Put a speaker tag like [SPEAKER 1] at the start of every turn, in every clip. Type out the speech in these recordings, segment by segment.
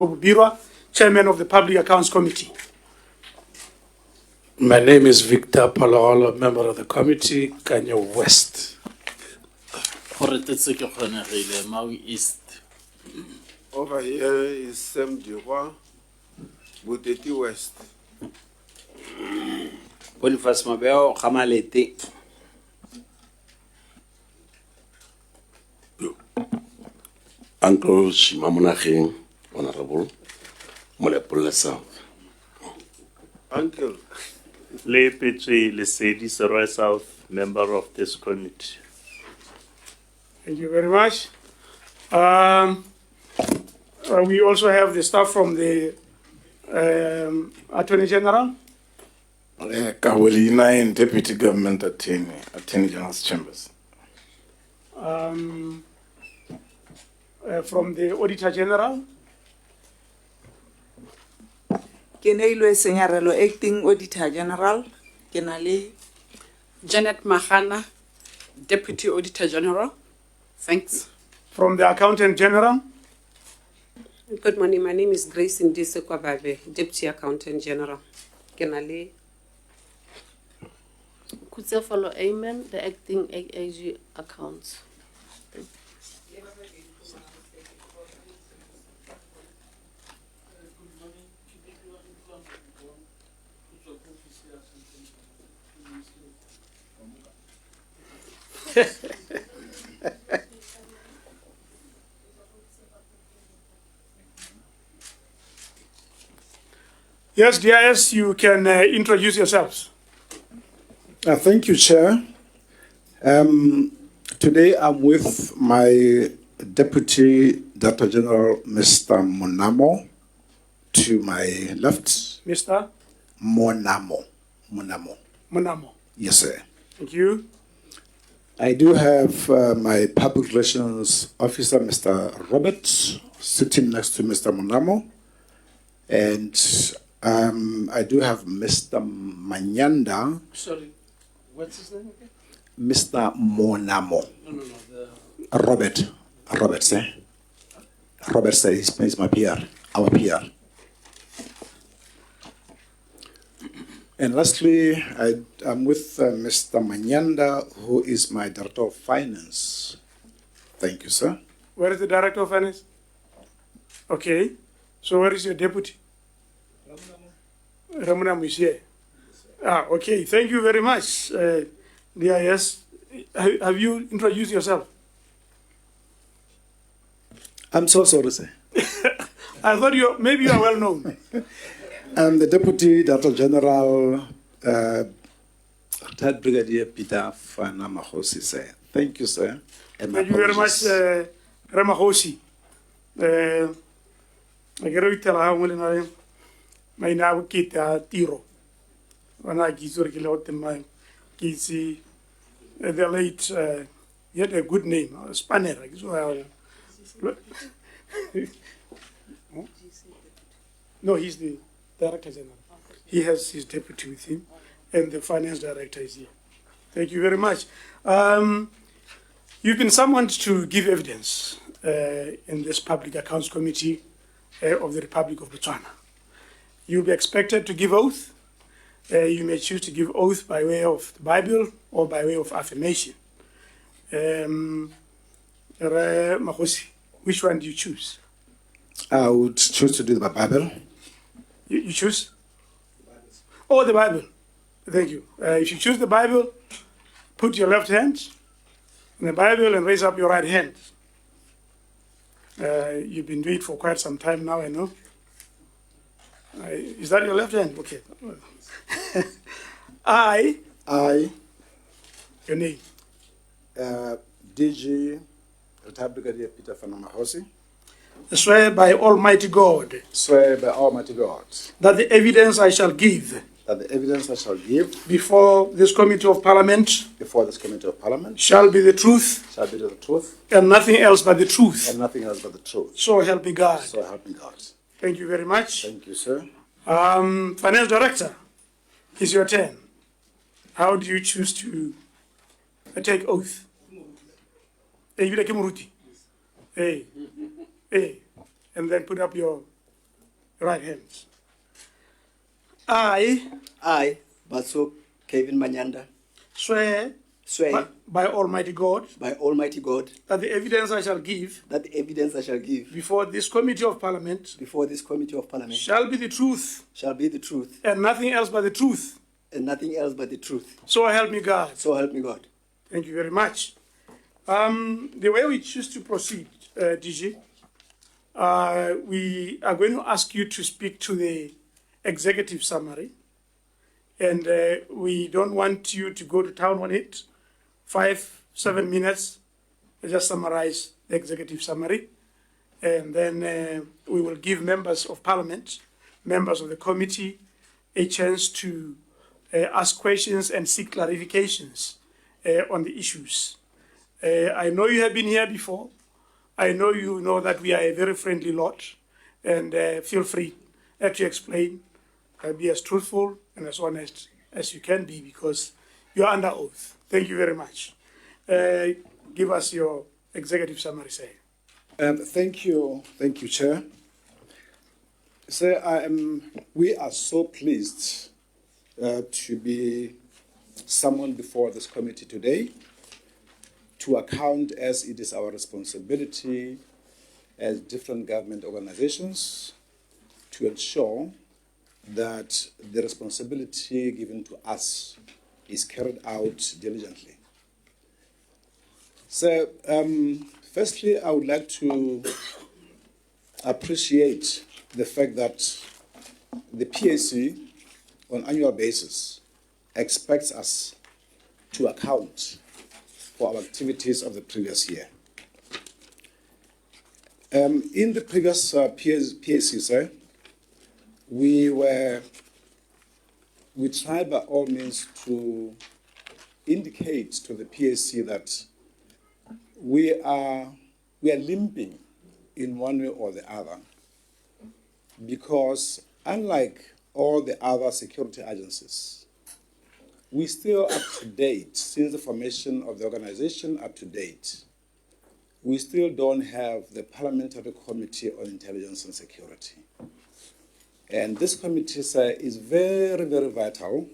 [SPEAKER 1] Birwa, Chairman of the Public Accounts Committee.
[SPEAKER 2] My name is Victor Palolo, member of the committee, Kanyo West.
[SPEAKER 3] Mau East.
[SPEAKER 4] Over here is Sam Diwa, Buteti West.
[SPEAKER 5] Boniface Mabeo, Kamalete.
[SPEAKER 6] Uncle Shimamunaching, Honorable Molepola South.
[SPEAKER 4] Uncle.
[SPEAKER 7] Le Petri Lesedi Seroy South, member of this committee.
[SPEAKER 1] Thank you very much. We also have the staff from the Attorney General.
[SPEAKER 8] Kawelina and Deputy Government Attorney General's Chambers.
[SPEAKER 1] From the Auditor General.
[SPEAKER 9] Keneilwe Senyarelo, Acting Auditor General. Kenali.
[SPEAKER 10] Janet Mahana, Deputy Auditor General. Thanks.
[SPEAKER 1] From the Accountant General.
[SPEAKER 11] Good morning. My name is Grace Ndise Kwababe, Deputy Accountant General. Kenali.
[SPEAKER 12] Kutsefalo Amen, the Acting AAG Accounts.
[SPEAKER 1] Yes, DIS, you can introduce yourselves.
[SPEAKER 8] Thank you, Chair. Today I'm with my Deputy Director General, Mr. Monamo, to my left.
[SPEAKER 1] Mr.
[SPEAKER 8] Monamo.
[SPEAKER 1] Monamo.
[SPEAKER 8] Yes, sir.
[SPEAKER 1] Thank you.
[SPEAKER 8] I do have my Public Relations Officer, Mr. Robert, sitting next to Mr. Monamo. And I do have Mr. Manyanda.
[SPEAKER 2] Sorry, what's his name again?
[SPEAKER 8] Mr. Monamo.
[SPEAKER 2] No.
[SPEAKER 8] Robert, sir. Robert, sir, is my peer, our peer. And lastly, I'm with Mr. Manyanda, who is my Director of Finance. Thank you, sir.
[SPEAKER 1] Where is the Director of Finance? Okay. So where is your deputy? Ramunam is here. Okay. Thank you very much. DIS, have you introduced yourself?
[SPEAKER 8] I'm so sorry, sir.
[SPEAKER 1] I thought maybe you are well known.
[SPEAKER 8] I'm the Deputy Director General, Retired Brigadier Peter Fana Magosi, sir. Thank you, sir. And
[SPEAKER 1] Thank you very much, Ramagosi. I get to tell how my now kit Tiro. When I give you a my kids, the late, he had a good name, Spanner. No, he's the Director General. He has his deputy with him, and the finance director is here. Thank you very much. You've been summoned to give evidence in this Public Accounts Committee of the Republic of Botswana. You'll be expected to give oath. You may choose to give oath by way of the Bible or by way of affirmation. Magosi, which one do you choose?
[SPEAKER 8] I would choose to do the Bible.
[SPEAKER 1] You choose? Oh, the Bible. Thank you. If you choose the Bible, put your left hand in the Bible and raise up your right hand. You've been doing it for quite some time now, I know. Is that your left hand? Okay. I. Your name?
[SPEAKER 8] DG, Retired Brigadier Peter Fana Magosi.
[SPEAKER 1] Swear by Almighty God.
[SPEAKER 8] Swear by Almighty God.
[SPEAKER 1] That the evidence I shall give.
[SPEAKER 8] That the evidence I shall give.
[SPEAKER 1] Before this Committee of Parliament.
[SPEAKER 8] Before this Committee of Parliament.
[SPEAKER 1] Shall be the truth.
[SPEAKER 8] Shall be the truth.
[SPEAKER 1] And nothing else but the truth.
[SPEAKER 8] And nothing else but the truth.
[SPEAKER 1] So help me God.
[SPEAKER 8] So help me God.
[SPEAKER 1] Thank you very much.
[SPEAKER 8] Thank you, sir.
[SPEAKER 1] Finance Director, it's your turn. How do you choose to take oath? Hey, and then put up your Right hands. I
[SPEAKER 13] Batso Kevin Manyanda,
[SPEAKER 1] swear
[SPEAKER 13] swear
[SPEAKER 1] by Almighty God
[SPEAKER 13] by Almighty God
[SPEAKER 1] that the evidence I shall give
[SPEAKER 13] that the evidence I shall give
[SPEAKER 1] before this Committee of Parliament
[SPEAKER 13] before this Committee of Parliament
[SPEAKER 1] shall be the truth
[SPEAKER 13] shall be the truth
[SPEAKER 1] and nothing else but the truth.
[SPEAKER 13] and nothing else but the truth.
[SPEAKER 1] So help me God.
[SPEAKER 13] So help me God.
[SPEAKER 1] Thank you very much. The way we choose to proceed, DG, we are going to ask you to speak to the executive summary. And we don't want you to go to town on it. 5-7 minutes, just summarize the executive summary. And then we will give members of parliament, members of the committee, a chance to ask questions and seek clarifications on the issues. I know you have been here before. I know you know that we are a very friendly lot, and feel free to explain, be as truthful and as honest as you can be, because you are under oath. Thank you very much. Give us your executive summary, sir.
[SPEAKER 8] Thank you, Chair. Sir, we are so pleased to be summoned before this committee today to account, as it is our responsibility as different government organizations, to ensure that the responsibility given to us is carried out diligently. So, firstly, I would like to appreciate the fact that the PAC, on an annual basis, expects us to account for our activities of the previous year. In the previous PAC, sir, we tried by all means to indicate to the PAC that we are limping in one way or the other, because unlike all the other security agencies, we still up to date, since the formation of the organization up to date, we still don't have the Parliamentary Committee on Intelligence and Security. And this committee, sir, is very, very vital,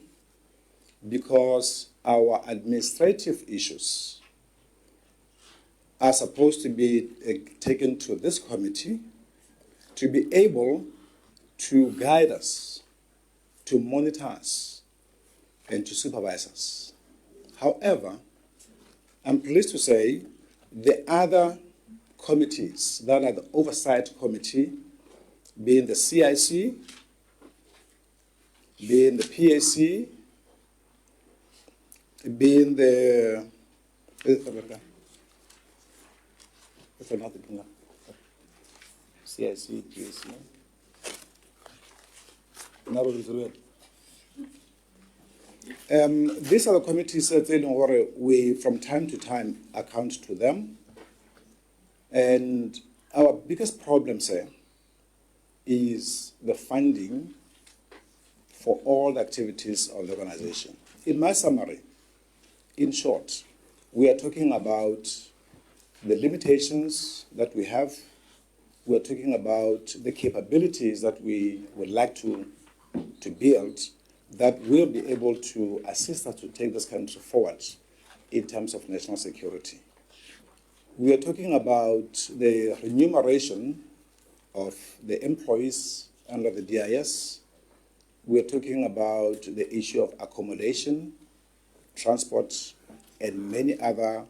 [SPEAKER 8] because our administrative issues are supposed to be taken to this committee to be able to guide us, to monitor us, and to supervise us. However, I'm pleased to say the other committees that are the oversight committee, being the CIC, being the PAC, being the CIC, PAC. These are the committees that we, from time to time, account to them. And our biggest problem, sir, is the funding for all the activities of the organization. In my summary, in short, we are talking about the limitations that we have. We are talking about the capabilities that we would like to build that will be able to assist us to take this country forward in terms of national security. We are talking about the remuneration of the employees under the DIS. We are talking about the issue of accommodation, transport, and many other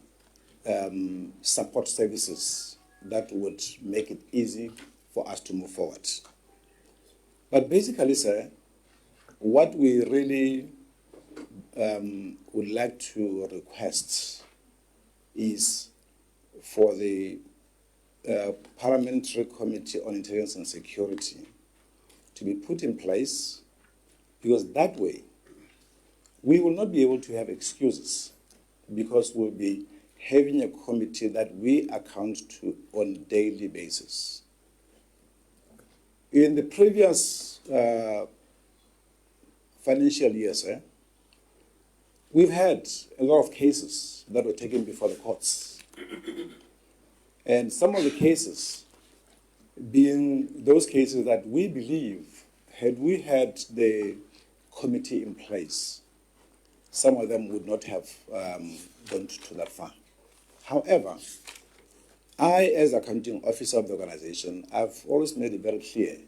[SPEAKER 8] support services that would make it easy for us to move forward. But basically, sir, what we really would like to request is for the Parliamentary Committee on Intelligence and Security to be put in place, because that way we will not be able to have excuses, because we'll be having a committee that we account to on a daily basis. In the previous financial years, we've had a lot of cases that were taken before the courts. And some of the cases being those cases that we believe, had we had the committee in place, some of them would not have gone to that far. However, I, as accounting officer of the organization, I've always made it very clear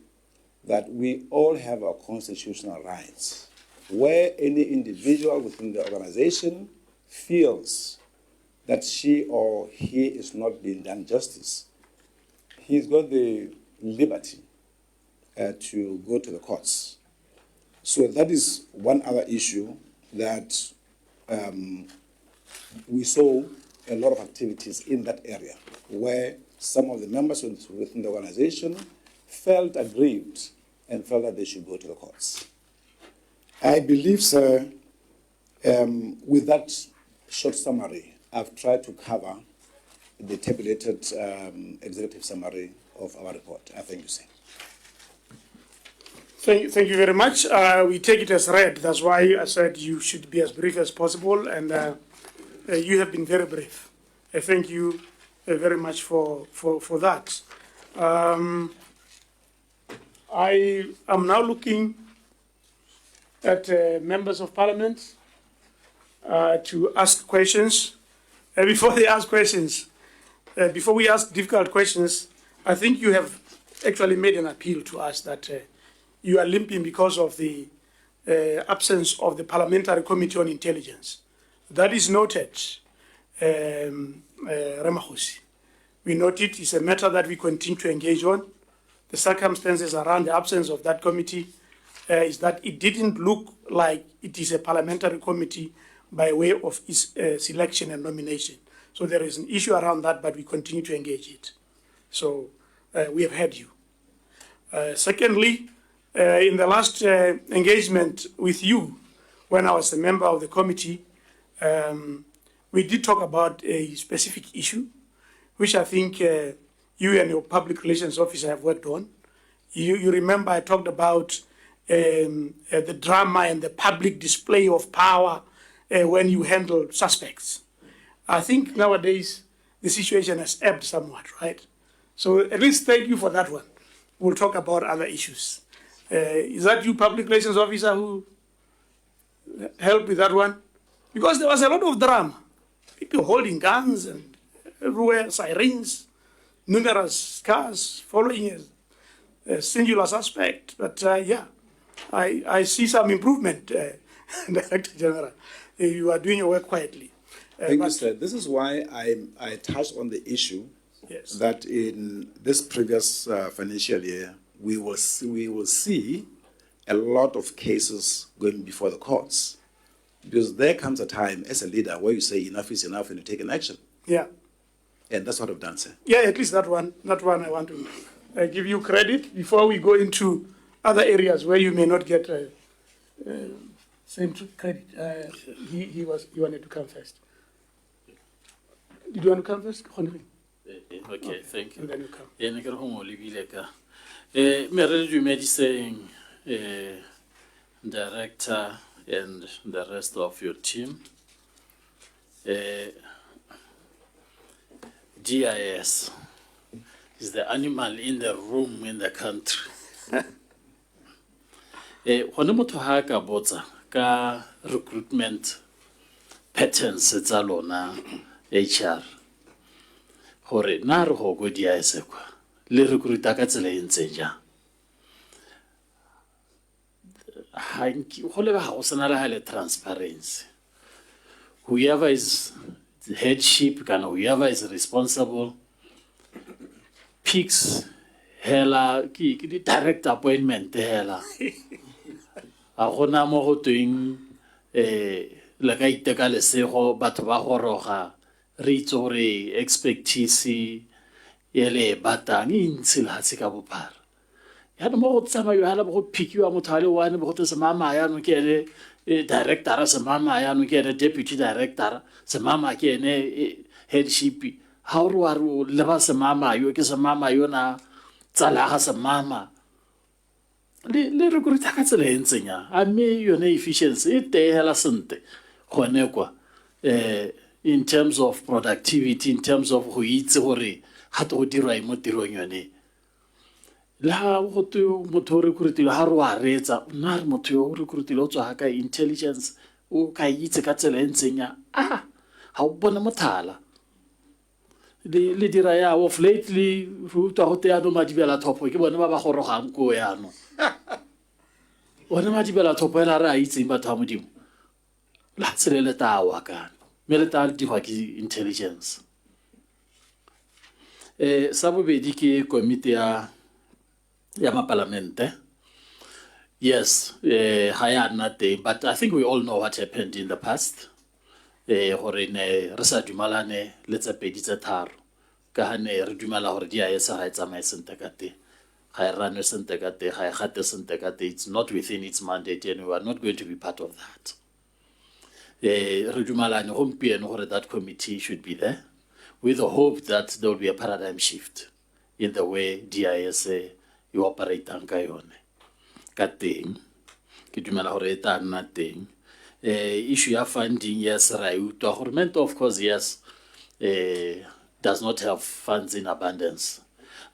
[SPEAKER 8] that we all have our constitutional rights. Where any individual within the organization feels that she or he is not being done justice, he's got the liberty to go to the courts. So that is one other issue that we saw a lot of activities in that area where some of the members within the organization felt aggrieved and felt that they should go to the courts. I believe, sir, with that short summary, I've tried to cover the tabulated executive summary of our report. I thank you, sir.
[SPEAKER 1] Thank you very much. We take it as read. That's why I said you should be as brief as possible, and you have been very brief. I thank you very much for that. I am now looking at members of parliament to ask questions. Before they ask questions, before we ask difficult questions, I think you have actually made an appeal to us that you are limping because of the absence of the Parliamentary Committee on Intelligence. That is noted, Magosi. We note it is a matter that we continue to engage on. The circumstances around the absence of that committee is that it didn't look like it is a parliamentary committee by way of its selection and nomination. So there is an issue around that, but we continue to engage it. So we have heard you. Secondly, in the last engagement with you, when I was a member of the committee, we did talk about a specific issue, which I think you and your public relations officer have worked on. You remember I talked about the drama and the public display of power when you handle suspects. I think nowadays the situation has ebbed somewhat, right? So at least thank you for that one. We'll talk about other issues. Is that you, public relations officer, who helped with that one? Because there was a lot of drama. People holding guns and everywhere, sirens, numerous cars following a singular suspect. But yeah, I see some improvement, Director General. You are doing your work quietly.
[SPEAKER 8] Thank you, sir. This is why I touched on the issue that in this previous financial year, we will see a lot of cases going before the courts. Because there comes a time as a leader where you say enough is enough and you take an action.
[SPEAKER 1] Yeah.
[SPEAKER 8] And that's what I've done, sir.
[SPEAKER 1] Yeah, at least that one I want to give you credit before we go into other areas where you may not get same credit. He wanted to come first. Did you want to come first?
[SPEAKER 3] Okay, thank you.
[SPEAKER 1] And then you come.
[SPEAKER 3] Yeah, I can saying, Director and the rest of your team. GIS is the animal in the room in the country. Hone motho ha ka botsa ka recruitment patterns tsa lona HR gore na re go go GIS kwa le recruiter ka tsela e ntse ja transparency. Whoever is the headship, whoever is responsible, picks hela ki direct appointment hela. Agona mo go twing le ka iteka le sego batho ba go roga re itsore expectisi yele batang intsi la tsika bophara. Ya mo go tsama yo hala go pickiwa motho a le one bo go se mama ya no ke ene director se mama ya no ke ene deputy director se mama ke ene headship ha o wa le ba se mama yo ke se mama yo na tsala ga se mama le re go ritsa ka tsela e ntsenya a me yone efficiency e te hela sente gone kwa in terms of productivity, in terms of go itse gore ha to dirwa mo tirong yone La go te motho o recruitile ha re wa retsa nna re motho yo o recruitile o tswa ka intelligence o ka itse ka tsela e ntseng ya ha o bona mothala le dira ya of lately ro twa go te ya no madibela thopo ke bone ba ba gorogang ko ya no bona madibela thopo ela re a itseng batho ba modimo la tselele tawa kana me le ta di hwa ke intelligence sa bobedi ke komite ya mapalamente. Yes, ha ya nna teng, but I think we all know what happened in the past. Gore ne re sa dumalane le tse pedi tse tharo ka ha ne re dumela gore di a etsa ga e tsamaye sente ka teng ga e ranwe sente ka teng ga e gate sente ka teng. It's not within its mandate and we are not going to be part of that. Re dumalane gompieno gore that committee should be there with the hope that there will be a paradigm shift in the way DIS you operate ka yone ka teng ke dumela gore e tla nna teng. Issue ya funding, yes, right. Government, of course, yes, does not have funds in abundance.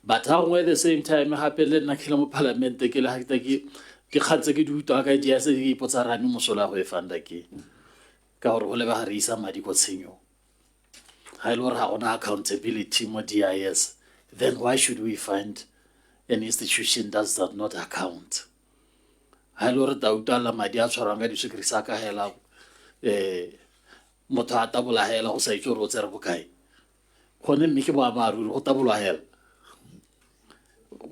[SPEAKER 3] But how at the same time, happen na kila parliament ke la ke khatse ke duta ka dia se ke potsa rani mosola go e funda ke ka gore go le ba re isa madi go tshenyo ha ile gore ha gona accountability mo DIS, then why should we fund an institution that does not account? Ha ile re tauta la madi a tshwarang ka disekri sa ka hela motho a tabola hela go sa itse re o tsere bokae gone mme ke ba maru go tabola hela.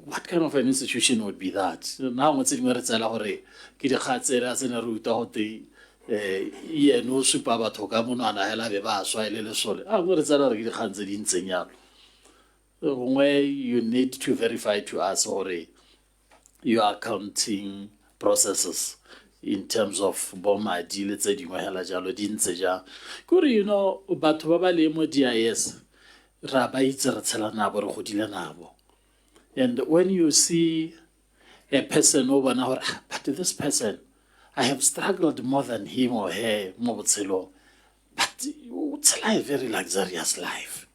[SPEAKER 3] What kind of an institution would be that? Now mo tsedi re tsela gore ke di khatsela a tsena ruta go te ye no supa batho ka monwana hela be ba swa ile le sole a mo re tsela re ke di khantse di ntseng yalo gongwe you need to verify to us gore your accounting processes in terms of bomadi le tse dingwe hela jalo di ntse ja kore you know batho ba ba le mo DIS ra ba itse re tshela nabo re godile nabo. And when you see a person over now, but this person, I have struggled more than him or her, but it's a very luxurious life.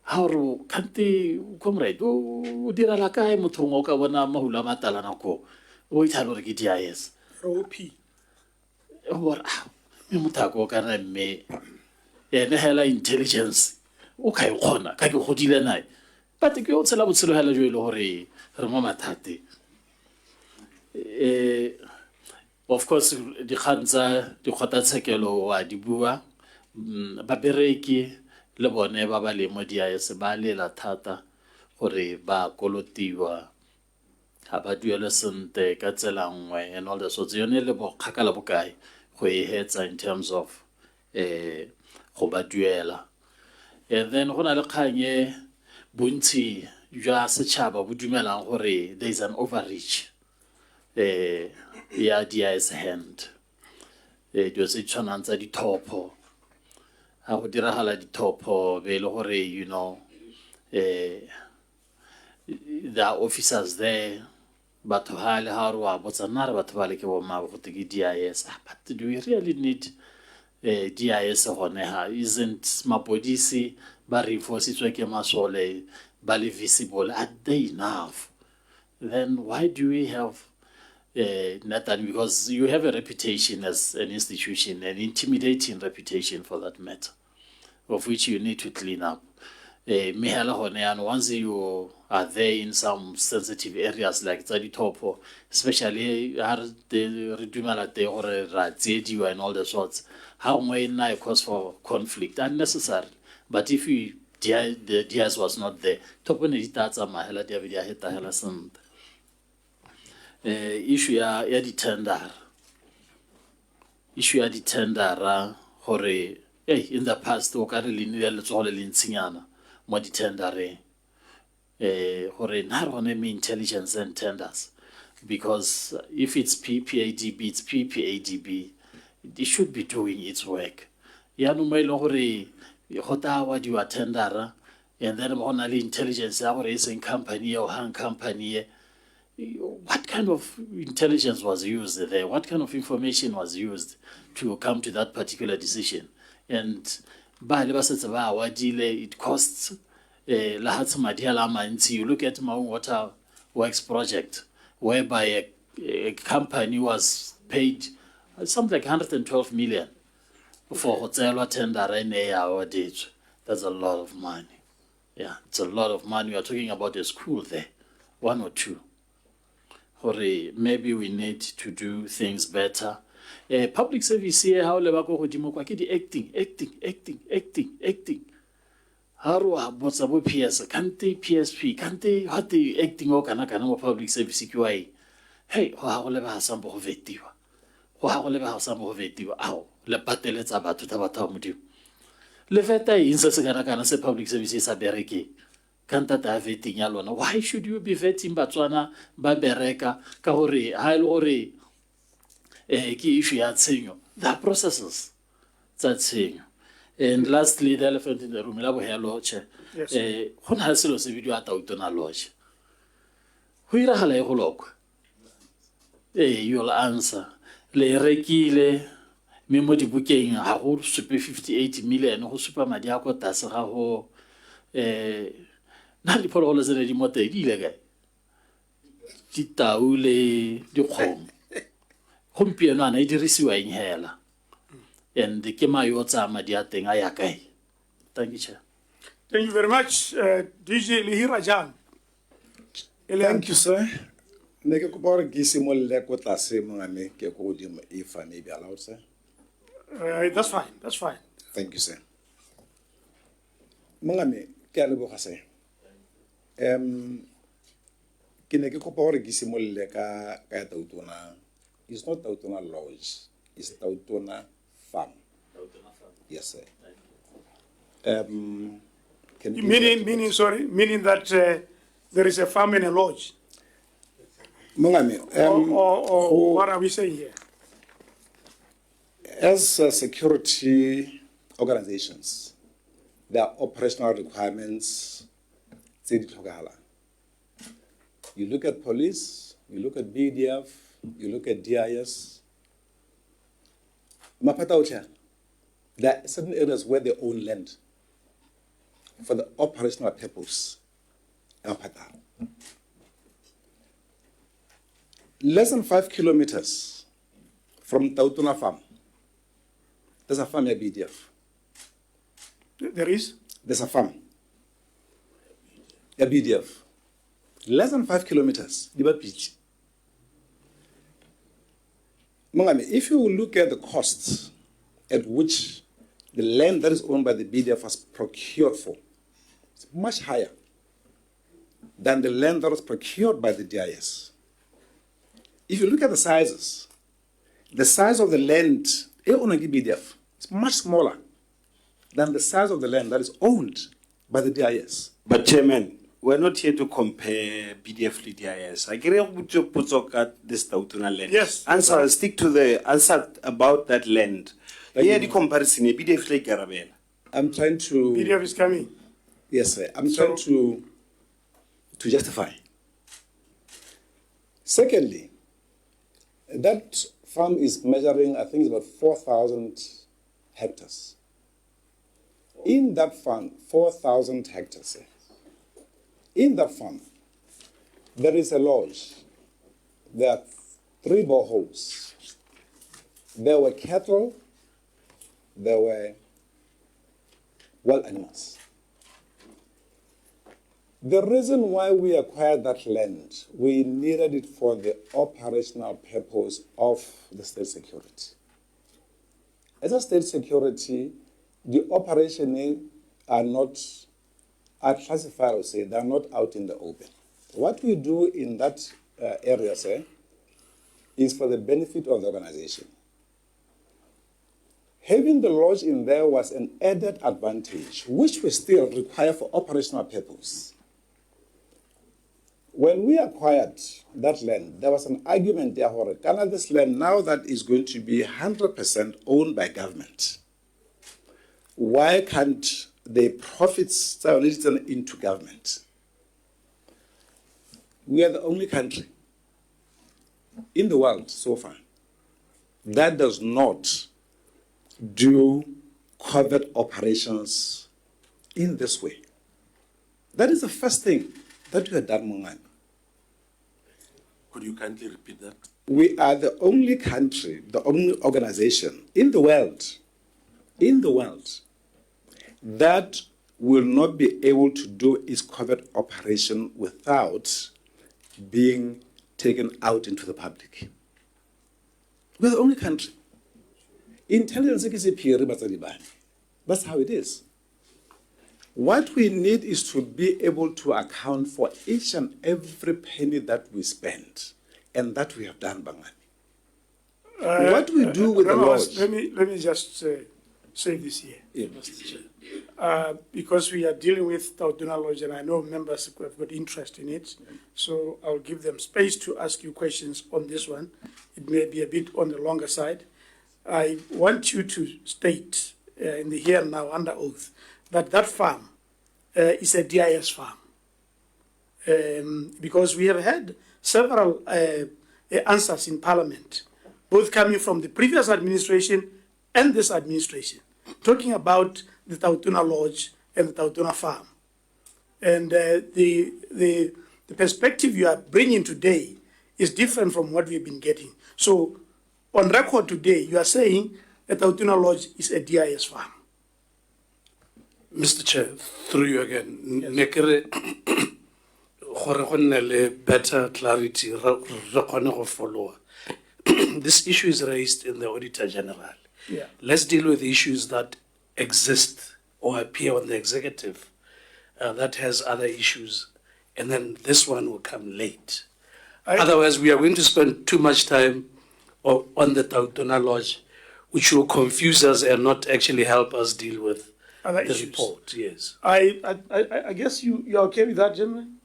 [SPEAKER 3] How can't they comrade? Oh, did I like I mutungoka when I'm Mahula Matalanako? Wait, I don't get DIS.
[SPEAKER 1] OP.
[SPEAKER 3] What? Mutako can I me? And hella intelligence. Okay, Hona, can you hold you night? But ke o tsela botselo hela jo ile gore re mo mathate. Of course di khantsa di khota tsekelo wa di bua ba bereki le bone ba ba le mo DIS ba lela thata gore ba kolotiwa ha ba duele sente ka tsela nngwe and all the sorts yone le bo khakala bokae go e hetsa in terms of go ba duela. And then gona le khanye bontsi jwa setšhaba bo dumelang gore there is an overreach ya DIS hand dio se tshwanang tsa dithopo ha go diragala dithopo be le gore you know the officers there batho ha le ha re wa botsa nna re batho ba le ke bo ma go te ke DIS but do we really need DIS gone ha isn't mapodisi ba reinforcitswe ke masole ba le visible are they enough? Then why do we have Nathan? Because you have a reputation as an institution, an intimidating reputation for that matter, of which you need to clean up. Once you are there in some sensitive areas like Tzaditopo, especially the or and all the sorts, how may not cause for conflict unnecessary? But if the DIS was not there, issue ya di tender. Issue ya di tender in the past o ka re le ne le tsole le ntsinyana mo di tendering gore na re gone me intelligence and tenders, because if it's PPADB, it's PPADB, it should be doing its work. Ya no mai lo gore gota wa di wa tendera and then on the intelligence ya gore is in company or hang company. What kind of intelligence was used there? What kind of information was used to come to that particular decision? And ba le ba setsa ba wa dile it costs you look at my works project, whereby a company was paid something like 112 million for hotel tender and audit. That's a lot of money. Yeah, it's a lot of money. We are talking about a school there, one or two. Or maybe we need to do things better. Public service here, how le ba go godimo kwa ke di acting. Harwa botsa bo PS, kante PSP, kante what the acting o kana mo public service ke wa e. Hey, ho ha go le ba sambo go vetiwa. Ho ha go le ba sambo go vetiwa. Ao, le pateletsa batho ta batho modimo. Le feta insa se kana se public service sa bereke. Kanta ta vetting ya lona. Why should you be vetting Batswana ba bereka ka hore ha ile hore ke issue ya tshenyo? The processes tsa tshenyo. And lastly, the elephant in the room, la bohelo che.
[SPEAKER 1] Yes.
[SPEAKER 3] Go na le selo se video a Tautona Lodge. Ho iragala e go lokwa. You'll answer. Le rekile me mo dibukeng ha go supe 58 million go supa madi a go tase ga go na di phologolo tse di mo teng di ile kae? Di tau le dikgomo. Gompieno ana e dirisiwa eng hela. And the Kema Yota Madiating Ayakai. Thank you, Chair.
[SPEAKER 1] Thank you very much, DJ Lihira Jan.
[SPEAKER 8] Thank you, sir. Neke ko bora gisi mo le ko tlase mo ngane ke go dimo if I may be allowed, sir.
[SPEAKER 1] That's fine. That's fine.
[SPEAKER 8] Thank you, sir. Mongame ke a leboga sir. Ke ne ke ko bora gisi mo le ka Tautona. It's not Tautona Lodge. It's Tautona Farm. Yes, sir.
[SPEAKER 1] Meaning that there is a farm and a lodge.
[SPEAKER 8] Mongame,
[SPEAKER 1] or what are we saying here?
[SPEAKER 8] As security organizations, there are operational requirements. You look at police, you look at BDF, you look at DIS. There are certain areas where they own land for the operational purpose. Less than 5 kilometers from Tautona Farm, there's a farm at BDF.
[SPEAKER 1] There is?
[SPEAKER 8] There's a farm at BDF. Less than 5 kilometers, Diba Beach. If you look at the costs at which the land that is owned by the BDF was procured for, it's much higher than the land that was procured by the DIS. If you look at the sizes, the size of the land owned by the BDF is much smaller than the size of the land that is owned by the DIS.
[SPEAKER 5] But Chairman, we're not here to compare BDF with DIS. I care about this Tautona land.
[SPEAKER 1] Yes.
[SPEAKER 5] Answer, stick to the answer about that land. Here the comparison, BDF like Garabel.
[SPEAKER 8] I'm trying to...
[SPEAKER 1] BDF is coming.
[SPEAKER 8] Yes, sir. I'm trying to justify. Secondly, that farm is measuring, I think it's about 4,000 hectares. In that farm, 4,000 hectares, sir. In that farm, there is a lodge. There are 3 boreholes. There were cattle. There were wild animals. The reason why we acquired that land, we needed it for the operational purpose of the state security. As a state security, the operations are classified, I would say, they're not out in the open. What we do in that area, sir, is for the benefit of the organization. Having the lodge in there was an added advantage, which we still require for operational purpose. When we acquired that land, there was an argument there for this land now that is going to be 100% owned by government. Why can't the profits turn into government? We are the only country in the world so far that does not do covert operations in this way. That is the first thing that we have done, Mungani.
[SPEAKER 6] Could you kindly repeat that?
[SPEAKER 8] We are the only country, the only organization in the world, that will not be able to do its covert operation without being taken out into the public. We're the only country. Intelligence is a peer, that's how it is. What we need is to be able to account for each and every penny that we spend, and that we have done, Bangani. What we do with the lodge.
[SPEAKER 1] Let me just say this here.
[SPEAKER 8] Yeah.
[SPEAKER 1] Mr. Chair. Because we are dealing with Tautona Lodge, and I know members have got interest in it, so I'll give them space to ask you questions on this one. It may be a bit on the longer side. I want you to state in the here and now under oath that farm is a DIS farm. Because we have had several answers in Parliament, both coming from the previous administration and this administration, talking about the Tautona Lodge and the Tautona farm. And the perspective you are bringing today is different from what we've been getting. So on record today, you are saying that Tautona Lodge is a DIS farm.
[SPEAKER 2] Mr. Chair, through you again, nekere gore go nne le better clarity, re kgone go follow. This issue is raised in the Auditor General.
[SPEAKER 1] Yeah.
[SPEAKER 2] Let's deal with issues that exist or appear on the executive that has other issues, and then this one will come late. Otherwise, we are going to spend too much time on the Tautona Lodge, which will confuse us and not actually help us deal with
[SPEAKER 1] Other
[SPEAKER 2] the
[SPEAKER 1] issues.
[SPEAKER 2] report. Yes.
[SPEAKER 1] I guess you're okay with that, gentlemen?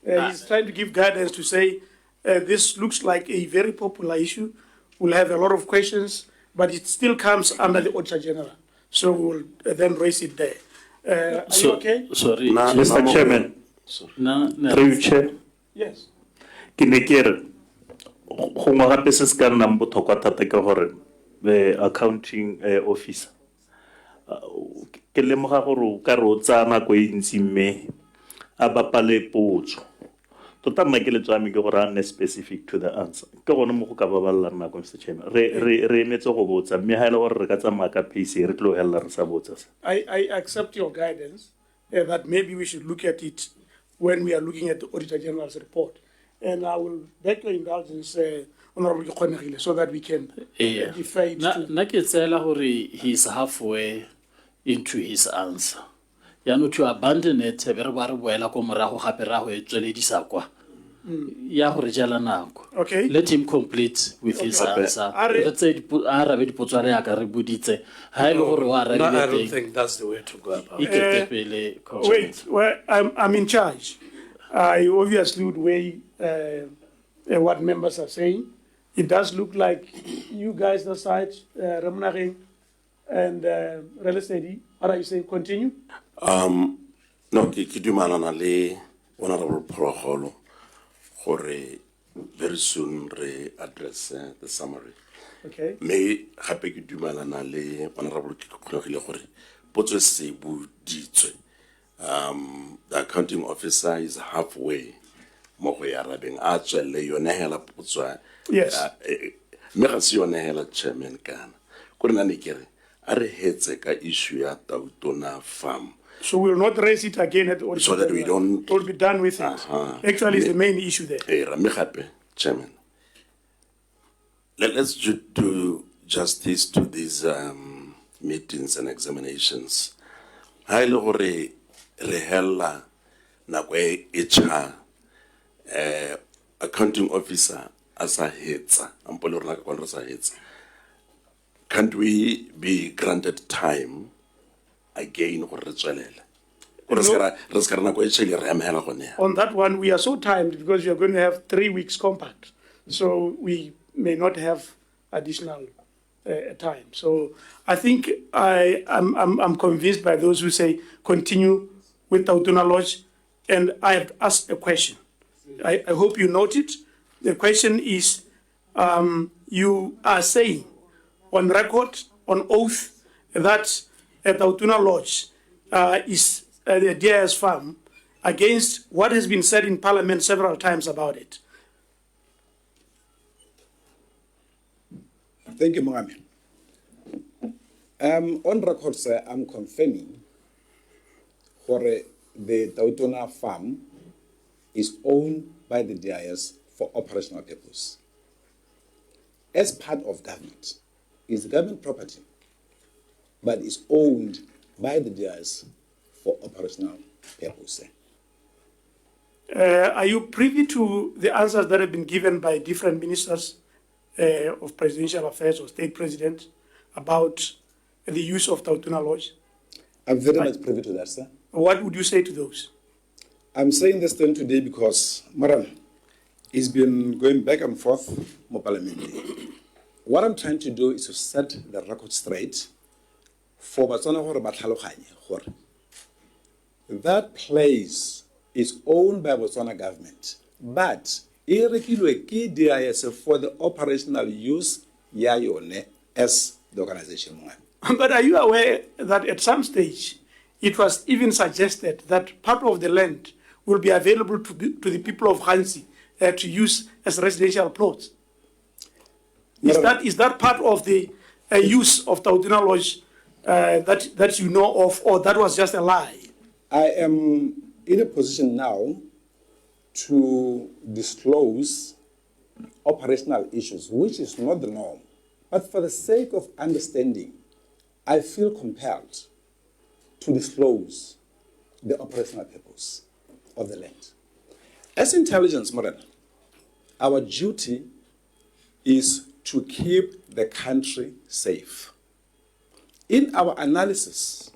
[SPEAKER 1] He's trying to give guidance to say this looks like a very popular issue. We'll have a lot of questions, but it still comes under the Auditor General. So we'll then raise it there. Are you okay?
[SPEAKER 3] Sorry.
[SPEAKER 7] Mr. Chairman. Through you, Chair.
[SPEAKER 1] Yes.
[SPEAKER 7] Ke ne ke re go ngwa gape se se ka nnang botlhokwa thata ke gore the accounting officer ke lemoga gore o ka re o tsaya nako e ntsi mme a bapale potso tota mmakeletso a me ke gore a nne specific to the answer ke gone mo go ka babalelang nako Mr. Chairman re emetse go botsa mme ga e le gore re ka tsamaya ka pace re tlo helela re sa botsa.
[SPEAKER 1] I accept your guidance that maybe we should look at it when we are looking at the Auditor General's report. And I will beg your indulgence, Honorable Kgonegile, so that we can defer it to...
[SPEAKER 3] Na ke tsela gore he's halfway into his answer. Ya no to abandon it, be re ba re boela ko morago gape ra go e tsweledisa kwa. Ya gore jala nako.
[SPEAKER 1] Okay.
[SPEAKER 3] Let him complete with his answer. Let's say arabe dipotso re ya ka re buditse. Ha ile gore wa ra
[SPEAKER 2] No, I don't think that's the way to go about it.
[SPEAKER 1] Wait, well, I'm in charge. I obviously would weigh what members are saying. It does look like you guys decide, remunerating and real estate. What are you saying? Continue?
[SPEAKER 6] No, ke dumalana le Honorable Progolo gore very soon re address the summary.
[SPEAKER 1] Okay.
[SPEAKER 6] Me gape ke dumalana le Honorable Kgonegile gore potso se buditswe. The accounting officer is halfway.
[SPEAKER 1] Yes.
[SPEAKER 6] Me ga se yone hela chairman kana. Ko rena ne kere a re hetse ka issue ya Tautona farm.
[SPEAKER 1] So we will not raise it again at the Auditor
[SPEAKER 6] So that we
[SPEAKER 1] General.
[SPEAKER 6] don't...
[SPEAKER 1] We'll be done with it. Actually, it's the main issue there.
[SPEAKER 6] Me gape, chairman. Let's do justice to these meetings and examinations. Ha ile gore re hella nako e tša accounting officer as a hetsa ampole rena ka kwa re sa hetsa. Can't we be granted time again gore re tswelele?
[SPEAKER 1] On that one, we are so timed because we are going to have 3 weeks compact. So we may not have additional time. So I think I'm convinced by those who say continue with Tautona Lodge. And I have asked a question. I hope you note it. The question is, you are saying on record, on oath, that Tautona Lodge is the DIS farm against what has been said in Parliament several times about it.
[SPEAKER 8] Thank you, Mongame. On record, sir, I'm confirming for the Tautona farm is owned by the DIS for operational purpose. As part of government, it's government property, but it's owned by the DIS for operational purpose.
[SPEAKER 1] Are you privy to the answers that have been given by different ministers of presidential affairs or state president about the use of Tautona Lodge?
[SPEAKER 8] I'm very much privy to that, sir.
[SPEAKER 1] What would you say to those?
[SPEAKER 8] I'm saying this thing today because, Maran, it's been going back and forth more parliamentary. What I'm trying to do is to set the record straight for Batswana hore ba tlhaloganye hore that place is owned by Botswana government, but e rekilwe ke DIS for the operational use ya yone as the organization.
[SPEAKER 1] But are you aware that at some stage it was even suggested that part of the land will be available to the people of Hansi to use as residential plots? Is that part of the use of Tautona Lodge that you know of, or that was just a lie?
[SPEAKER 8] I am in a position now to disclose operational issues, which is not the norm. But for the sake of understanding, I feel compelled to disclose the operational purpose of the land. As intelligence, Morena, our duty is to keep the country safe. In our analysis,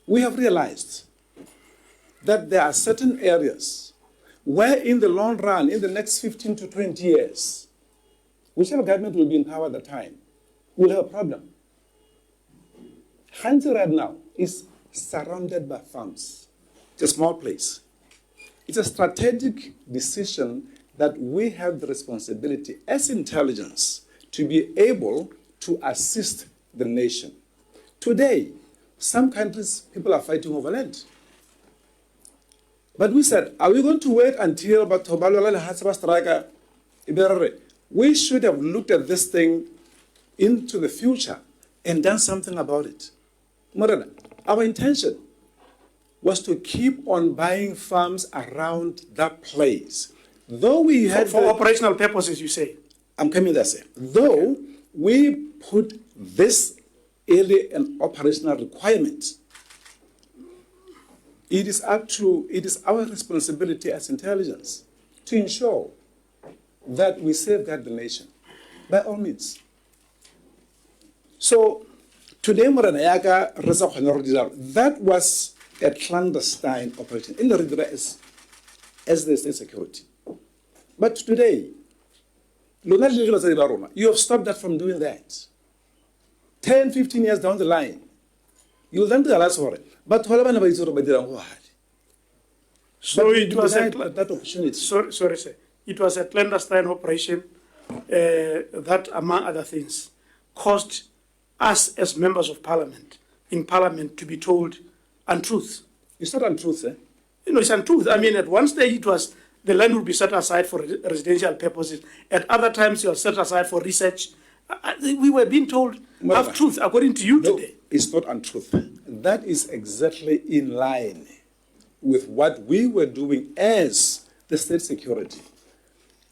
[SPEAKER 8] we have realized that there are certain areas where in the long run, in the next 15 to 20 years, whichever government will be in power at the time, will have a problem. Hansi right now is surrounded by farms. It's a small place. It's a strategic decision that we have the responsibility as intelligence to be able to assist the nation. Today, some countries, people are fighting over land. But we said, are we going to wait until we should have looked at this thing into the future and done something about it. Morena, our intention was to keep on buying farms around that place. Though we had
[SPEAKER 1] for operational purposes, you say?
[SPEAKER 8] I'm coming there, sir. Though we put this early and operational requirement, it is our responsibility as intelligence to ensure that we safeguard the nation by all means. So today, Morena Yaga that was a clandestine operation in the region as the state security. But today, you have stopped that from doing that. 10, 15 years down the line, you will then realize for it. But so
[SPEAKER 1] it was
[SPEAKER 8] that opportunity.
[SPEAKER 1] Sorry, sir. It was a clandestine operation that, among other things, caused us as members of parliament, in parliament, to be told untruth.
[SPEAKER 8] It's not untruth, eh?
[SPEAKER 1] No, it's untruth. I mean, at one stage it was the land would be set aside for residential purposes. At other times, it was set aside for research. We were being told half truth, according to you today.
[SPEAKER 8] It's not untruth. That is exactly in line with what we were doing as the state security.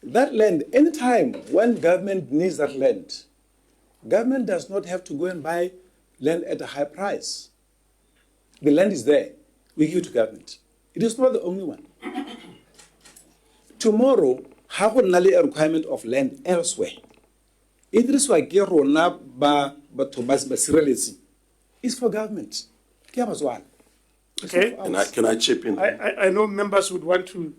[SPEAKER 8] That land, anytime when government needs that land, government does not have to go and buy land at a high price. The land is there. We give it to government. It is not the only one. Tomorrow, how would a requirement of land elsewhere? It is why it's for government.
[SPEAKER 1] Okay.
[SPEAKER 6] Can I chip in?
[SPEAKER 1] I know members would want to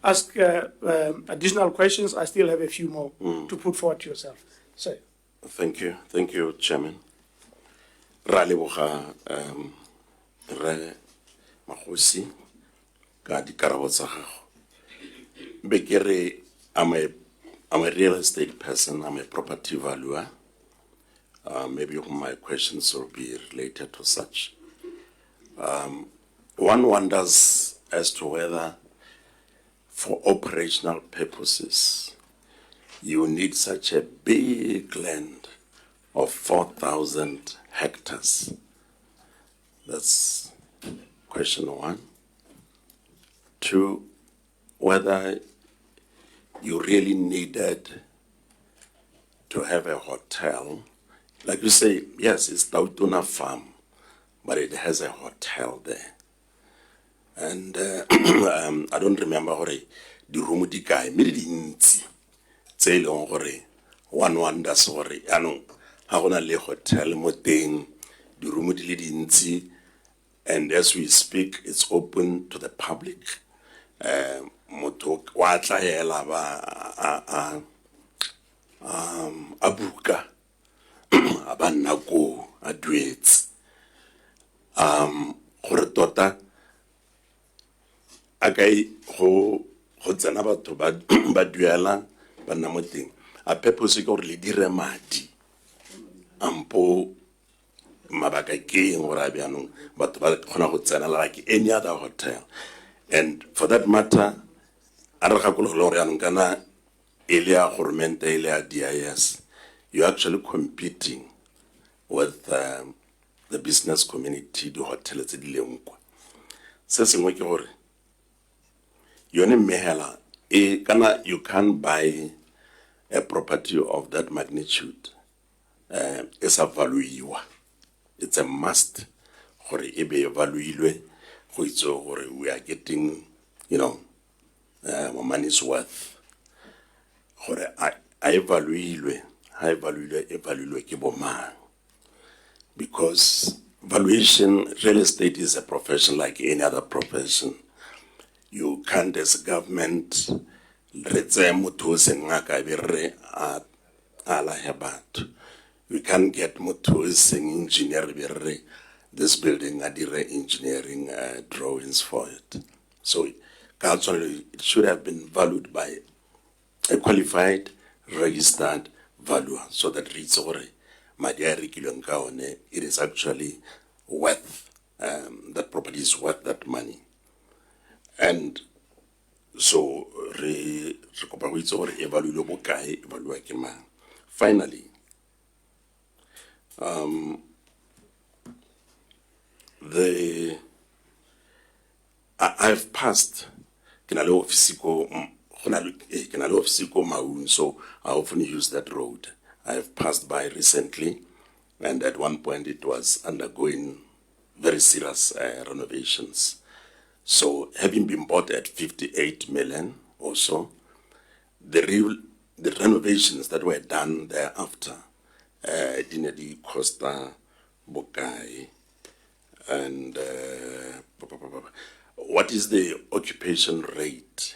[SPEAKER 1] ask additional questions. I still have a few more to put forward to yourself. So.
[SPEAKER 6] Thank you, Chairman. Raliboga Re Magosi ka dikarabo tsa gago. Bekere I'm a real estate person, I'm a property valuer. Maybe my questions will be related to such. One wonders as to whether, for operational purposes, you need such a big land of 4,000 hectares? That's question one. Two, whether you really needed to have a hotel. Like you say, yes, it's Tautona farm, but it has a hotel there. And I don't remember how the room di kae, maybe di ntsi, tse eleng gore one wonders gore ano ha gona le hotel mo teng, di room di le dintsi, and as we speak, it's open to the public. Motho wa tla hela ba a buka a nna ko a duetse gore tota a kai go tsena batho ba duela ba nna mo teng a purpose ke gore le dire madi ampo mabaka ke eng gore a bjanong batho ba kgona go tsena like any other hotel. And for that matter, a re gakologe gore yanong kana e le ya government e le ya DIS, you're actually competing with the business community, the hotel tse di leng kwa. Se sengwe ke gore yone mmehela e kana you can't buy a property of that magnitude. It's a valuiwa. It's a must gore e be valuilwe go itse gore we are getting, you know, money's worth. Gore I evaluate ke bo mang. Because valuation, real estate is a profession like any other profession. You can't, as a government, you can't get motors engineer this building engineering drawings for it. So culturally, it should have been valued by a qualified, registered valuer, so that it is actually worth, that property is worth that money. And so, finally, I've passed so I often use that road. I've passed by recently, and at one point it was undergoing very serious renovations. So having been bought at 58 million or so, the renovations that were done thereafter, Dinedi, Costa, Bokai, and what is the occupation rate?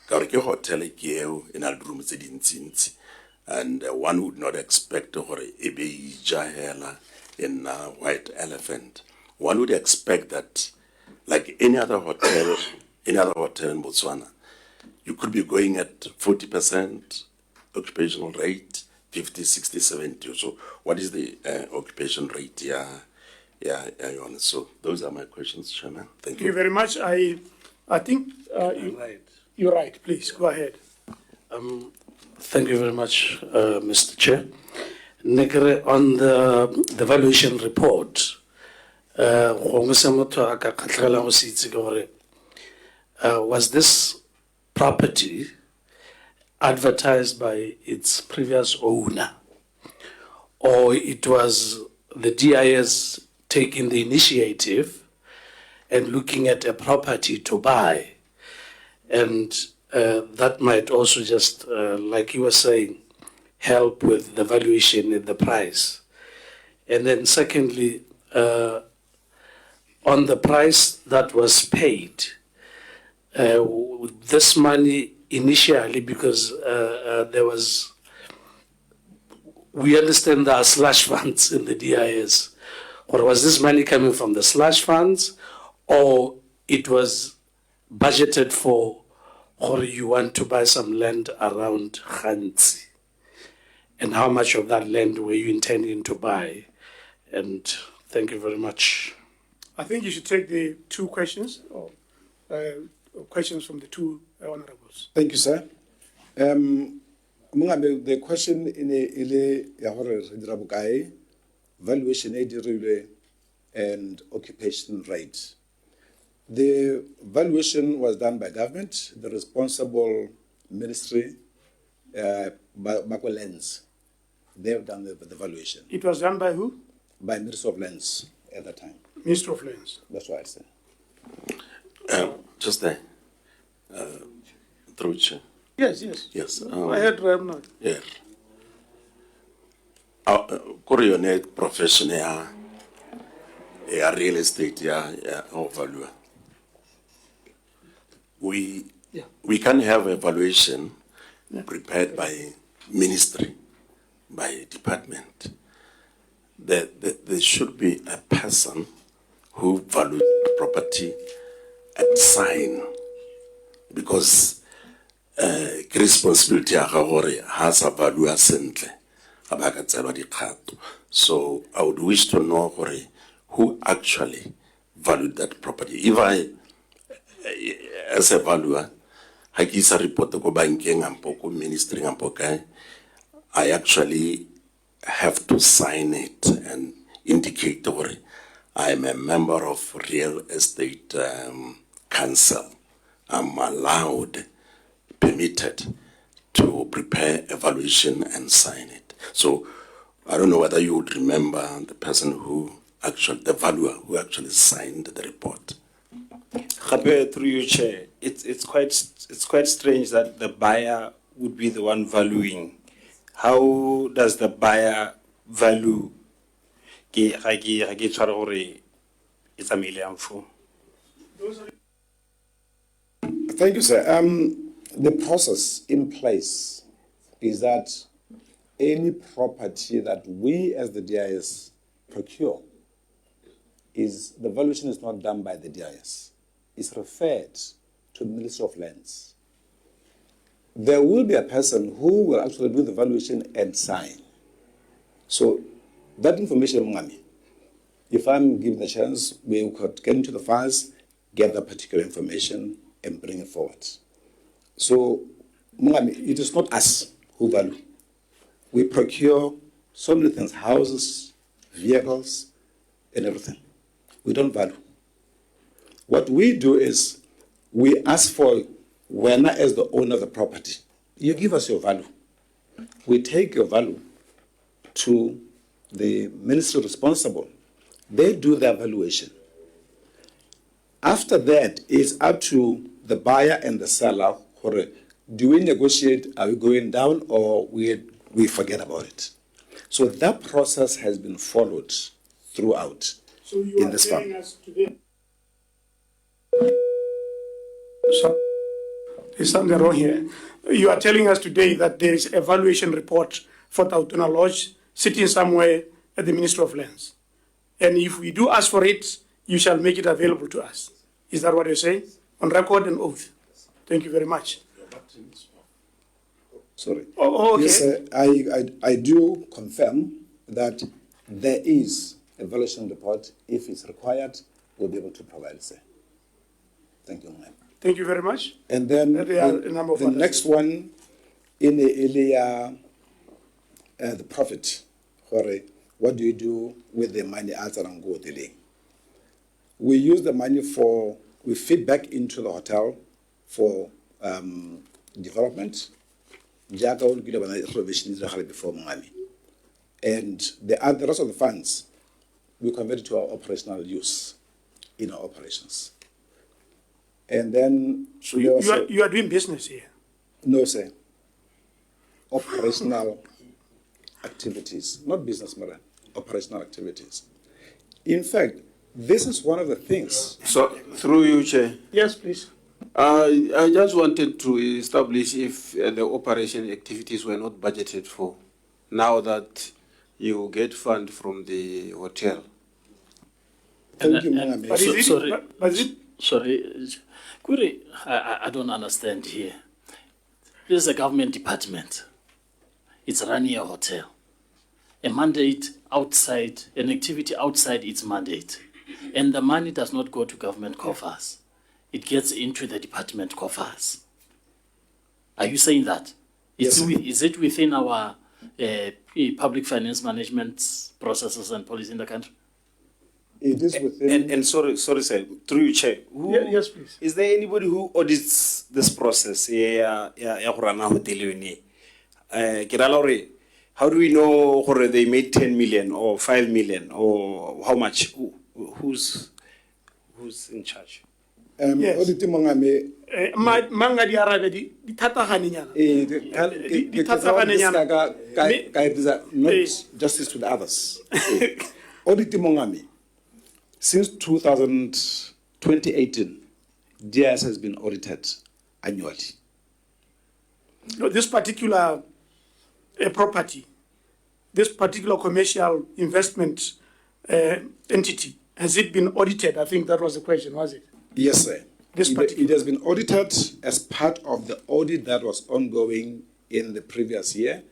[SPEAKER 6] Hotel in a room, and one would not expect in White Elephant. One would expect that, like any other hotel in Botswana, you could be going at 40% occupational rate, 50, 60, 70 or so. What is the occupation rate? Yeah, so those are my questions, Chairman. Thank you.
[SPEAKER 1] Thank you very much. I think you're right. Please, go ahead.
[SPEAKER 2] Thank you very much, Mr. Chair. Negre, on the valuation report, was this property advertised by its previous owner, or it was the DIS taking the initiative and looking at a property to buy? And that might also just, like you were saying, help with the valuation and the price. And then secondly, on the price that was paid, this money initially, because we understand there are slush funds in the DIS, or was this money coming from the slush funds, or it was budgeted for, or you want to buy some land around Khanzi? And how much of that land were you intending to buy? And thank you very much.
[SPEAKER 1] I think you should take the two questions, or questions from the two honorables.
[SPEAKER 8] Thank you, sir. Mongambe, the question in ile ya hore re dira bokae, valuation e dirilwe and occupation rate. The valuation was done by government, the responsible ministry, Mako Lands. They have done the valuation.
[SPEAKER 1] It was done by who?
[SPEAKER 8] By Minister of Lands at that time.
[SPEAKER 1] Minister of Lands.
[SPEAKER 8] That's what I said.
[SPEAKER 6] Just there. Through Chair.
[SPEAKER 1] Yes, yes.
[SPEAKER 6] Yes.
[SPEAKER 1] Go ahead, Ramnath.
[SPEAKER 6] Yeah. Koriyone profession ya real estate ya value. We can have evaluation prepared by ministry, by department. There should be a person who values the property and sign, because responsibility has a value assentle. So I would wish to know who actually valued that property. If I, as a valuer, I give a report to banking and ministry and I actually have to sign it and indicate I am a member of real estate council. I'm allowed, permitted to prepare evaluation and sign it. So I don't know whether you would remember the person who actually, the valuer who actually signed the report.
[SPEAKER 5] Khabe, through you, Chair, it's quite strange that the buyer would be the one valuing. How does the buyer value? It's a million for.
[SPEAKER 8] Thank you, sir. The process in place is that any property that we as the DIS procure, the valuation is not done by the DIS. It's referred to the Ministry of Lands. There will be a person who will actually do the valuation and sign. So that information, Mungami, if I'm given the chance, we could get into the files, get that particular information, and bring it forward. So, Mungami, it is not us who value. We procure so many things, houses, vehicles, and everything. We don't value. What we do is we ask for, when as the owner of the property, you give us your value. We take your value to the ministry responsible. They do the evaluation. After that, it's up to the buyer and the seller. Do we negotiate? Are we going down, or we forget about it? So that process has been followed throughout in this farm.
[SPEAKER 1] So, there's something wrong here. You are telling us today that there is an evaluation report for Tautona Lodge sitting somewhere at the Ministry of Lands. And if we do ask for it, you shall make it available to us. Is that what you're saying? On record and oath. Thank you very much.
[SPEAKER 8] Sorry.
[SPEAKER 1] Oh, okay.
[SPEAKER 8] Yes, I do confirm that there is a evaluation report. If it's required, we'll be able to provide it, sir. Thank you, ma'am.
[SPEAKER 1] Thank you very much.
[SPEAKER 8] And then the next one, in the area, the profit. What do you do with the money as and go today? We use the money we feed back into the hotel for development. And the rest of the funds, we convert it to our operational use in our operations. And then...
[SPEAKER 1] So you are doing business here?
[SPEAKER 8] No, sir. Operational activities, not business, madam. Operational activities. In fact, this is one of the things.
[SPEAKER 4] So, through you, Chair.
[SPEAKER 1] Yes, please.
[SPEAKER 4] I just wanted to establish if the operation activities were not budgeted for, now that you get fund from the hotel.
[SPEAKER 8] Thank you, Ma'am.
[SPEAKER 3] Sorry, Kuri, I don't understand here. This is a government department. It's running a hotel. A mandate outside, an activity outside its mandate. And the money does not go to government coffers. It gets into the department coffers. Are you saying that? Is,
[SPEAKER 8] Yes,
[SPEAKER 3] is it within our public finance management processes and policy in the country?
[SPEAKER 8] it is within.
[SPEAKER 5] And sorry, sir, through you, Chair.
[SPEAKER 1] Yes, please.
[SPEAKER 5] Is there anybody who audits this process? How do we know whether they made 10 million or 5 million or how much? Who's in charge?
[SPEAKER 1] Yes.
[SPEAKER 8] Auditing Mongame,
[SPEAKER 1] Manga di arabe di tatagane nyana. Di tatagane nyana.
[SPEAKER 8] not justice to the others. Auditing Mongame, since 2018, DIS has been audited annually.
[SPEAKER 1] No, this particular property, this particular commercial investment entity, has it been audited? I think that was the question, was it?
[SPEAKER 8] Yes, sir.
[SPEAKER 1] This
[SPEAKER 8] It has been audited as part of the audit that was ongoing in the previous year.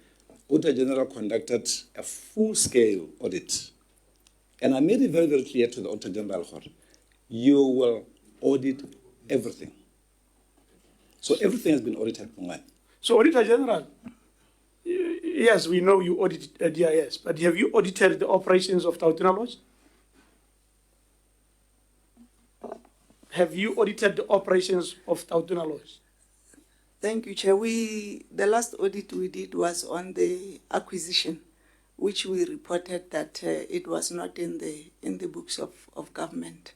[SPEAKER 8] Auditor General conducted a full-scale audit. And I made it very, very clear to the Auditor General, you will audit everything. So everything has been audited.
[SPEAKER 1] So, Auditor General, yes, we know you audited DIS, but have you audited the operations of Tautona Lodge? Have you audited the operations of Tautona Lodge?
[SPEAKER 9] Thank you, Chair. The last audit we did was on the acquisition, which we reported that it was not in the books of government.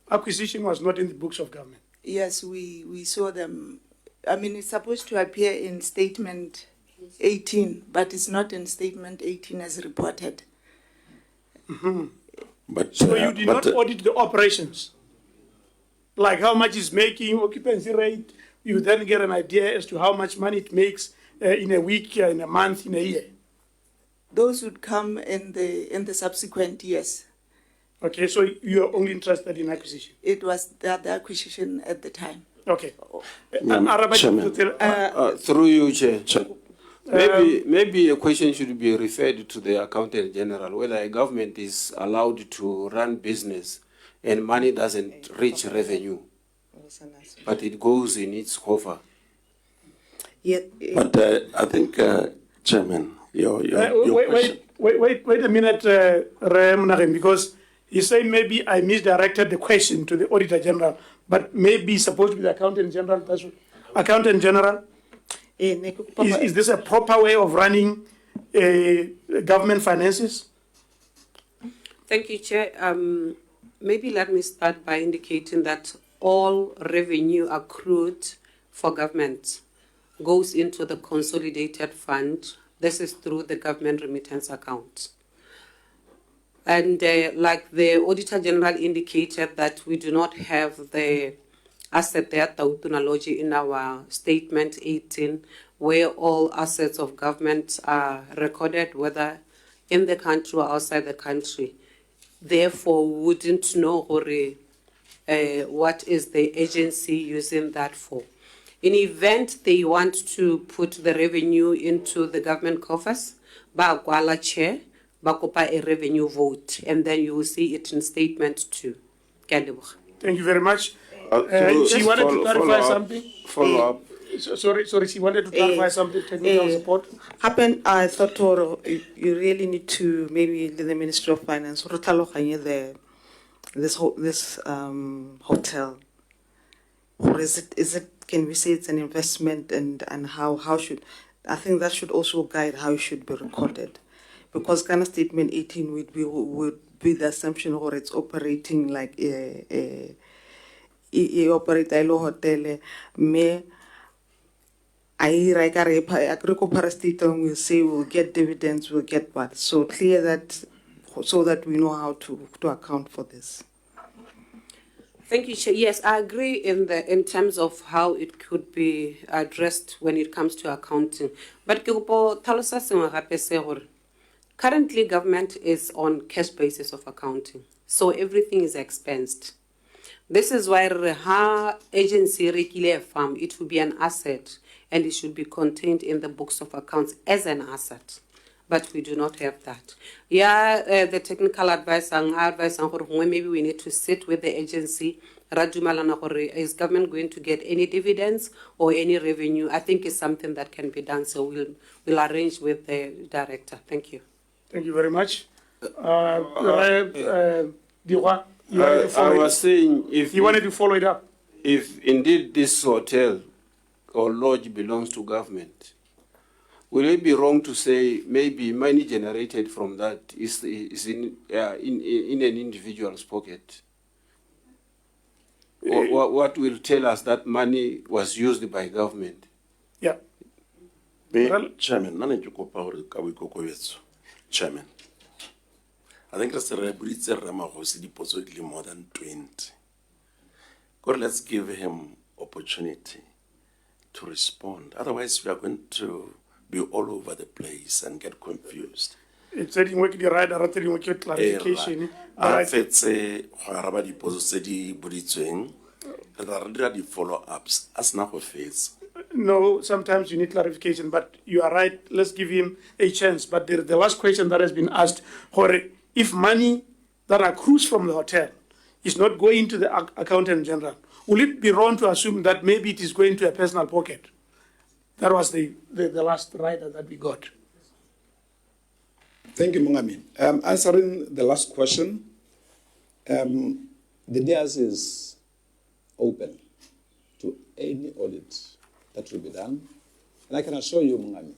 [SPEAKER 1] Acquisition was not in the books of government.
[SPEAKER 9] Yes, we saw them. I mean, it's supposed to appear in statement 18, but it's not in statement 18 as reported.
[SPEAKER 1] Mm-hmm.
[SPEAKER 6] But,
[SPEAKER 1] so you did not audit the operations? Like how much is making, occupancy rate, you then get an idea as to how much money it makes in a week, in a month, in a year?
[SPEAKER 9] Those would come in the subsequent years.
[SPEAKER 1] Okay, so you are only interested in acquisition?
[SPEAKER 9] It was the acquisition at the time.
[SPEAKER 1] Okay.
[SPEAKER 4] Through you, Chair. Maybe a question should be referred to the Accountant General, whether a government is allowed to run business and money doesn't reach revenue, but it goes in its cover.
[SPEAKER 6] But I think, Chairman, your question.
[SPEAKER 1] Wait a minute, Munagem, because you say maybe I misdirected the question to the Auditor General, but maybe it's supposed to be the Accountant General. Accountant General, is this a proper way of running government finances?
[SPEAKER 11] Thank you, Chair. Maybe let me start by indicating that all revenue accrued for government goes into the consolidated fund. This is through the government remittance account. And like the Auditor General indicated that we do not have the asset there, Tautona Lodge, in our statement 18, where all assets of government are recorded, whether in the country or outside the country. Therefore, we wouldn't know what is the agency using that for. In event they want to put the revenue into the government coffers, ba kwala chair, ba kopa a revenue vote, and then you will see it in statement 2.
[SPEAKER 1] Thank you very much. She wanted to clarify something.
[SPEAKER 4] Follow up.
[SPEAKER 1] Sorry, she wanted to clarify something, technical support.
[SPEAKER 14] I thought you really need to maybe the Ministry of Finance this hotel. Or is it can we say it's an investment and how should I think that should also guide how it should be recorded. Because kind of statement 18 would be the assumption or it's operating like a operate a hotel me I will say we'll get dividends, we'll get what. So clear that so that we know how to account for this.
[SPEAKER 11] Thank you, Chair. Yes, I agree in terms of how it could be addressed when it comes to accounting. But currently government is on cash basis of accounting. So everything is expensed. This is why her agency regular farm, it will be an asset and it should be contained in the books of accounts as an asset. but we do not have that. Yeah, the technical advice maybe we need to sit with the agency. Is government going to get any dividends or any revenue? I think it's something that can be done. So we'll arrange with the director. Thank you.
[SPEAKER 1] Thank you very much. Diwa, you wanted to follow
[SPEAKER 4] I was saying if
[SPEAKER 1] you wanted to follow it up.
[SPEAKER 4] If indeed this hotel or lodge belongs to government, will it be wrong to say maybe money generated from that is in an individual's pocket? Or what will tell us that money was used by government?
[SPEAKER 1] Yeah.
[SPEAKER 6] Chairman, Chairman, I think that's the Magosi deposit more than 20. God, let's give him opportunity to respond. Otherwise, we are going to be all over the place and get confused.
[SPEAKER 1] It's a clarification.
[SPEAKER 6] Follow-ups as now face.
[SPEAKER 1] No, sometimes you need clarification, but you are right. Let's give him a chance. But the last question that has been asked, if money that accrues from the hotel is not going to the accountant general, will it be wrong to assume that maybe it is going to a personal pocket? That was the last rider that we got.
[SPEAKER 8] Thank you, Mungami. Answering the last question, the DIAS is open to any audit that will be done. And I can assure you, Mungami,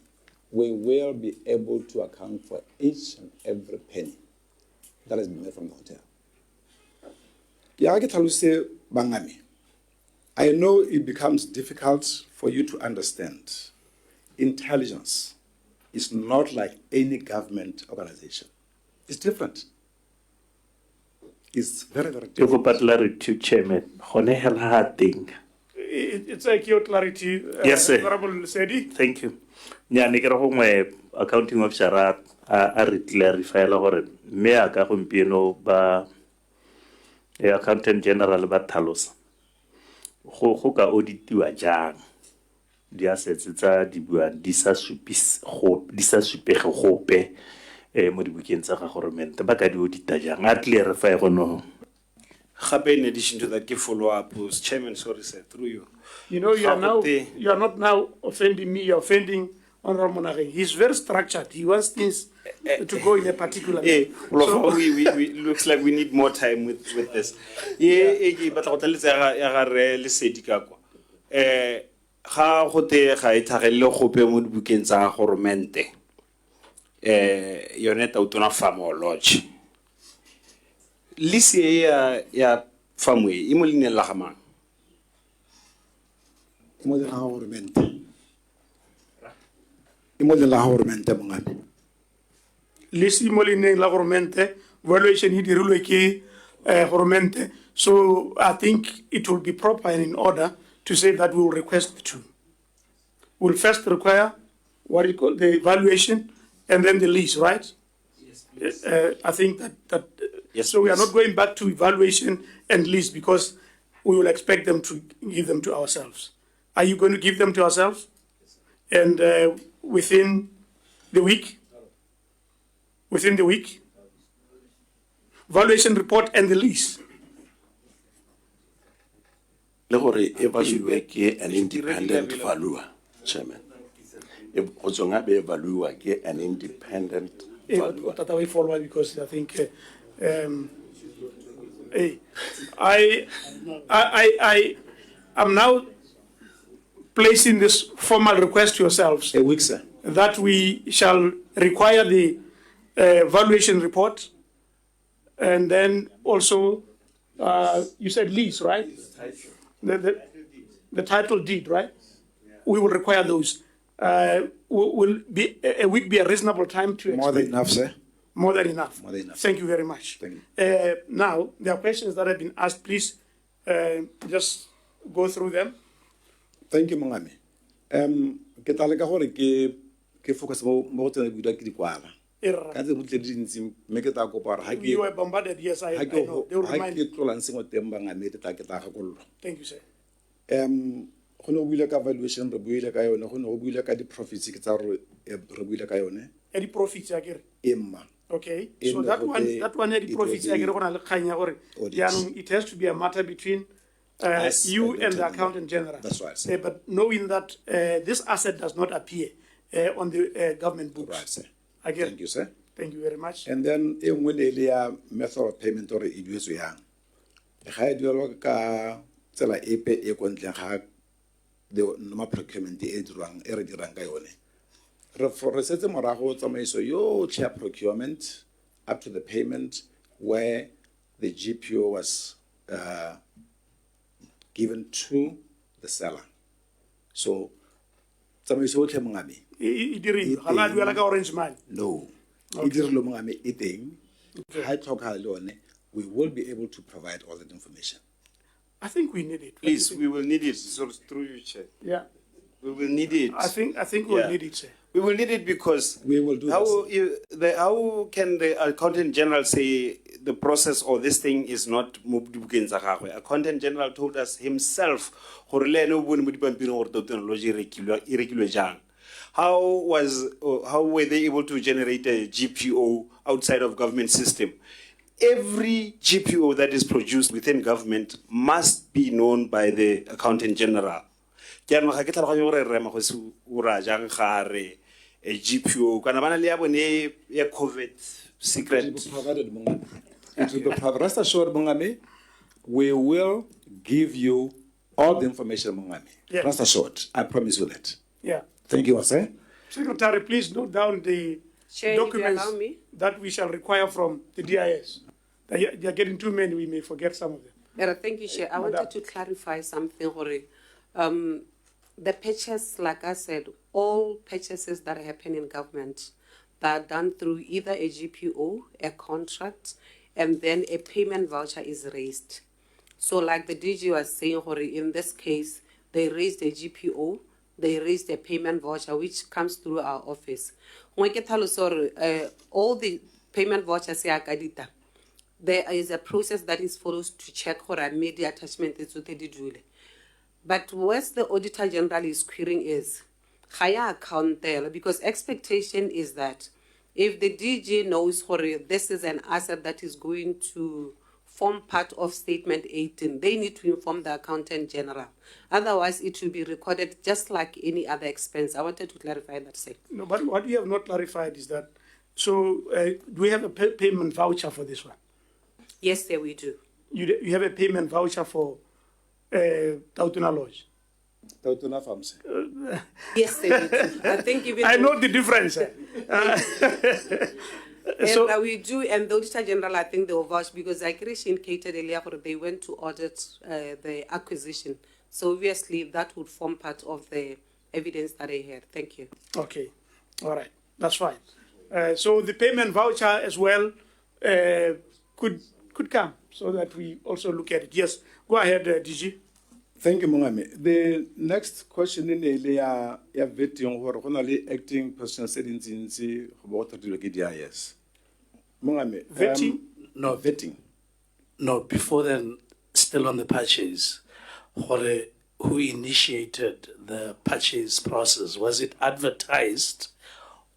[SPEAKER 8] we will be able to account for each and every penny that has been made from the hotel. Bangami, I know it becomes difficult for you to understand. Intelligence is not like any government organization. It's different. It's very, very different.
[SPEAKER 7] To Chairman,
[SPEAKER 1] It's a clear clarity.
[SPEAKER 7] Yes, sir.
[SPEAKER 1] Honorable Sedi.
[SPEAKER 7] Thank you. Nya ne kere gongwe accounting officer a re clarify la gore me aka gompieno ba accountant general ba thalosa go ka auditiwa jang di assets tsa di buang di sa supege gope mo dibukeng tsa government ba ka di audita jang a clarify go no.
[SPEAKER 5] In addition to that, give follow-up, Chairman, sorry, sir, through you.
[SPEAKER 1] You know, you are not now offending me, you're offending Honorable Monageng. He's very structured. He wants things to go in a particular way.
[SPEAKER 5] We looks like we need more time with this. But I'll tell you, ga gote ga ithagelle gope mo dibukeng tsa government yone Tautona Lodge lisi ya famwe imo line la gamang
[SPEAKER 8] Imo de la government Mungami.
[SPEAKER 1] Lisi mo line la government valuation he dirilwe ke government. So I think it will be proper and in order to say that we will request the two. We'll first require what you call the evaluation and then the lease, right? Yes. I think that yes, so we are not going back to evaluation and lease because we will expect them to give them to ourselves. Are you going to give them to ourselves? And within the week? Within the week? Valuation report and the lease.
[SPEAKER 6] Evaluate an independent valuer, Chairman. If evaluate an independent valuer.
[SPEAKER 1] That way forward because I think I'm now placing this formal request to yourselves.
[SPEAKER 8] A week, sir.
[SPEAKER 1] That we shall require the valuation report and then also you said lease, right? The title deed, right? Yeah. We will require those. Will be a week be a reasonable time to
[SPEAKER 8] more than enough, sir?
[SPEAKER 1] More than enough.
[SPEAKER 8] More than enough.
[SPEAKER 1] Thank you very much.
[SPEAKER 8] Thank you.
[SPEAKER 1] Now, there are questions that have been asked. Please just go through them.
[SPEAKER 8] Thank you, Mungami. Ke tla leka gore ke focus mo tsena buda ke di kwala. Ka tse butle di ntsi me ke tla kopa gore ha ke
[SPEAKER 1] you were bombarded, yes, I know. They will remind you.
[SPEAKER 8] Ke tlola nseng o teng ba ngame ke tla gakollo.
[SPEAKER 1] Thank you, sir.
[SPEAKER 8] go ne go buile ka valuation re buile ka yone go ne go buile ka di-profits ke tsa gore re buile ka yone
[SPEAKER 1] Any profits akere?
[SPEAKER 8] emma
[SPEAKER 1] Okay,
[SPEAKER 8] In
[SPEAKER 1] so
[SPEAKER 8] the
[SPEAKER 1] that one had
[SPEAKER 8] it
[SPEAKER 1] profits
[SPEAKER 8] will be
[SPEAKER 1] akere go na le kgang ya gore
[SPEAKER 8] audit.
[SPEAKER 1] jaanong it has to be a matter between
[SPEAKER 8] Us
[SPEAKER 1] you
[SPEAKER 8] and
[SPEAKER 1] and
[SPEAKER 8] the
[SPEAKER 1] the
[SPEAKER 8] tenant.
[SPEAKER 1] accountant general.
[SPEAKER 8] That's right, sir.
[SPEAKER 1] But knowing that this asset does not appear on the government books.
[SPEAKER 8] Right, sir.
[SPEAKER 1] Again,
[SPEAKER 8] Thank you, sir.
[SPEAKER 1] Thank you very much.
[SPEAKER 8] And then e nngwe le le ya method of payment or e duetswe yang ga e duelwa ka tsela epe e ko ntleng ga the normal procurement e dirwang e re dirang ka yone re setse morago tsamaiso yotlhe ya procurement up to the payment where the GPO was given to the seller. So tsamaiso yotlhe mongame
[SPEAKER 1] E dirile ga la duela ka orange money.
[SPEAKER 8] no e dirile mongame e teng ha e tlhoka le yone we will be able to provide all that information.
[SPEAKER 1] I think we need it.
[SPEAKER 5] Please, we will need it. So through you, Chair.
[SPEAKER 1] Yeah.
[SPEAKER 5] We will need it.
[SPEAKER 1] I think we'll
[SPEAKER 5] Yeah.
[SPEAKER 1] need it, sir.
[SPEAKER 5] We will need it because
[SPEAKER 8] we will do
[SPEAKER 5] how can the accountant general say the process or this thing is not moved bukeng tsa gagwe? Accountant general told us himself gore le ene o bone mo dipampiring gore Tautona Lodge e rekilwe jang. How were they able to generate a GPO outside of government system? Every GPO that is produced within government must be known by the accountant general. A GPO, kana bana le ya bone ya COVID secret.
[SPEAKER 8] It will be provided. Rest assured, Mongame, we will give you all the information, Mongame.
[SPEAKER 1] Yeah.
[SPEAKER 8] Rest assured, I promise you that.
[SPEAKER 1] Yeah.
[SPEAKER 8] Thank you, sir.
[SPEAKER 1] Secretary, please note down the
[SPEAKER 11] Chair, if you
[SPEAKER 1] documents
[SPEAKER 11] allow me.
[SPEAKER 1] that we shall require from the DIS. They are getting too many, we may forget some of them.
[SPEAKER 11] Yeah, thank you, Chair. I wanted to clarify something, Hori. The purchase, like I said, all purchases that happen in government, that are done through either a GPO, a contract, and then a payment voucher is raised. So like the DG was saying, Hori, in this case, they raised a GPO, they raised a payment voucher, which comes through our office. All the payment vouchers, there is a process that is followed to check for a media attachment to the didule. But what the Auditor General is querying is higher account there, because expectation is that if the DG knows this is an asset that is going to form part of Statement 18, they need to inform the Accountant General. Otherwise, it will be recorded just like any other expense. I wanted to clarify that, sir.
[SPEAKER 1] No, but what we have not clarified is that, so do we have a payment voucher for this one?
[SPEAKER 11] Yes, sir, we do.
[SPEAKER 1] You have a payment voucher for Tautona Lodge?
[SPEAKER 8] Tautona Farms.
[SPEAKER 11] Yes, sir, we do. I think even
[SPEAKER 1] I know the difference.
[SPEAKER 11] So we do, and the Auditor General, I think they will vouch because like Rishi indicated earlier, they went to audit the acquisition. So obviously that would form part of the evidence that I had. Thank you.
[SPEAKER 1] Okay, all right, that's fine. So the payment voucher as well could come so that we also look at it. Yes, go ahead, DG.
[SPEAKER 8] Thank you, Mongame. The next question in the vetting or acting person said in water to the DIS. Mongame.
[SPEAKER 1] Vetting?
[SPEAKER 2] No,
[SPEAKER 8] vetting.
[SPEAKER 2] No, before then, still on the purchase, who initiated the purchase process? Was it advertised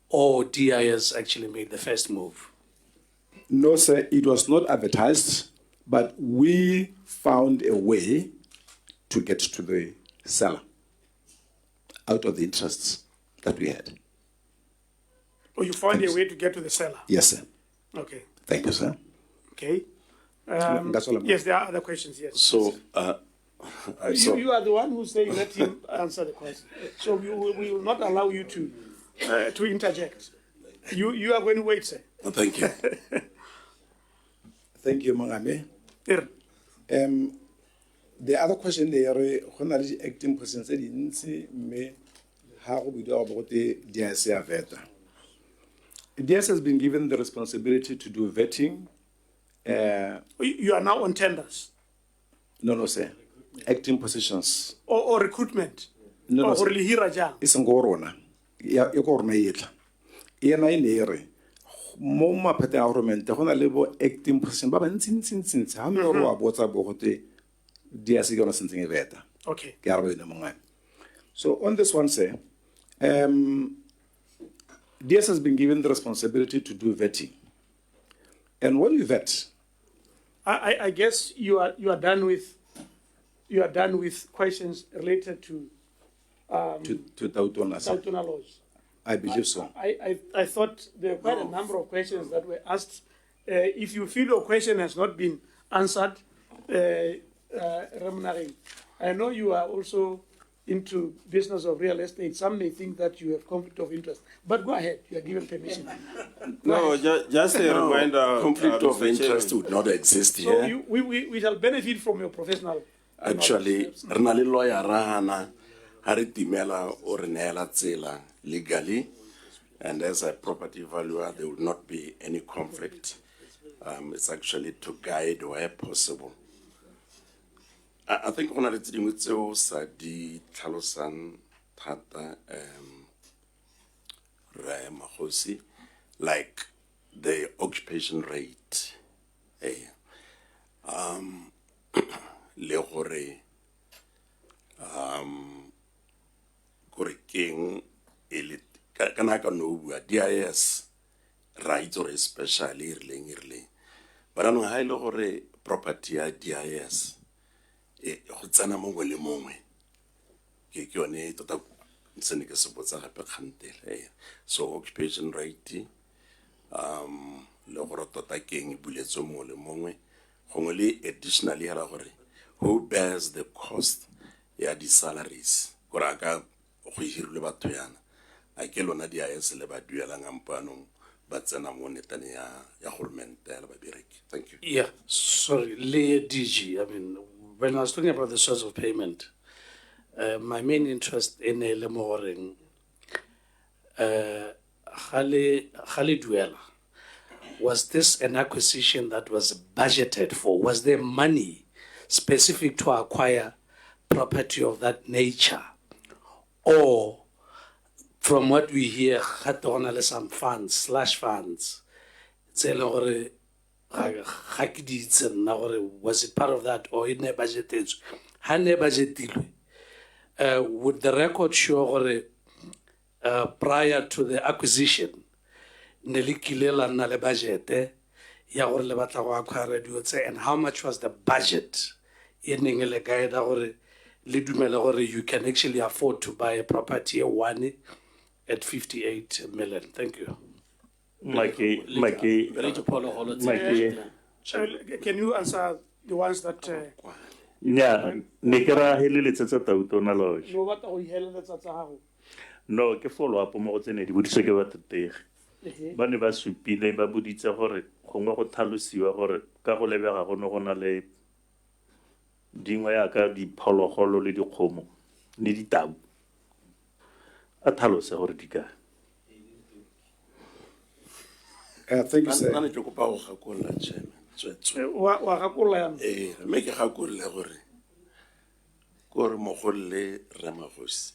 [SPEAKER 2] or DIS actually made the first move?
[SPEAKER 8] No, sir, it was not advertised, but we found a way to get to the seller out of the interests that we had.
[SPEAKER 1] Oh, you found a way to get to the seller?
[SPEAKER 8] Yes, sir.
[SPEAKER 1] Okay.
[SPEAKER 8] Thank you, sir.
[SPEAKER 1] Okay.
[SPEAKER 8] That's all I'm
[SPEAKER 1] yes, there are other questions, yes.
[SPEAKER 6] So,
[SPEAKER 1] you are the one who's saying let him answer the question. So we will not allow you to interject. You are going to wait, sir.
[SPEAKER 6] Thank you.
[SPEAKER 8] Thank you, Mongame. The other question there, acting person said, how we do about the DIS VETA. DIS has been given the responsibility to do vetting.
[SPEAKER 1] You are now on tenders?
[SPEAKER 8] No, sir. Acting positions.
[SPEAKER 1] Or recruitment?
[SPEAKER 8] No,
[SPEAKER 1] or lihira.
[SPEAKER 8] It's in Gorona. Ya Gorona yetla. Ena inere. Moma pete argument. Hona lebo acting position. Baba nsin. How many ro abota bohote DIS gonna something VETA.
[SPEAKER 1] Okay.
[SPEAKER 8] Garbo ina monga. So on this one, sir, DS has been given the responsibility to do vetting. And when you vet,
[SPEAKER 1] I guess you are done with questions related to
[SPEAKER 8] Tautona, sir.
[SPEAKER 1] Tautona Lodge.
[SPEAKER 8] I believe so.
[SPEAKER 1] I thought there were quite a number of questions that were asked. If you feel your question has not been answered, Ramnari, I know you are also into business of real estate. Some may think that you have conflict of interest, but go ahead. You are given permission.
[SPEAKER 4] No, just a reminder.
[SPEAKER 6] Conflict of
[SPEAKER 4] Mr.
[SPEAKER 6] interest
[SPEAKER 4] Chairman.
[SPEAKER 6] would not exist
[SPEAKER 1] So
[SPEAKER 6] here.
[SPEAKER 1] we shall benefit from your professional.
[SPEAKER 6] Actually, re na le lawyer hana ha re timela o re neela tsela legally, and as a property valuer, there would not be any conflict. It's actually to guide where possible. I think one of the things that di tlhalosang thata Re Magosi, like the occupation rate. Le gore gore keng ele kana ka no bua DIS rights or especially irleng but ano ha ile gore property ya DIS go tsena mongwe le mongwe ke yone tota tsene ke se botsa gape kgantele so occupation rate le gore tota keng buletse mongwe le mongwe gongwe le additionally hela gore who bears the cost ya di salaries gore aka go hirile batho yana a ke lona di IS le ba duelang ampanong ba tsena mo netane ya government ya ba bereki. Thank you.
[SPEAKER 2] Yeah, sorry, le DG. I mean, when I was talking about the source of payment, my main interest in le moreng Khali Duela, was this an acquisition that was budgeted for? Was there money specific to acquire property of that nature? Or from what we hear, some funds, slush funds, was it part of that or in a budgeted? Would the record show prior to the acquisition, and how much was the budget? You can actually afford to buy a property one at 58 million. Thank you.
[SPEAKER 1] Can you answer the ones that
[SPEAKER 7] Yeah, nekera heleletsa Tautona Lodge.
[SPEAKER 1] no batla go iheleletsa tsa gago?
[SPEAKER 7] No, ke follow up mo go tsene di boditse ke batetegi. Ba ne ba supile ba boditse gore gongwe go tlhalosiwa gore ka go lebega go no gona le dingwe ya ka diphologolo le dikgomo le ditau. A tlhalose gore di ka.
[SPEAKER 8] Thank you, sir.
[SPEAKER 6] Nna ke kopa go gakolla Chairman.
[SPEAKER 1] Wa gakolla yana?
[SPEAKER 6] Me ke gakolle gore mogolle Re Magosi.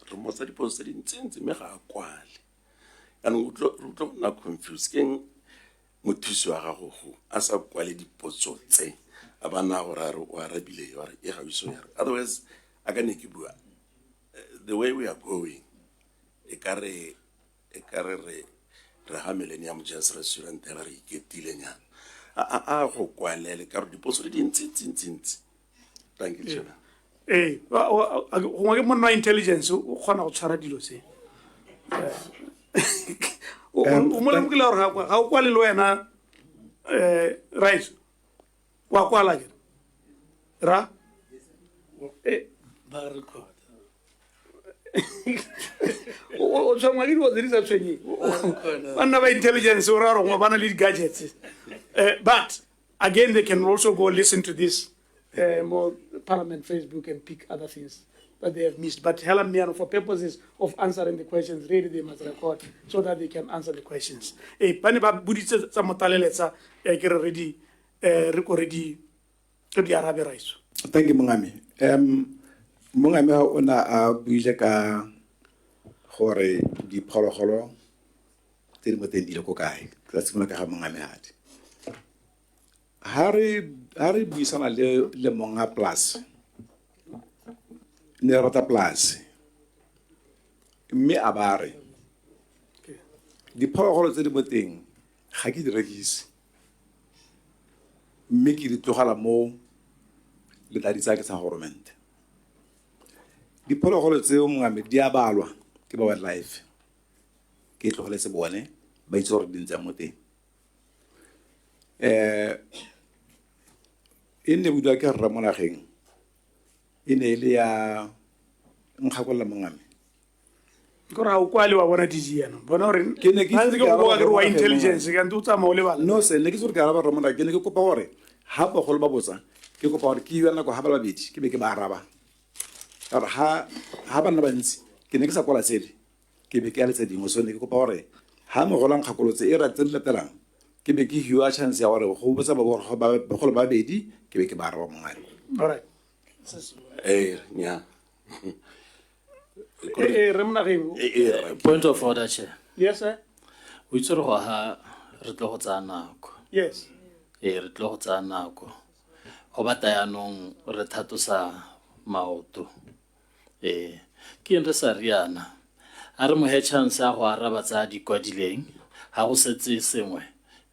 [SPEAKER 6] Re motsa dipotso tse dintsentse me ga a kwale. Yanong o tlo na confuse keng mothusi wa gago go a sa kwale dipotso tse a bana gore o arabile wa re e ga iso ya. Otherwise a ka ne ke bua the way we are going e kare re ha Millennium Just Restaurant la re iketile nyana a go kwalele ka re dipotso di ntsi. Thank you, Chairman.
[SPEAKER 1] Go ngwa ke monna intelligence o kgona go tshwara dilo se. O mo lemogile gore ga o kwale le wena right wa kwala ke ra
[SPEAKER 2] Ba record.
[SPEAKER 1] o tshwangwa ke dilo tse di sa tshwenyeng banna ba intelligence o ra rongwa ba na le di-gadgets but again they can also go listen to this more Parliament Facebook and pick other things that they have missed. But Helen Miano, for purposes of answering the questions, really they must record so that they can answer the questions. Pani ba buditse tsa motaleletsa ke re ready ready di arabe raiso.
[SPEAKER 8] Thank you, Mongami. Mongami ha ona a buile ka gore diphologolo tse di mo teng di le ko kae. Ka tsimola ka ga Mongami hati. Ha re buisana le monga plus ne rata polase mme a ba re diphologolo tse di mo teng ga ke di rekise mme ke di tlogela mo letadi tsa ke sa government diphologolo tseo mongame di a balwa ke ba wildlife ke tlogeletse bone ba itse gore di ntse mo teng e ne budwa ke rra mo nageng e ne e le ya nkgakolola mongame
[SPEAKER 1] kore ga o kwale wa bona dg yana bona gore
[SPEAKER 8] Ke ne ke itse
[SPEAKER 1] ke
[SPEAKER 8] ke
[SPEAKER 1] boa
[SPEAKER 8] araba
[SPEAKER 1] ke re wa
[SPEAKER 8] rra
[SPEAKER 1] intelligence
[SPEAKER 8] mongame.
[SPEAKER 1] ka nte o tsamaya o lebala
[SPEAKER 8] no se ne ke tsore ke araba rra mo nageng ke ne ke kopa gore ha bagolo ba botsa ke kopa gore ke iwa nako ha ba le babedi ke be ke ba araba gore ha bana bantsi ke ne ke sa kwala tsele ke be ke ya letsa dingwe so ne ke kopa gore ha mogolo a nkgakolotse e ratse di latelang ke be ke hiwa chance ya gore go botsa bagolo ba babedi ke be ke ba araba mongane
[SPEAKER 1] alright
[SPEAKER 6] nya
[SPEAKER 1] re monageng
[SPEAKER 3] Point of order, Chair.
[SPEAKER 1] yes sir
[SPEAKER 3] O itse re go ha re tlo go tsaya nako.
[SPEAKER 1] yes
[SPEAKER 3] Re tlo go tsaya nako. Go bata yaanong re thatosa maoto. Ke eng re sa riana. A re mo he chance ya go araba tsa di kwadileng. Ha go setse sengwe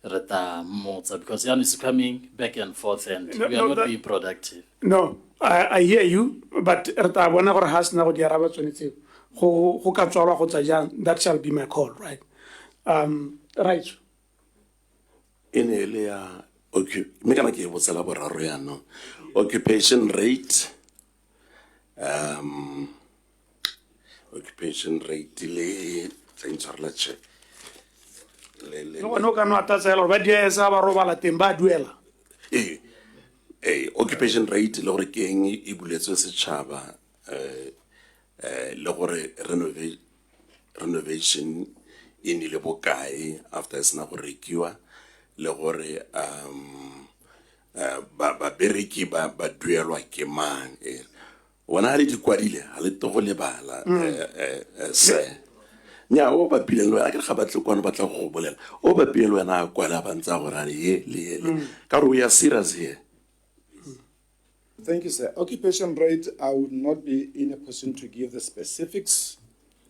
[SPEAKER 3] re ta mmotsa because yaanong is coming back and forth and
[SPEAKER 1] No,
[SPEAKER 3] we
[SPEAKER 1] no,
[SPEAKER 3] are not
[SPEAKER 1] that-
[SPEAKER 3] being productive.
[SPEAKER 1] no I hear you but re ta bona gore ha sena go di araba tsone tseo go ka tswalwa go tsa jang that shall be my call right right
[SPEAKER 6] e ne e le ya mme kana ke e botsela boraro yaanong occupation rate occupation rate le tsa intshwarela che
[SPEAKER 1] le gone o ka no atatsela gore ba diesa ba robala teng ba duela
[SPEAKER 6] occupation rate le gore ke eng e buletswe setšhaba le gore renovation e nile bokae after e sena go rekiwa le gore babereki ba duelwa ke mang wona ga le di kwadile ga le to go lebala se nya o bapileng le wena a ke re ga batle kwane batla go go bolela o bapile le wena a kwala ba ntse a gore a re ye le ye le ka gore we are serious here.
[SPEAKER 8] Thank you, sir. Occupation rate, I would not be in a position to give the specifics.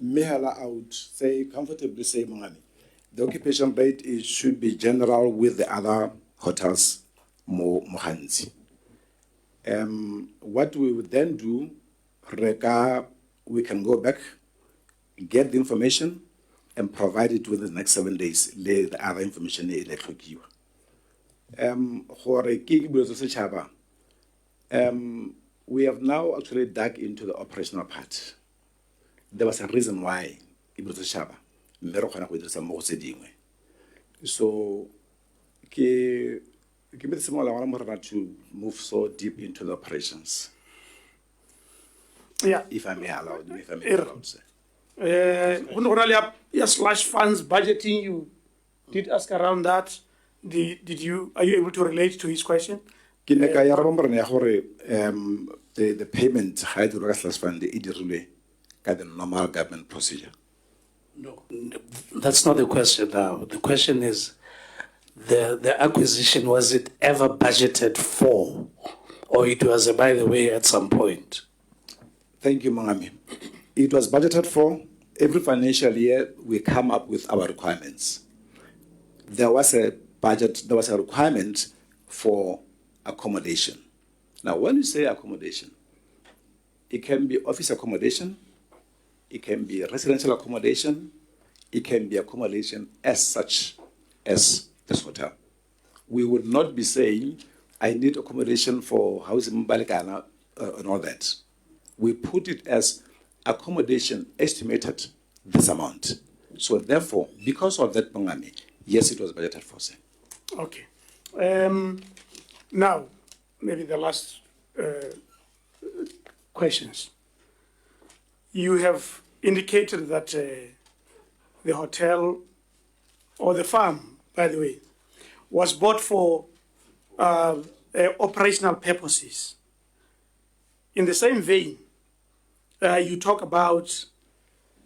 [SPEAKER 8] Mehala, I would say comfortably say, Mangani, the occupation rate should be general with the other hotels, Mohanzi. What we would then do, we can go back, get the information, and provide it within the next 7 days. The other information we have now actually dug into the operational part. There was a reason why it was a shaba. So, give me the smaller to move so deep into the operations.
[SPEAKER 1] Yeah.
[SPEAKER 8] If I may allow, sir.
[SPEAKER 1] Slash funds budgeting, you did ask around that. Are you able to relate to his question?
[SPEAKER 8] The payment slash fund the normal government procedure.
[SPEAKER 2] No, that's not the question now. The question is, the acquisition, was it ever budgeted for? Or it was, by the way, at some point?
[SPEAKER 8] Thank you, Mangami. It was budgeted for. Every financial year, we come up with our requirements. There was a budget, there was a requirement for accommodation. Now, when you say accommodation, it can be office accommodation, it can be residential accommodation, it can be accommodation as such as this hotel. We would not be saying, I need accommodation for housing Mbalikana and all that. We put it as accommodation estimated this amount. So therefore, because of that, Mangami, yes, it was budgeted for, sir.
[SPEAKER 1] Okay. Now, maybe the last questions. You have indicated that the hotel or the farm, by the way, was bought for operational purposes. In the same vein, you talk about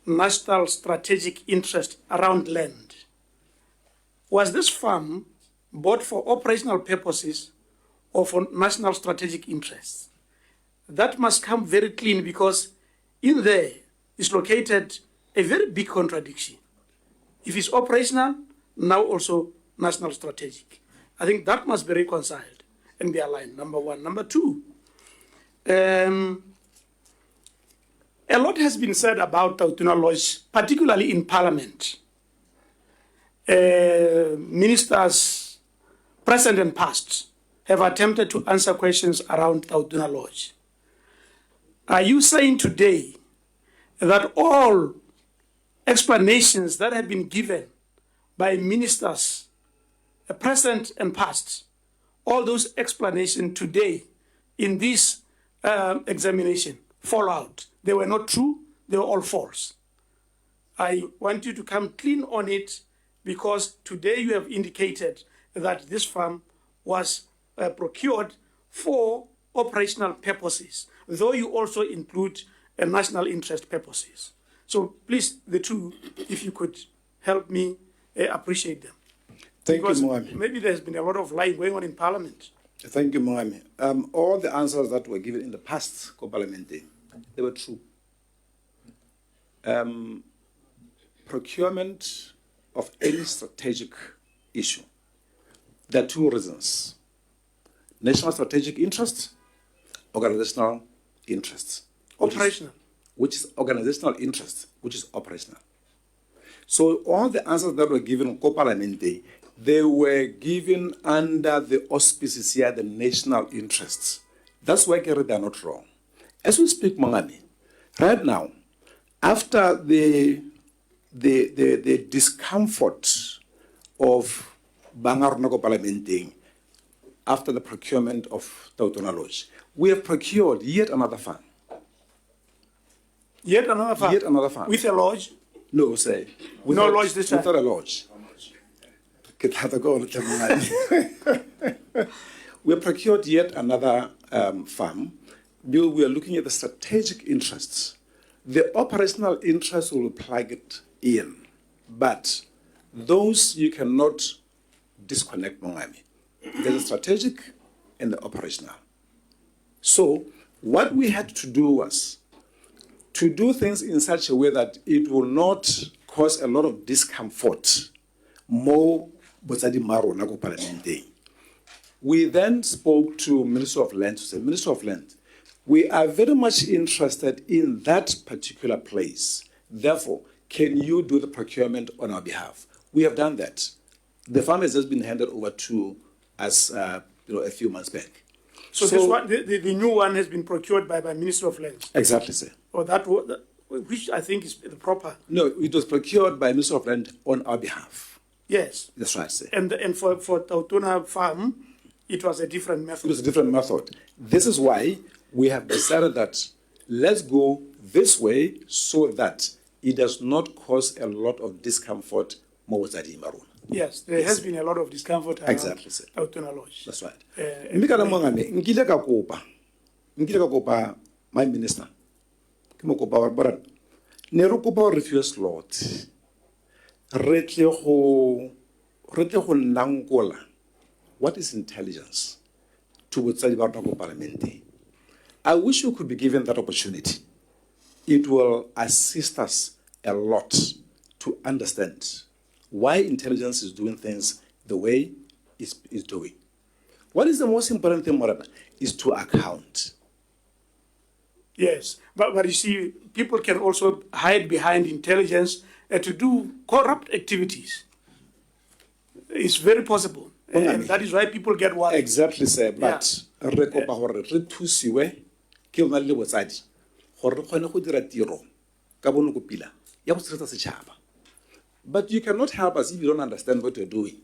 [SPEAKER 1] national strategic interest around land. Was this farm bought for operational purposes or for national strategic interests? That must come very clean because in there is located a very big contradiction. If it's operational, now also national strategic. I think that must be reconciled and be aligned, number one. Number two, a lot has been said about Tautona Lodge, particularly in Parliament. Ministers, present and past, have attempted to answer questions around Tautona Lodge. Are you saying today that all explanations that have been given by ministers, present and past, all those explanations today in this examination fall out? They were not true, they were all false. I want you to come clean on it, because today you have indicated that this farm was procured for operational purposes, though you also include national interest purposes. So please, the two, if you could help me appreciate them.
[SPEAKER 8] Thank
[SPEAKER 1] Because
[SPEAKER 8] you, Moami.
[SPEAKER 1] maybe there's been a lot of lying going on in Parliament.
[SPEAKER 8] Thank you, Moami. All the answers that were given in the past co-parliament, they were true. Procurement of any strategic issue, there are two reasons: national strategic interest, organizational interests.
[SPEAKER 1] Operational.
[SPEAKER 8] Which is organizational interest, which is operational. So all the answers that were given in co-parliament, they were given under the auspices here, the national interests. That's why they are not wrong. As we speak, Mangami, right now, after the discomfort of Bangarnoko Parliamenting, after the procurement of Tautona Lodge, we have procured yet another farm.
[SPEAKER 1] Yet another farm?
[SPEAKER 8] Yet another farm.
[SPEAKER 1] With a lodge?
[SPEAKER 8] No, say.
[SPEAKER 1] No lodge this time?
[SPEAKER 8] Without a lodge. We have procured yet another farm. We are looking at the strategic interests. The operational interests will plug it in, but those you cannot disconnect, Mongami. There's a strategic and the operational. So what we had to do was to do things in such a way that it will not cause a lot of discomfort. More Bozadi Maro Nago Parliament. We then spoke to Minister of Land to say, Minister of Land, we are very much interested in that particular place. Therefore, can you do the procurement on our behalf? We have done that. The farm has just been handed over to us a few months back.
[SPEAKER 1] So this one, the new one has been procured by Minister of Lands?
[SPEAKER 8] Exactly, sir.
[SPEAKER 1] Or which I think is the proper.
[SPEAKER 8] No, it was procured by Minister of Land on our behalf.
[SPEAKER 1] Yes.
[SPEAKER 8] That's right, sir.
[SPEAKER 1] And for Tautona Farm, it was a different method.
[SPEAKER 8] It was a different method. This is why we have decided that let's go this way so that it does not cause a lot of discomfort.
[SPEAKER 1] Yes, there has been a lot of discomfort around
[SPEAKER 8] Exactly, sir.
[SPEAKER 1] Tautona Lodge.
[SPEAKER 8] That's right. Nkile ka kopa my minister. Ke mo kopa bara ne re kopa re fiwe slot. Re tle go nangola what is intelligence to botsadi ba rona ko parliament. I wish you could be given that opportunity. It will assist us a lot to understand why intelligence is doing things the way it's doing. What is the most important thing, Morana, is to account.
[SPEAKER 1] Yes, but you see, people can also hide behind intelligence to do corrupt activities. It's very possible. And that is why people get worried.
[SPEAKER 8] Exactly, sir. But re kopa gore re thusiwe ke ona le botsadi gore re kgone go dira tiro ka bonoko pila ya go tshegetsa setšhaba. But you cannot help us if you don't understand what you're doing.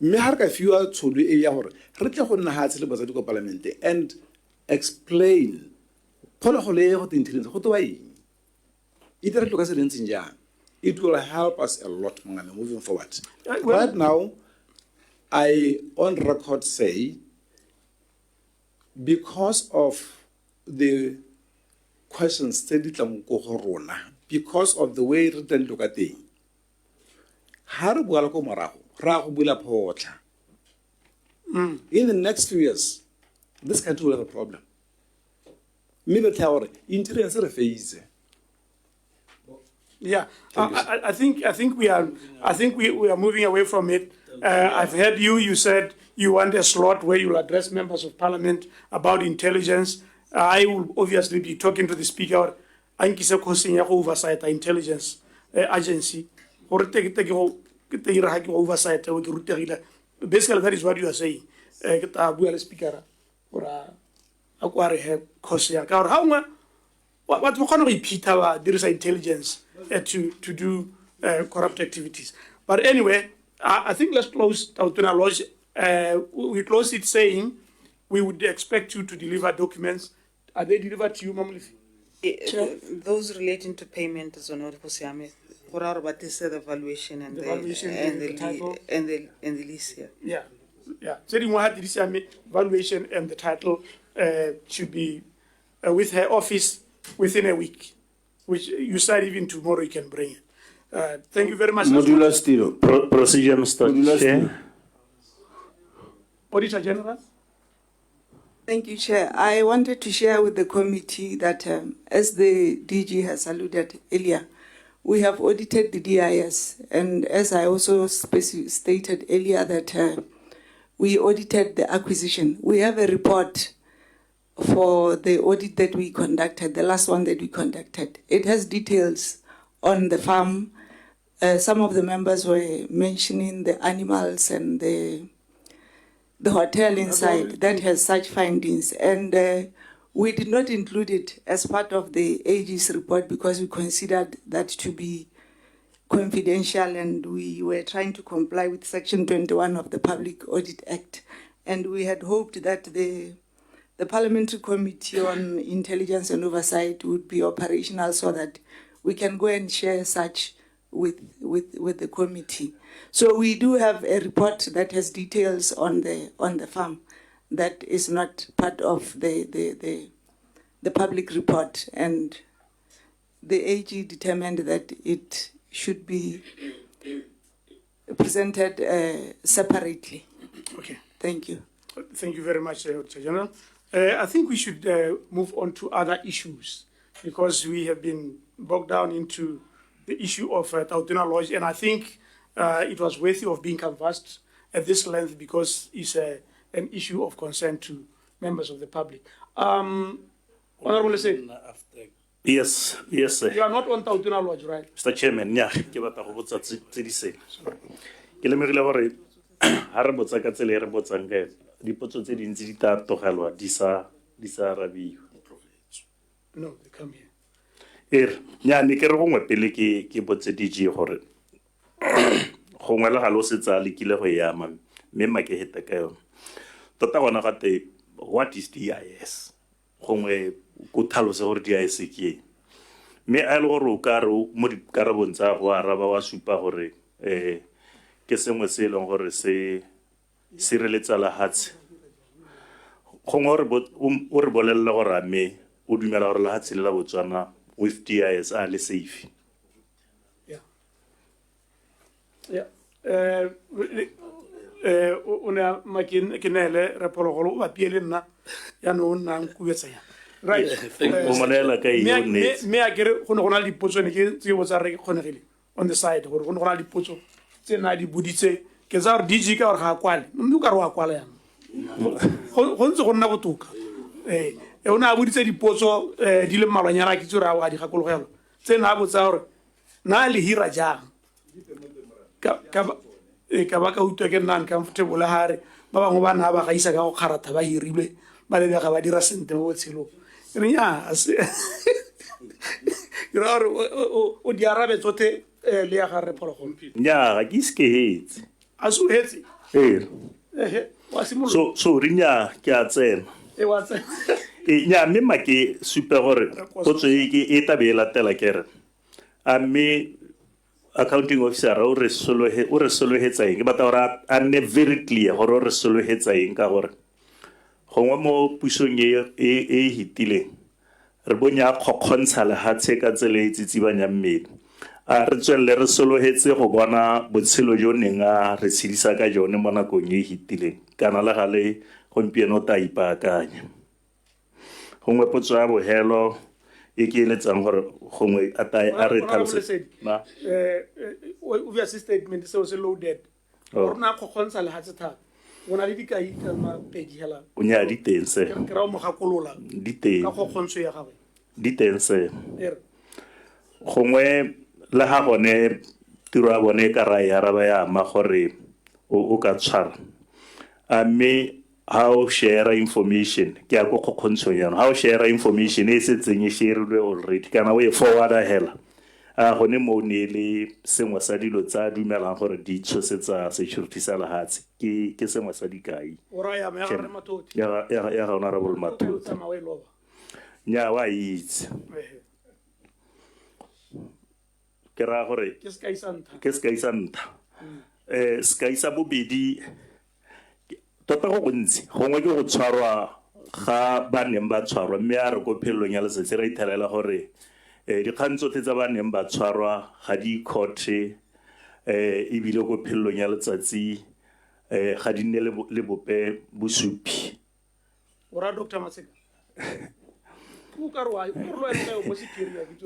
[SPEAKER 8] Mme ha re ka fiwa tshono e ya gore re tle go nna hatshe le botsadi ko parliament and explain phologolo e go te intelligence go te wa eng. E dire tlo ka se le ntseng jang. It will help us a lot moving forward. Right now, I on record say, because of the questions studied because of the way written look at it, in the next few years, this country will have a problem.
[SPEAKER 15] mme be tlha gore interior se re face.
[SPEAKER 1] Yeah, I think we are moving away from it. I've heard you. You said you want a slot where you'll address members of parliament about intelligence. I will obviously be talking to the speaker. Ankise kosing ya oversight intelligence agency. Oversight. Basically, that is what you are saying. Speaker, or acquire kosing. How what kind of repeat there is intelligence to do corrupt activities. But anyway, I think let's close Tautona Lodge. We close it saying we would expect you to deliver documents. Are they delivered to you, Mamlifi?
[SPEAKER 14] Those relating to payment is on Siame. What is the valuation and the title and the lease here?
[SPEAKER 1] Yeah. So the valuation and the title should be with her office within a week, which you said even tomorrow you can bring it. Thank you very much.
[SPEAKER 7] Modular still. Procedure, Mr. Chair.
[SPEAKER 1] Auditor General.
[SPEAKER 9] Thank you, Chair. I wanted to share with the committee that, as the DG has alluded earlier, we have audited the DIS, and as I also stated earlier that we audited the acquisition. We have a report for the audit that we conducted, the last one that we conducted. It has details on the farm. Some of the members were mentioning the animals and the hotel inside that has such findings. And we did not include it as part of the AG's report because we considered that to be confidential, and we were trying to comply with Section 21 of the Public Audit Act. And we had hoped that the Parliamentary Committee on Intelligence and Oversight would be operational so that we can go and share such with the committee. So we do have a report that has details on the farm that is not part of the public report, and the AG determined that it should be presented separately.
[SPEAKER 1] Okay.
[SPEAKER 9] Thank you.
[SPEAKER 1] Thank you very much, Auditor General. I think we should move on to other issues because we have been bogged down into the issue of Tautona Lodge, and I think it was worthy of being canvassed at this length because it's an issue of concern to members of the public. Honorable Say.
[SPEAKER 7] Yes, sir.
[SPEAKER 1] You are not on Tautona Lodge, right?
[SPEAKER 7] Mr. Chairman, yeah, ke batla go botsa tse di se. Ke lemegile gore ha re botsa ka tsela e re botsang ka dipotso tse dintsi di tla togelwa di sa arabiwa.
[SPEAKER 1] No, they come here.
[SPEAKER 7] Nya ne ke re gongwe pele ke botse DG gore gongwe le galo setsa le kile go yama mme ma ke heta ka yona. Tota gona gate what is DIS? Gongwe go tlhalose gore DIS ke mme a le gore o ka re mo dikarabong tsa go araba wa supa gore ke sengwe se leng gore se sireletsa la hatse gongwe o re bolella gore a me o dumela gore la hatse le la Botswana with DIS a le safe.
[SPEAKER 1] Una makinele rapologolo ba piele nna ya no nna nkubetsa ya. Right. Me a kere go ne go na le dipotso ne ke tse botsa re kgonegile on the side gore go ne go na le dipotso tse na di buditse ke tsa gore DG ka gore ga kwale mme o ka re wa kwala yang go ntse go nna botoka o ne a buditse dipotso di le mmalwanyana ke tsore a wa di gakologelo tse na botsa gore na le hira jang ka ba ka utwa ke nna uncomfortable hare ba bangwe ba na ba ga isa ka go kgaratha ba hirilwe ba lebega ba dira sente mo botshelong re nya o di arabe tsote le ya ga re phologolo
[SPEAKER 7] nya ga ke iske hetse
[SPEAKER 1] a su hetse wa simolo
[SPEAKER 7] so re nya ke a tsena
[SPEAKER 1] wa tsena
[SPEAKER 7] nya mme ma ke super gore potso e tabela tela kere a me accounting officer o re solohetsa eng ke batla gore a nne very clear gore o re solohetsa eng ka gore gongwe mo pusong e hitileng re bonya kgokgontsha lehatshe ka tsela e tsitsibanya mmele a re tswelle re solohetse go bona botshelo jo neng a re tshedisa ka jone mo nakong e hitileng kana le gale gompieno ta ipaakanya gongwe potso ya bohelo e ke eletsang gore gongwe a re
[SPEAKER 1] Honorable
[SPEAKER 7] tlhalose
[SPEAKER 1] Lesedi,
[SPEAKER 7] na
[SPEAKER 1] obviously statement se se loaded.
[SPEAKER 7] Oh.
[SPEAKER 1] Rona go gontsha le hatse thata. Ona le dikai ka mapedi hela.
[SPEAKER 7] o nya di teng se
[SPEAKER 1] Ke ra mo gakolola
[SPEAKER 7] di teng
[SPEAKER 1] ka go gontsho ya gagwe.
[SPEAKER 7] di teng se
[SPEAKER 1] Ere.
[SPEAKER 7] gongwe le ha bone tiro ya bone ka ra ya raba ya ma gore o ka tshwara mme ha o share information ke ya go kgontshong yana ha o share information e setseng e shareilwe already kana o e forwarda hela a gone mo ne le sengwe sa dilo tsa dumelang gore di tshosetsa security sa lehatsi ke sengwe sa dikai
[SPEAKER 1] Ora ya me ga re matoti.
[SPEAKER 7] ya honorable Matu
[SPEAKER 1] Tsa mawelo ba.
[SPEAKER 7] nya wa itse ke ra gore
[SPEAKER 1] Ke se ka isanta.
[SPEAKER 7] ke se ka isa ntlha se ka isa bobedi tota go gontsi gongwe ke go tshwarwa ga ba neng ba tshwarwa mme a re ko phelelong ya letsatsi ra ithelela gore dikgang tsotlhe tsa ba neng ba tshwarwa ga di court ebile ko phelelong ya letsatsi ga di nne le bope bosupi
[SPEAKER 1] Ora Dr. Matseka. Ku ka rwa o rwa le mo security ya bitso.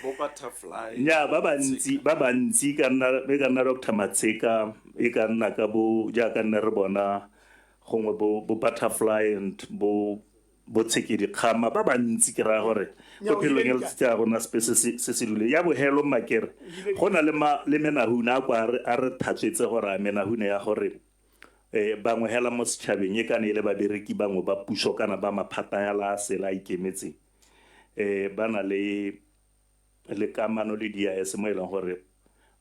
[SPEAKER 6] Bo butterfly.
[SPEAKER 7] nya ba bantsi ka nna Dr. Matseka e ka nna ka bo jaaka nne re bona gongwe bo butterfly and bo tshekedi kgama ba bantsi ke ra gore go phelong ya letsatsi a gona space se se dule ya bohelo makere go na le menahuna a kwa a re thatswetse gore a menahuna ya gore bangwe hela mo setšhabeng e kane le babereki bangwe ba puso kana ba maphata ya la sela ikemetseng ba na le kamano le DIS mo e leng gore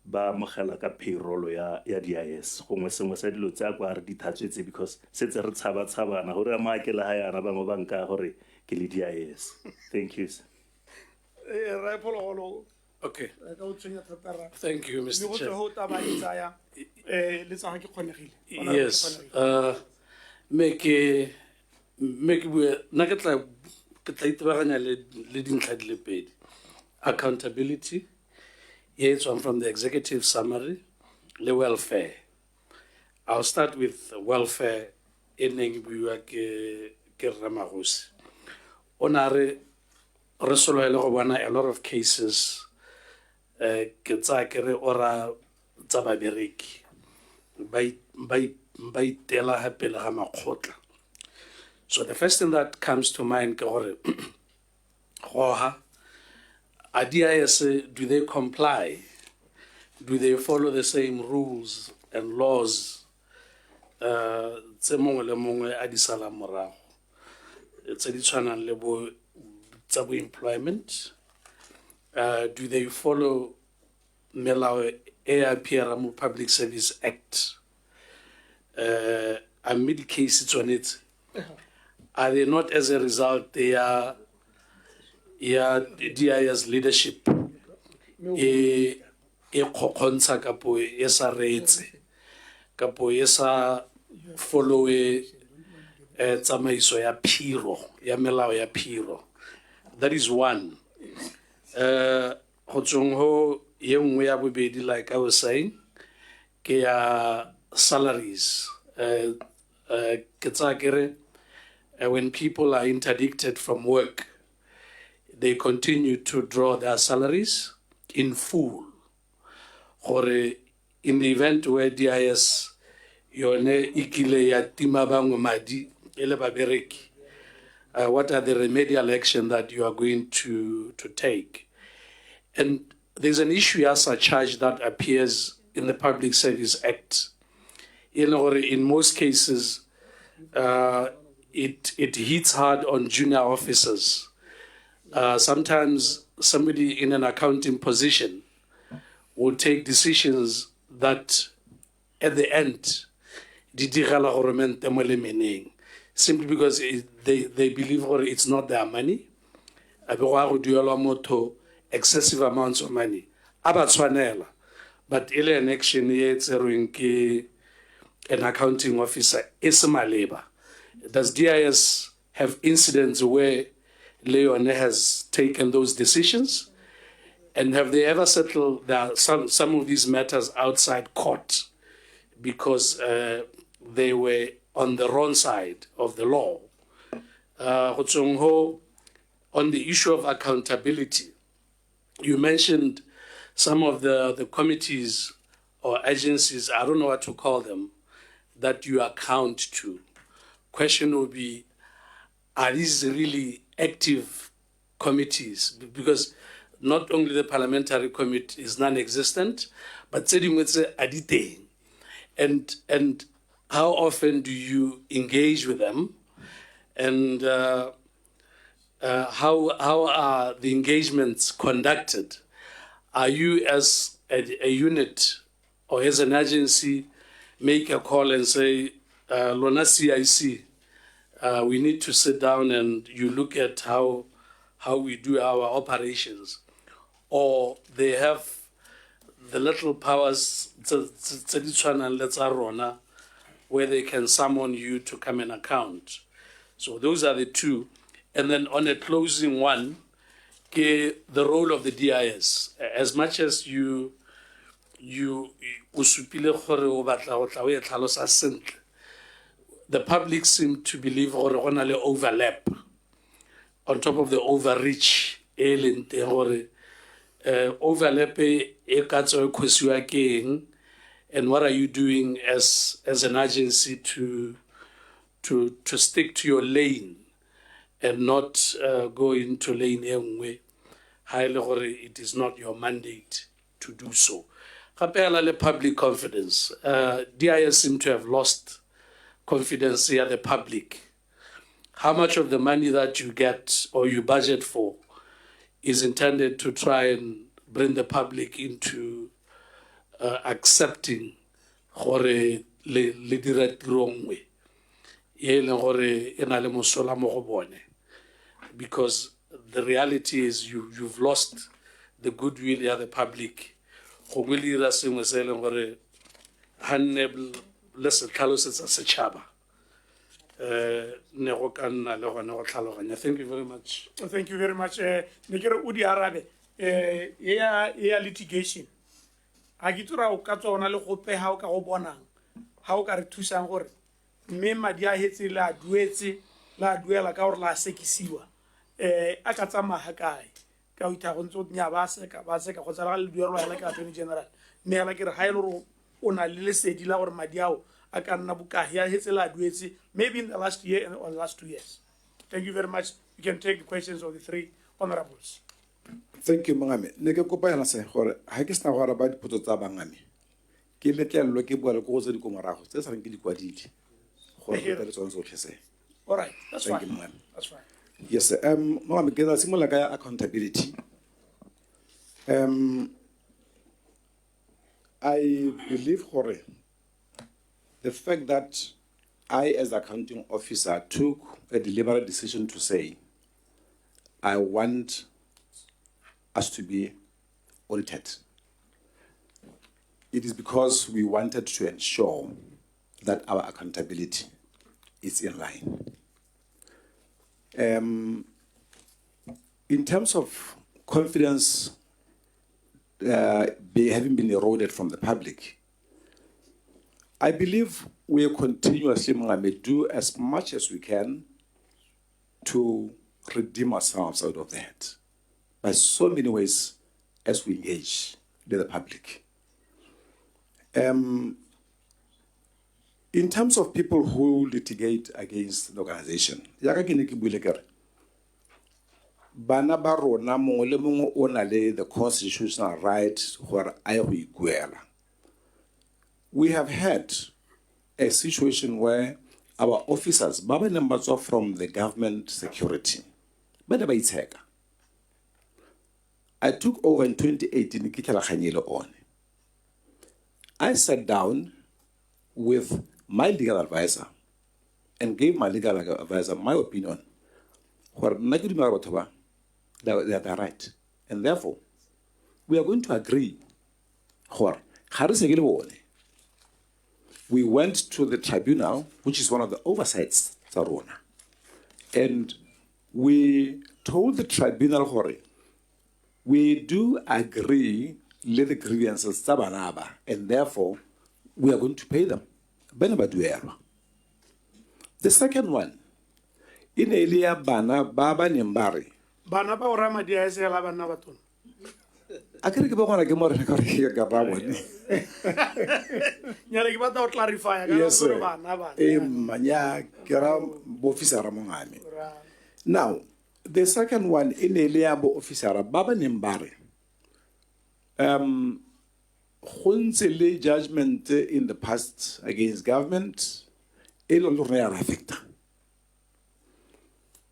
[SPEAKER 7] ba mogela ka payroll ya DIS gongwe sengwe sa dilo tse a kwa re di thatswetse because setse re tshaba-tshabana gore a maake le ha yana bangwe ba nka gore ke le DIS. Thank you sir.
[SPEAKER 2] Okay. Thank you, Mr. Chair. Yes. Make we na ke tla itebaganya le dintlha di le pedi. Accountability. Yes, one from the executive summary, the welfare. I'll start with welfare in Magosi. Onare resolo ele go bona a lot of cases ke tsa kere ora tsa babereki ba itela hape le ga makgotla. So the first thing that comes to mind ke gore goha DIS, do they comply? Do they follow the same rules and laws? Tse mongwe le mongwe a di sala morago. Tse di tshwanang le bo tsa bo employment. Do they follow melao e appear mo Public Service Act? A mid case on it. Are they not as a result they are DIS leadership e khokgontsha kapo e sa reetse kapo e sa follow tsamaiso ya phiro ya melao ya phiro? That is one. Go tsong ho ye nngwe ya bobedi, like I was saying, ke ya salaries. Ke tsa kere when people are interdicted from work, they continue to draw their salaries in full. Or in the event where DIS yone ikile ya tima bangwe madi ele babereki, what are the remedial action that you are going to take? And there's an issue as a charge that appears in the Public Service Act. In most cases, it hits hard on junior officers. Sometimes somebody in an accounting position will take decisions that at the end, simply because they believe it's not their money, excessive amounts of money. But an action an accounting officer is my labor. Does DIS have incidents where Leone has taken those decisions? And have they ever settled some of these matters outside court because they were on the wrong side of the law? Go tsweng ho, on the issue of accountability, you mentioned some of the committees or agencies, I don't know what to call them, that you account to. Question would be, are these really active committees? Because not only the parliamentary committee is non-existent, but and how often do you engage with them? And how are the engagements conducted? Are you as a unit or as an agency make a call and say, Lona CIC, we need to sit down and you look at how we do our operations? Or they have the little powers where they can summon you to come and account? So those are the two. And then on a closing one, the role of the DIS. As much as the public seem to believe or overlap on top of the overreach. Overlap and what are you doing as an agency to stick to your lane and not go into lane engwe? It is not your mandate to do so. Public confidence. DIS seem to have lost confidence here, the public. How much of the money that you get or you budget for is intended to try and bring the public into accepting gore le dira wrong way? Because the reality is you've lost the goodwill of the public. Thank you very much.
[SPEAKER 1] Thank you very much. Nekere Udi Arabe, litigation. Agitura o ka tsona le go peha o ka go bonang. Ha o ka re thusang gore mme madi a hetse la duetse la duela ka gore la sekisiwa. A ka tsamaga kae? Ka o itha go ntse o nya ba se ka go tsala le duelo la ka attorney general. Me la ke re ha ile go o na le lesedi la gore madi ao a ka nna bukahi ya hetse la duetse maybe in the last year or the last 2 years. Thank you very much. You can take the questions of the three honorables.
[SPEAKER 8] Thank you, Mangame. Neke kopa yana se gore ha ke sna go araba dipotso tsa bangame. Ke letlello ke bua le go tse di komarago tse sa reng ke di kwadile. Gore ke tla tsone tsotlhe se.
[SPEAKER 1] All right, that's
[SPEAKER 8] Thank
[SPEAKER 1] fine.
[SPEAKER 8] you, Mangame.
[SPEAKER 1] That's fine.
[SPEAKER 8] Yes, sir. Mangame ke tla simola ka accountability. I believe gore the fact that I, as accounting officer, took a deliberate decision to say, I want us to be audited. It is because we wanted to ensure that our accountability is in line. In terms of confidence having been eroded from the public, I believe we continuously do as much as we can to redeem ourselves out of that by so many ways as we engage with the public. In terms of people who litigate against the organization, bana ba rona mongwe le mongwe o na le the constitutional right gore a ye go ikuela. We have had a situation where our officers, Baba numbers are from the government security, but I took over in 2018. I sat down with my legal advisor and gave my legal advisor my opinion. They are right. And therefore, we are going to agree. We went to the tribunal, which is one of the oversights, and we told the tribunal, we do agree with the grievances, and therefore, we are going to pay them. The second one e ne le ya bana ba ba neng ba re
[SPEAKER 1] Bana ba o rama di a se la bana ba tona.
[SPEAKER 8] a ke re ke ba gona ke mo re ka re ke ka ra bone
[SPEAKER 1] Nyale ke batla o clarify ka
[SPEAKER 8] yes
[SPEAKER 1] gore
[SPEAKER 8] sir
[SPEAKER 1] bana.
[SPEAKER 8] manya ke ra bo officer mongame. Now the second one in ne le ya bo officer ba ba neng ba re go ntse le judgment in the past against government e le gore ya affecta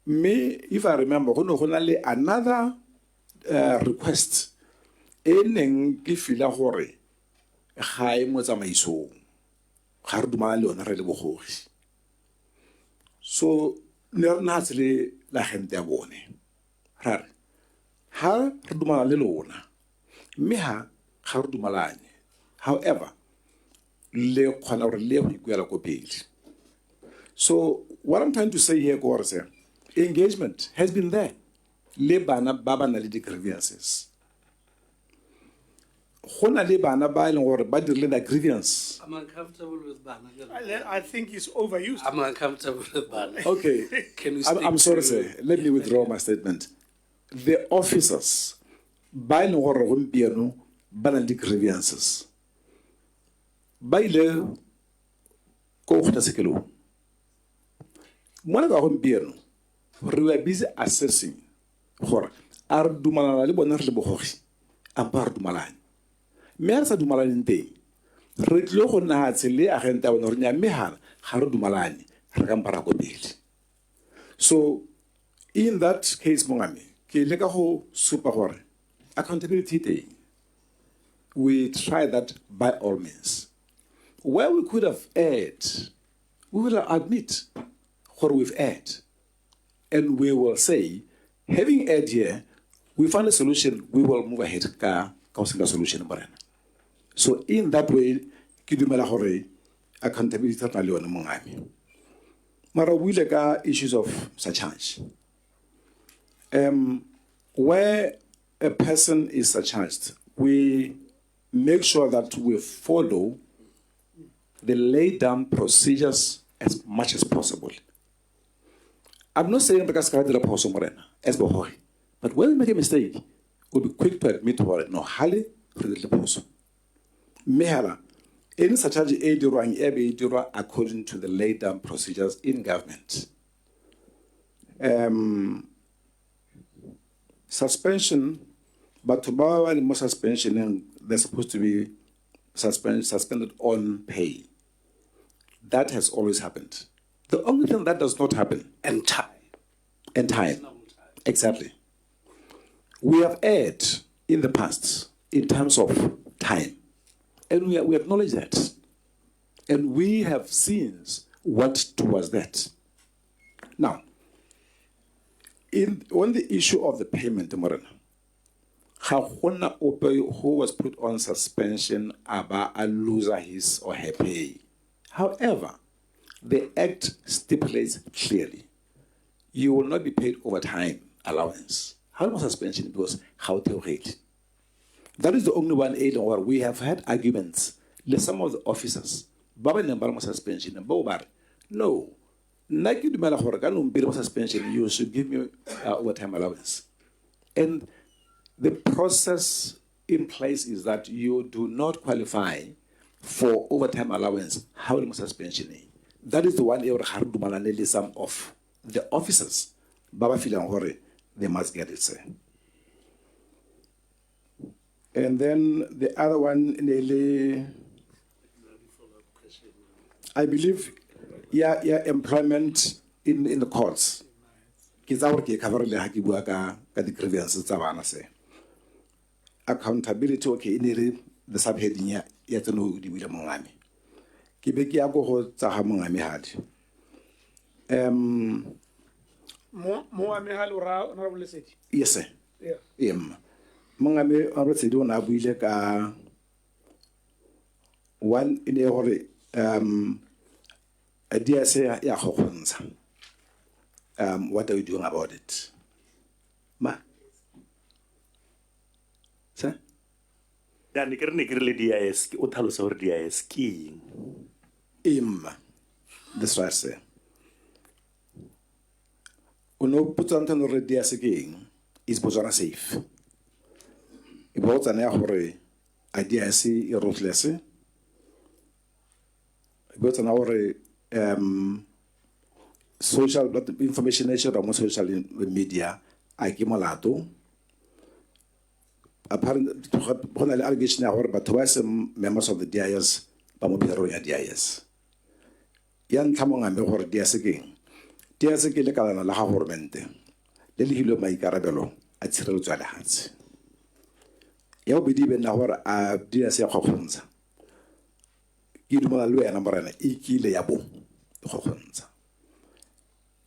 [SPEAKER 8] me if I remember go no go na le another request e neng ke fila gore ga e mo tsamaisong ga re dumana le yona re le bogogi so ne re na tsele la gente ya bone ra re ha re dumana le lona mme ha ga re dumalane however le khona gore le go ikuela ko pele. So what I'm trying to say here gore se engagement has been there le bana ba ba na le di grievances go na le bana ba ile gore ba dirile the grievance.
[SPEAKER 2] I'm uncomfortable with Bana.
[SPEAKER 1] I think it's overused.
[SPEAKER 2] I'm uncomfortable with Bana.
[SPEAKER 8] Okay.
[SPEAKER 2] Can we
[SPEAKER 8] I'm sorry, sir. Let me withdraw my statement. The officers, by no gompieno, ba na le grievances. Ba ile ko go tsekelo. Mona ka gompieno, re were busy assessing gore a re dumalana le bona re le bogogi a ba re dumalane. Me a re sa dumalaneng teng re tlile go nna tsele agente a bona gore nya mme ga re dumalane re ka mpara ko pele. So in that case mongame ke le ka go supa gore accountability teng we try that by all means where we could have erred we will admit gore we've erred and we will say having erred here we found a solution we will move ahead ka single solution morena. So in that way ke dumela gore accountability tsa le yone mongame mara we ile ka issues of surcharge where a person is surcharged we make sure that we follow the laid down procedures as much as possible. I'm not saying because as boy, but when we make a mistake, we'll be quick to admit to no hali for the poso. Mehala, any such charge according to the laid down procedures in government. Suspension, but to buy any more suspension, and they're supposed to be suspended on pay. That has always happened. The only thing that does not happen
[SPEAKER 2] And time.
[SPEAKER 8] and time. Exactly. We have erred in the past in terms of time. And we acknowledge that. And we have seen what towards that. Now, on the issue of the payment, Morena, who was put on suspension aba a loser his or her pay. However, the Act stipulates clearly you will not be paid overtime allowance. How much suspension because how to rate? That is the only one area where we have had arguments with some of the officers. Baba Nembarma suspension and Bobar. No. Nike Dumala suspension, you should give me overtime allowance. And the process in place is that you do not qualify for overtime allowance. How do you suspension? That is the one area some of the officers. Baba Filan they must get it, sir. And then the other one, I believe, employment in the courts. Accountability, okay, in the subheading yet no the William Mongami. Kibeki Ago Tahamongami had. Yes, sir. Yeah. Mongame already don't have one in a hurry. A dear say, what are you doing about it? Ma. Sir?
[SPEAKER 7] Ya ni kere le DIS o tlhalosa gore DIS ke eng.
[SPEAKER 8] That's right, sir. Uno putsanta no re dia se keng is Botswana safe. E Botswana ya gore idea se e ruthless. E Botswana gore social information e share mo social media a ke molato. Apparently go na le allegation ya gore batho ba se members of the DIS ba mo biro ya DIS. Ya ntlha mo ngambe gore DIS keng. DIS ke le kalana la ga government le le hilo maikarabelo a tshireletso ya lehatshe. Ya bobedi be na gore a DIS ya khokgontsha. Ke dumela le wena morena e kile ya bo khokgontsha.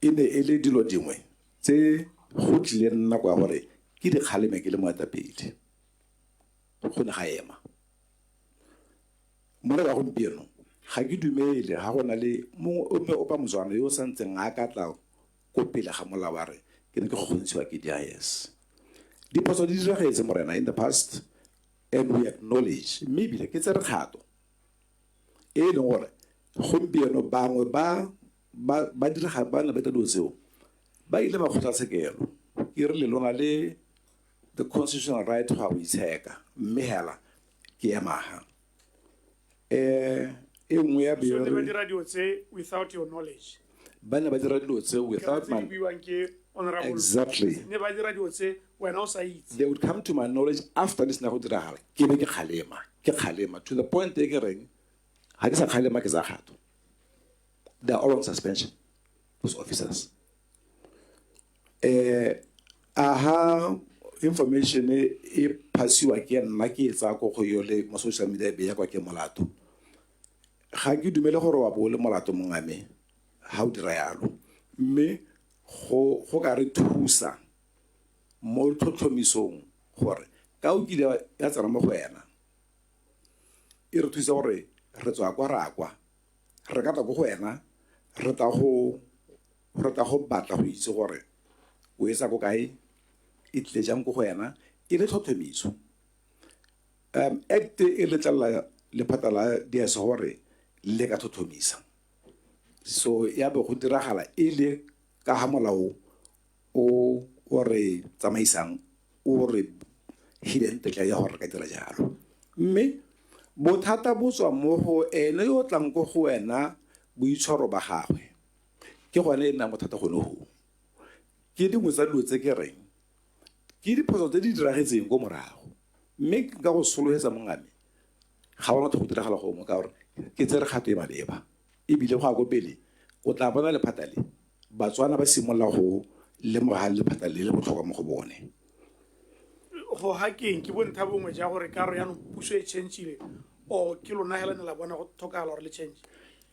[SPEAKER 8] Ine ele dilo dingwe tse go tlile nna kwa gore ke di khaleme ke le moetapele go ne ga ema mo re ba gompieno ga ke dumele ga gona le mongwe o pa Motswana yo santseng a ka tla ko pele ga molao wa re ke ne ke gogontshiwa ke DIS. Diphoso di diragetse morena in the past and we acknowledge maybe ke tsere kgato e leng gore gompieno bangwe ba diraga ba na beta tseo ba ile ba kgotlatshekelo ke re le lona le the constitutional right to have itsheka mme hela ke ya maha nngwe ya
[SPEAKER 1] So they were radio say without your knowledge.
[SPEAKER 8] ba ne ba dira dilo tseo without my exactly
[SPEAKER 1] Ne ba dira radio say wena o sa itse.
[SPEAKER 8] They would come to my knowledge after this na go diragala ke be ke khalema to the point e ke reng ha ke sa khalema ke za kgato. They are all on suspension, those officers. Aha information e pasiwa ke nna ke etsa go go yole mo social media be ya kwa ke molato. Ga ke dumele gore wa bo le molato mongame ha o dira yalo. Mme go ka re thusa mo tlhotlhomisong gore ka o kile ya tsara mo go ena. E re thusa gore re tswa kwa rakwa. Re ka tla go wena re ta go batla go itse gore o etsa go kae e tle jang go wena e le tlhotlhomiso act e le tla le patala dia se gore le ka tlhotlhomisa so ya be go diragala e le ka ha molao o re tsamaisang o re hidden tla ya gore ka dira jalo mme bothata bo tswa mo go ene yo tlang go go wena boitshwaro ba gagwe ke gone nna bothata gone ho ke dingwe tsa dilo tse ke reng ke diphoso tse di diragetseng go morago mme ka go solohetsa mongame ga bona go diragala go mo ka gore ke tsere kgato e maleba e bile go a go pele o tla bona le phatale Batswana ba simolla go le mogale le phatale le botlhokwa mo go bone
[SPEAKER 1] Go hacking ke bontsha bongwe ja gore ka re ya no puso e changeile o ke lona hela ne la bona go thokala gore le change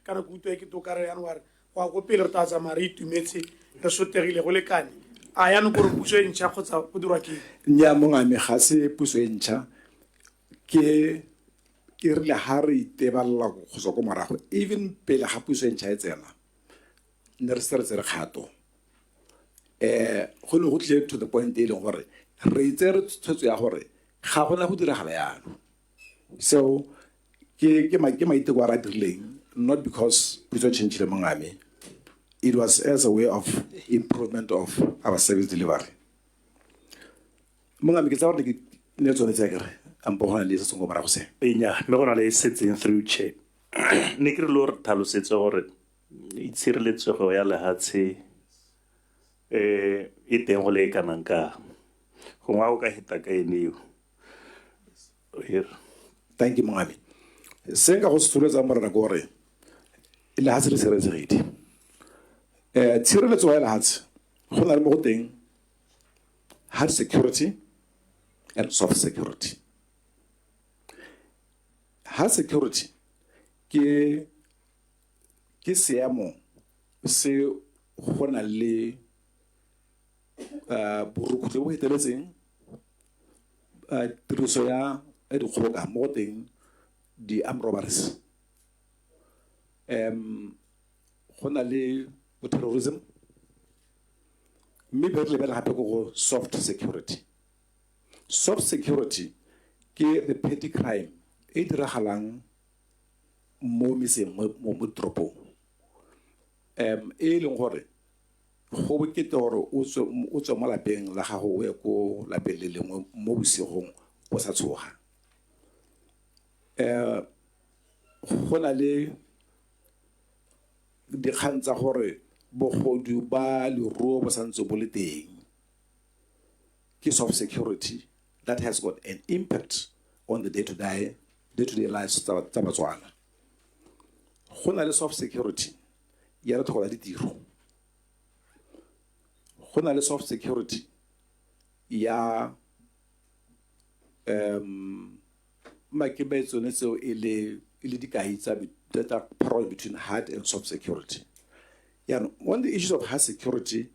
[SPEAKER 1] kana go utwe ke to ka re ya no wa go pele re tsa mari itumetse re sotegile go lekane a ya no gore puso e ntšha kgotsa go dirwa ke
[SPEAKER 8] nya mongame ga se puso e ntšha ke re le ha re iteballa go tswa go morago even pele ga puso e ntšha e tsena ne re se re tsere kgato go ne go tle to the point e leng gore re tsere tshwetso ya gore ga gona go diragala yalo so ke maiteko a ra dirileng not because puso change le mongame it was as a way of improvement of our service delivery mongame ke tsa gore ke ne tsone tsa kere ampo gona le se go mara go se
[SPEAKER 7] enya me gona le setseng through chair ne ke re lo re tlhalosetse gore itshireletsego ya lehatshe e teng go le kanang ka gongwe o ka heta ka eneo
[SPEAKER 8] thank you mongame se nka go sethuletsa morena ke gore lehatshe le sireletsegile tshireletso ya lehatshe go na le mo go teng hard security and soft security. Hard security ke seemo se go na le borukgutlhi bo eteletseng tiriso ya dikgoka mo go teng di-armed robberies go na le terrorism mme be re lebela gape go soft security. Soft security ke the petty crime e diragalang mo miseng mo toropong e leng gore go bokete gore o tswe mo lapeng la gago o ye ko lapeng le lengwe mo bosigong o sa tshoga. Go na le dikgang tsa gore bogodu ba leruo bo santse bo le teng ke soft security that has got an impact on the day-to-day lives tsa Batswana. Go na le soft security ya batho ba ditiro. Go na le soft security ya makebetso ne tseo e le dikai tsa that are parallel between hard and soft security. Yeah, on the issues of hard security,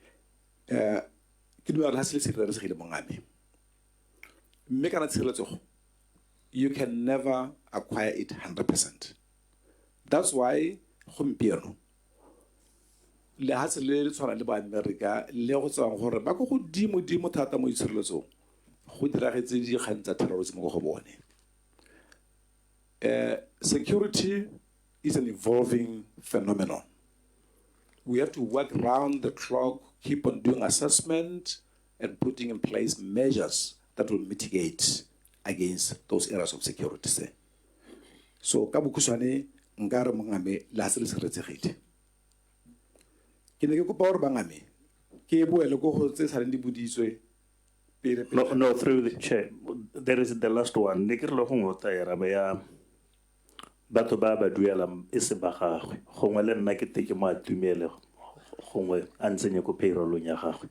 [SPEAKER 8] you can never acquire it 100%. That's why le ha se le tshwana le ba America le go tsang gore ba go godimo thata mo itshireletsong go diragetse di kgang tsa terrorism go bone. Security is an evolving phenomenon. We have to work round the clock, keep on doing assessment and putting in place measures that will mitigate against those areas of security. So kabukusane ngare mongame la se le siretsegile. Ke ne ke kopa gore bangame ke boele go go tse sa di buditswe.
[SPEAKER 7] No, through the chair. There is the last one. Ne ke re lo go ngota ya rabe ya batho ba ba duela e se ba gagwe gongwe le nna ke teke mo atumele gongwe a ntsenye ko payroll ya gagwe.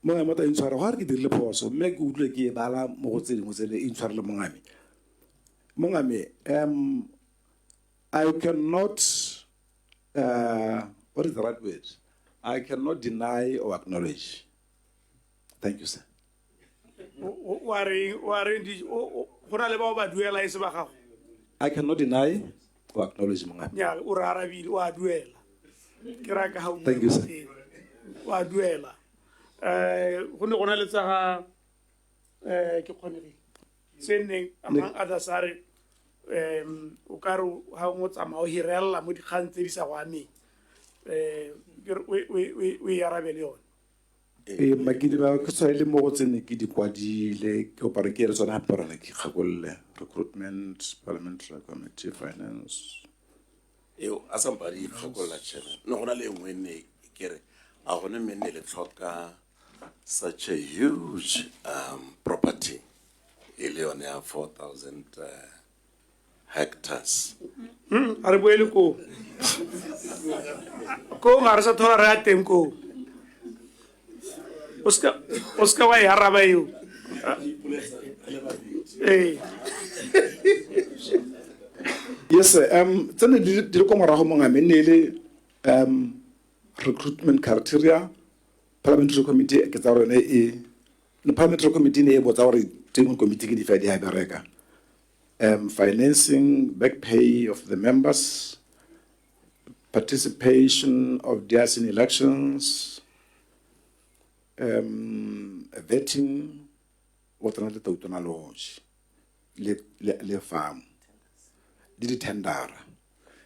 [SPEAKER 8] Mongame mota intshwara go re ke dirile phoso mme ke utlwe ke e bala mo go tse dingwe tse le intshwara le mongame. Mongame I cannot what is the right word? I cannot deny or acknowledge. Thank you, sir. I cannot deny or acknowledge. Thank you, sir.
[SPEAKER 1] Among others are o ka re ha o tsamao hirella mo dikgang tse di sa go ameng we arabele yona.
[SPEAKER 8] Makidi ba ke tswa ile mo go tsene ke di kwadile ke opare ke re tsona hape rena ke gagolle recruitment, parliamentary committee, finance.
[SPEAKER 6] A somebody gagolla chairman. No gona le engwe ne ke re a gone menne le tlhoka such a huge property. Ile yone ya 4,000 hectares.
[SPEAKER 1] Are boele ko ngare sa thola re a teng ko Oscar wa ya raba yo.
[SPEAKER 8] Yes, sir. Tsene di go morago mongame ne le recruitment criteria parliamentary committee ke tsa rone the parliamentary committee ne e botsa gore teng committee ke di fa di ha bereka. Financing, back pay of the members, participation of theirs in elections, vetting, what another Tautona Lodge, le farm, did it tender.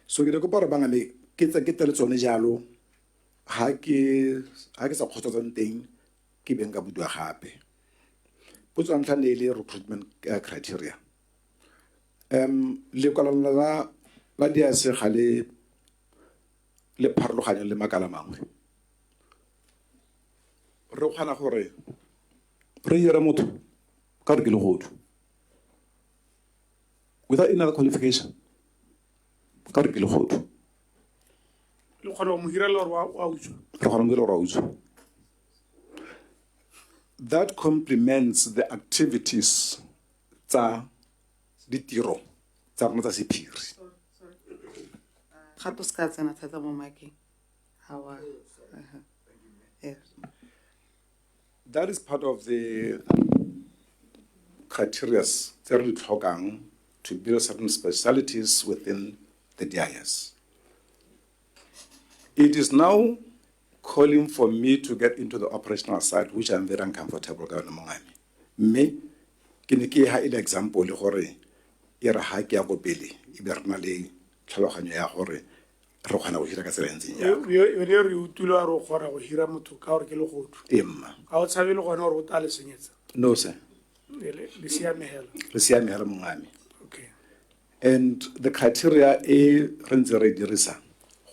[SPEAKER 8] So get a couple of bangami, get a tsone jalo, haki sa khotsang teng, keeping up with happy. Put on daily recruitment criteria. Le kolala la dia se khale le pharologanya le makala mangwe re khana gore re yere motho ka re ke le godu without another qualification ka re ke le godu
[SPEAKER 1] le khona mo hirela wa utswa
[SPEAKER 8] re khona mo hirela wa utswa. That complements the activities tsa ditiro tsa rona tsa sephiri.
[SPEAKER 14] Gato ska tsena thata mo making. How yes.
[SPEAKER 8] That is part of the criteria that we tlhokang to build certain specialities within the DIS. It is now calling for me to get into the operational side, which I'm very uncomfortable with. Me, ke ne ke ha ile example le gore e re ha ke ya go pele e be rena le tlhaloganyo ya gore re kgona go hira ka tsela e ntseng jang.
[SPEAKER 1] yone re utile wa re o kgona go hira motho ka gore ke legodu
[SPEAKER 8] Emma.
[SPEAKER 1] ga o tshabe le gone gore o ta le senyetsa
[SPEAKER 8] No, sir.
[SPEAKER 1] le siame hela
[SPEAKER 8] Re siame hela mongame.
[SPEAKER 1] okay
[SPEAKER 8] And the criteria e re ntse re dirisa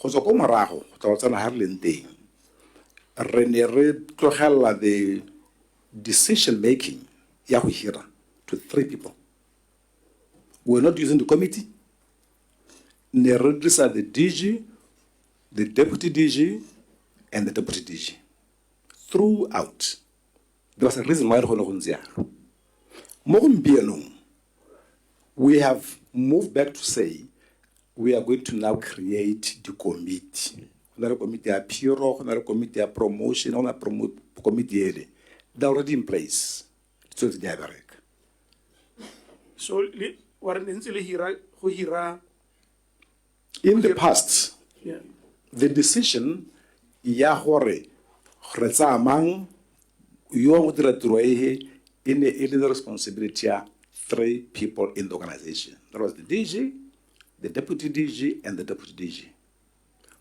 [SPEAKER 8] go tswa ko morago go tla go tsena ha re leng teng re ne re tlogela the decision making ya go hira to 3 people. We're not using the committee. Ne re dirisa the DG, the deputy DG, and the deputy DG throughout. There was a reason why re gone go ntse jalo. Mo gompienong, we have moved back to say we are going to now create the committee. Another committee ya piro, another committee ya promotion, another committee ele. They're already in place. So it's the
[SPEAKER 1] so wa re ntse le hira go hira
[SPEAKER 8] in the past,
[SPEAKER 1] yeah
[SPEAKER 8] the decision ya gore re tsa mang yo go dira tiro e ne e le the responsibility ya 3 people in the organization. That was the DG, the deputy DG, and the deputy DG.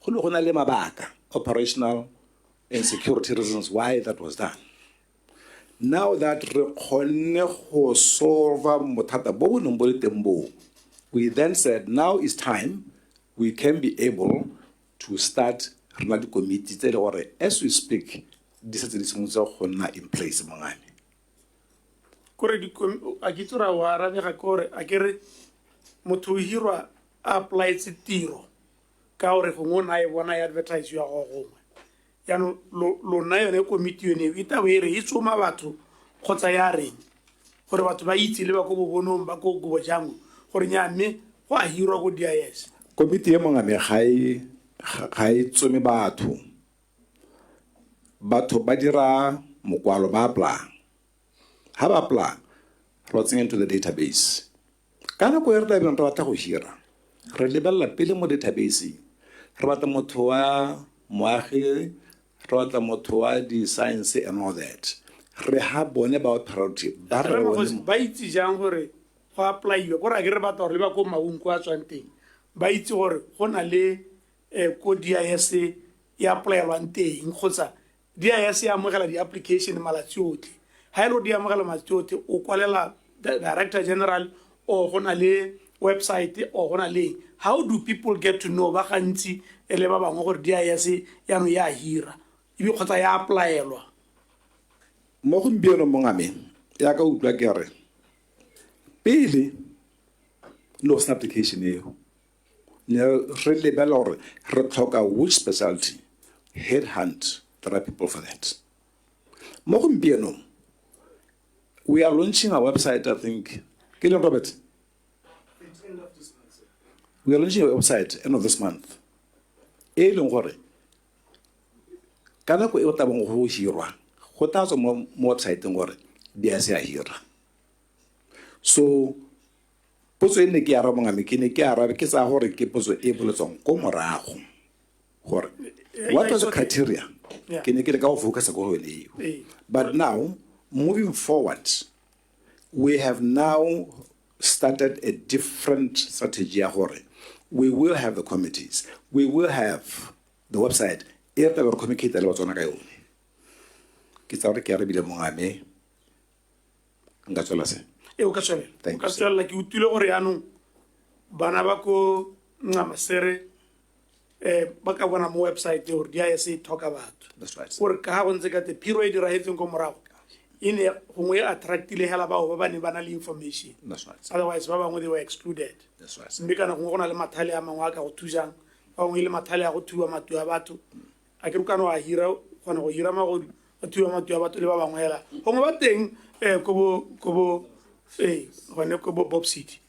[SPEAKER 8] Go ne go na le mabaka, operational and security reasons why that was done. Now that re kgonne go solve bothata bo bo neng bo le teng bo, we then said now is time we can be able to start the committee tse le gore as we speak di setse di simolotse go nna in place mongane.
[SPEAKER 1] kore a ke tsora wa arabega kore a kere motho o hirwa a applies tiro ka gore gongwe o na e bona ya advertise ya go gongwe yaanong lona yone komiti yone e tabo e re e tsoma batho kgotsa ya reng gore batho ba itse le ba ko bobonong ba ko bojango gore nyamme go a hirwa go DIS.
[SPEAKER 8] Komiti e mongame ga e tsome batho ba dira mokwalo ba apply. Ha ba apply re tsenya into the database ka nako e re tla beng re batla go hira re lebelela pele mo database re batla motho wa moagi re batla motho wa di science and all that re ha bone ba priority ba re
[SPEAKER 1] ba itse jang gore go apply-iwa gore a ke re batla gore le ba ko maung ko a tswang teng ba itse gore go na le ko DIS e apply-elwang teng kgotsa DIS e amogela di-application malatsi otlhe ha e le di amogela malatsi otlhe o kwalela director general o go na le website o go na le how do people get to know ba gantsi e le ba bangwe gore DIS yaanong ya hira ebe kgotsa ya apply-elwa
[SPEAKER 8] mo gompieno mongame ya ka utlwa ke re pele no application eo ne re lebela gore re tlhoka which specialty headhunt the right people for that. Mo gompieno we are launching a website, I think. Killian Robert? We are launching a website end of this month. E leng gore ka nako e o tabang go hirwa go tatso mo website gore di a se a hira. So potso e ne ke araba ngame ke ne ke arabe ke sa gore ke potso e boletsong ko morago gore what was the criteria ke ne ke le ka go focus go go leo. But now moving forward, we have now started a different strategy. We will have the committees. We will have the website. Thank
[SPEAKER 1] That's right. In a way attractile hela ba ba ne bana le information.
[SPEAKER 8] That's right.
[SPEAKER 1] Otherwise ba bangwe they were excluded.
[SPEAKER 8] That's right.
[SPEAKER 1] Mbeka na go na le mathale a mangwe a ka go thusang ba ngwe le mathale a go thuwa matu a batho a ke rukana wa hira gona go hira magodi a thuwa matu a batho le ba bangwe hela go mo ba teng go bo gone go bo Bob City.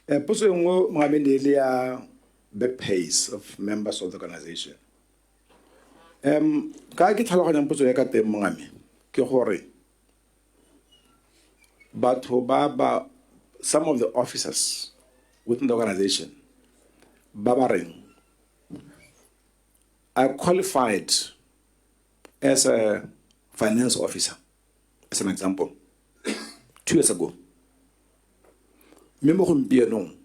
[SPEAKER 8] Potso engwe ngame le ya back pays of members of the organization. Ka ke tlhaloganyang potso ya ka teng mongame ke gore batho ba some of the officers within the organization ba reng are qualified as a finance officer, as an example, 2 years ago. Me mo gompienong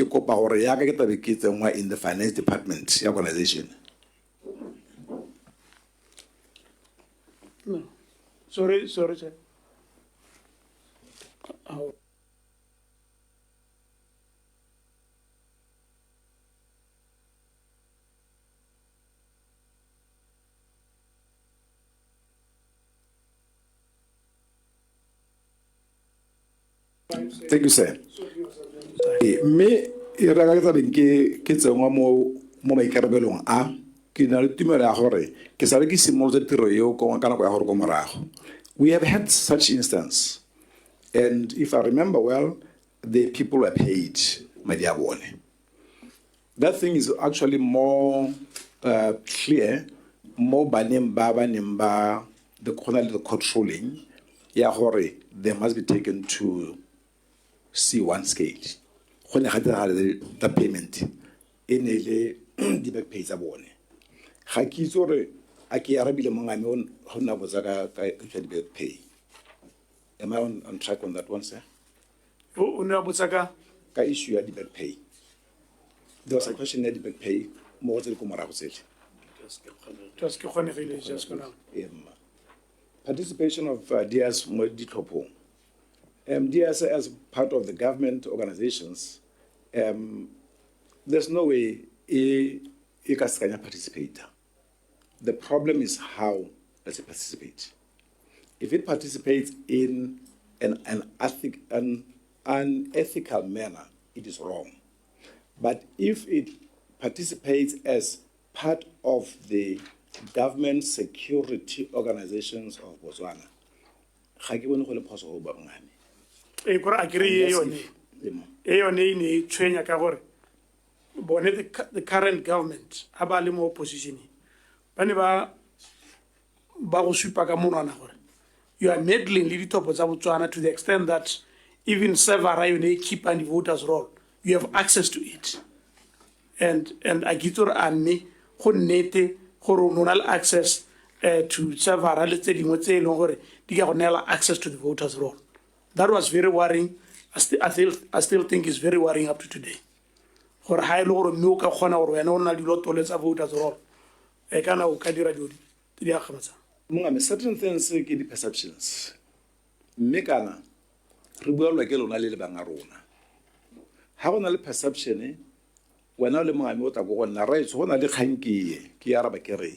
[SPEAKER 8] ke kopa gore ya ka ke tlabe ke tsenngwa in the finance department ya organization.
[SPEAKER 1] No. Sorry, sir.
[SPEAKER 8] Thank you, sir. Me e rega ke tlabe ke tsengwa mo maikarabelong a ke na le tumelo ya gore ke sabe ke simolotse tiro eo ka nako ya gore ko morago. We have had such instance, and if I remember well, the people were paid madi a bone. That thing is actually more clear, more baneng ba the controlling ya gore they must be taken to C1 scale. When the payment in the back pay tsa bone. Ga ke itse gore a ke arabile mongame go nna botsa ka di back pay. Am I on track on that one, sir?
[SPEAKER 1] O ne a botsa ka
[SPEAKER 8] issue ya di back pay. There was a question ya di back pay mo go tse ko morago tsele.
[SPEAKER 1] Just ke kgonegile just go now.
[SPEAKER 8] Participation of DS mo ditlhophong. DS as part of the government organizations, there's no way it can participate. The problem is how does it participate? If it participates in an unethical manner, it is wrong. But if it participates as part of the government security organizations of Botswana,
[SPEAKER 1] e kore a kry yone ne tshwenya ka gore bone the current government ha ba le mo opposition ba ne ba go supa ka monwana gore you are meddling le dithopo tsa Botswana to the extent that even server yone keep and voters roll you have access to it and a kitore a mme go nnete gore o na le access to server le tse dingwe tse e leng gore di ka go neela access to the voters roll. That was very worrying. I still think it's very worrying up to today. Gore ha ile gore mme o ka kgona gore wena o na le dilo tsa voters roll e kana o ka dira di agamatsa.
[SPEAKER 8] Mongame, certain things ke di perceptions. Mme kana re bua lwa ke lona le banga rona. Ha gona le perception wena le mongame o tla go nna right go na le khankie ke ya raba ke re.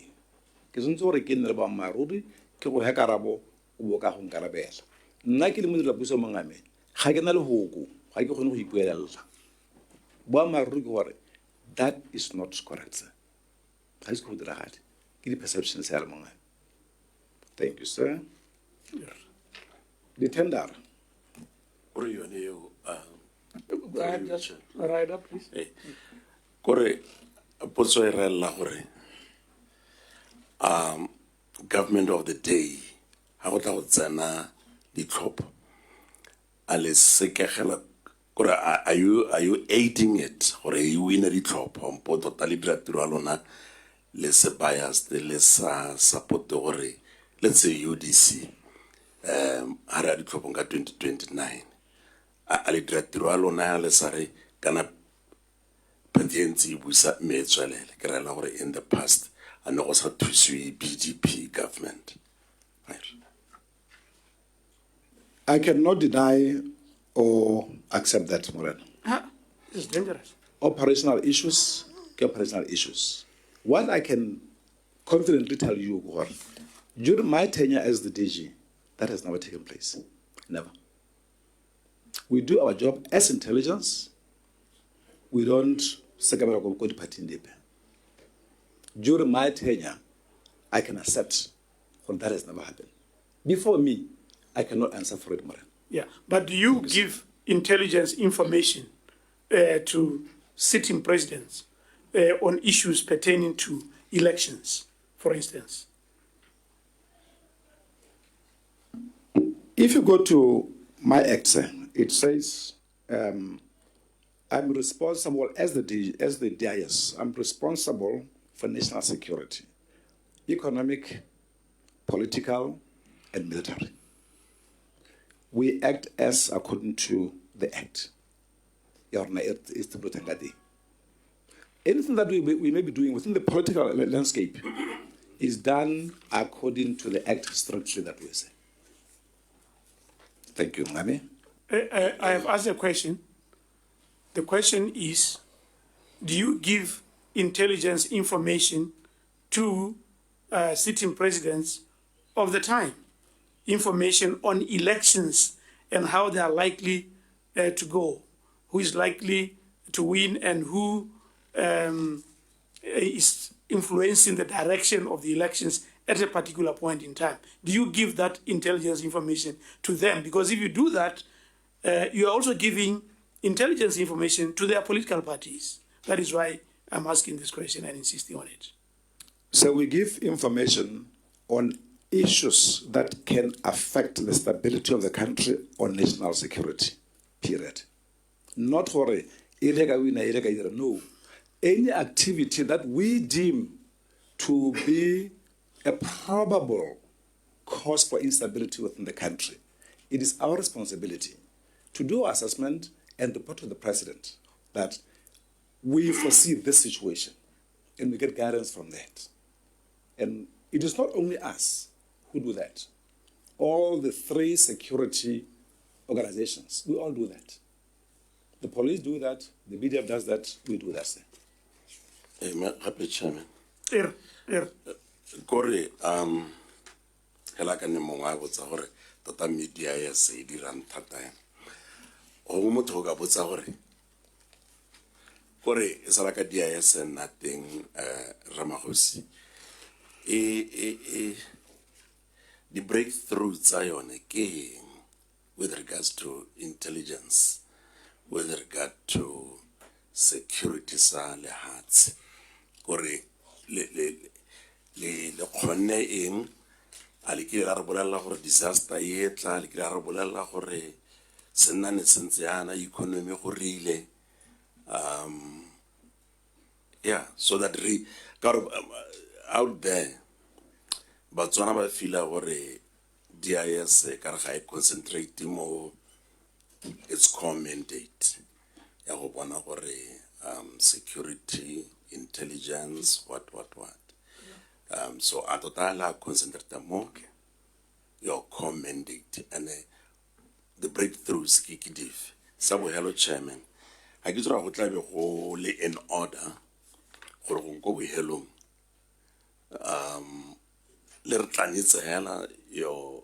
[SPEAKER 8] Ke sentse gore ke nne le ba maruri ke go ha karabo o bo ka go nkarabela. Nna ke le mo dira puso mongame ga ke na le hoko ga ke gone go ipuelela boa maruri ke gore that is not correct sir ga se go dira gale ke di perceptions ya le mongame. Thank you sir. The tender
[SPEAKER 6] Ore yone yo
[SPEAKER 1] Just right up please.
[SPEAKER 6] kore potso e rela gore government of the day ha go tla go tsena ditlhopho a le sekegela kore are you aiding it gore e wina ditlhopho mpo tota le dira tiro a lona le se biased le sa support gore let's say UDC ha re a ditlhopho ka 2029 a le dira tiro a lona le sa re kana patientsi e busa metswelele ke rela gore in the past a no go sa thusiwe BDP government.
[SPEAKER 8] I cannot deny or accept that, Moreno.
[SPEAKER 1] It's dangerous.
[SPEAKER 8] Operational issues, operational issues. What I can confidently tell you, Gwar, during my tenure as the DG, that has never taken place. Never. We do our job as intelligence. We don't go to party in during my tenure, I can accept when that has never happened. Before me, I cannot answer for it, Moran.
[SPEAKER 1] Yeah, but do you give intelligence information to sitting presidents on issues pertaining to elections, for instance?
[SPEAKER 8] If you go to my act, sir, it says I'm responsible as the DIS. I'm responsible for national security, economic, political, and military. We act as according to the act. is to protect that. Anything that we may be doing within the political landscape is done according to the act structure that we say. Thank you, Ngame.
[SPEAKER 1] I have asked a question. The question is, do you give intelligence information to sitting presidents of the time? Information on elections and how they are likely to go, who is likely to win and who is influencing the direction of the elections at a particular point in time. Do you give that intelligence information to them? Because if you do that, you are also giving intelligence information to their political parties. That is why I'm asking this question and insisting on it.
[SPEAKER 8] So we give information on issues that can affect the stability of the country or national security, period. Not for no. Any activity that we deem to be a probable cause for instability within the country, it is our responsibility to do assessment and report to the president that we foresee this situation and we get guidance from that. And it is not only us who do that. All the 3 security organizations, we all do that. The police do that, the BDF does that, we do that.
[SPEAKER 6] Happy Chairman.
[SPEAKER 1] Here.
[SPEAKER 6] Kore, hela ka ne mongwe a botsa gore tota media ya se e dirang thata yana. O motho o ka botsa gore e sala ka dia ya se nna teng Magosi. The breakthrough tsa yone ke with regards to intelligence, with regard to security sa lehatsi. Kore le khone eng ali ke ra re bolella gore disaster e tla le ke ra re bolella gore senane sentsiana economy go rile yeah, so that out there Batswana ba feel gore DIS ka re ga e concentrate mo its core mandate ya go bona gore security, intelligence, what. So a totala concentrate more your core mandate and the breakthroughs ki div. Sabo hello chairman. I get go tla be go le in order gore go hello le re tlanetse hela your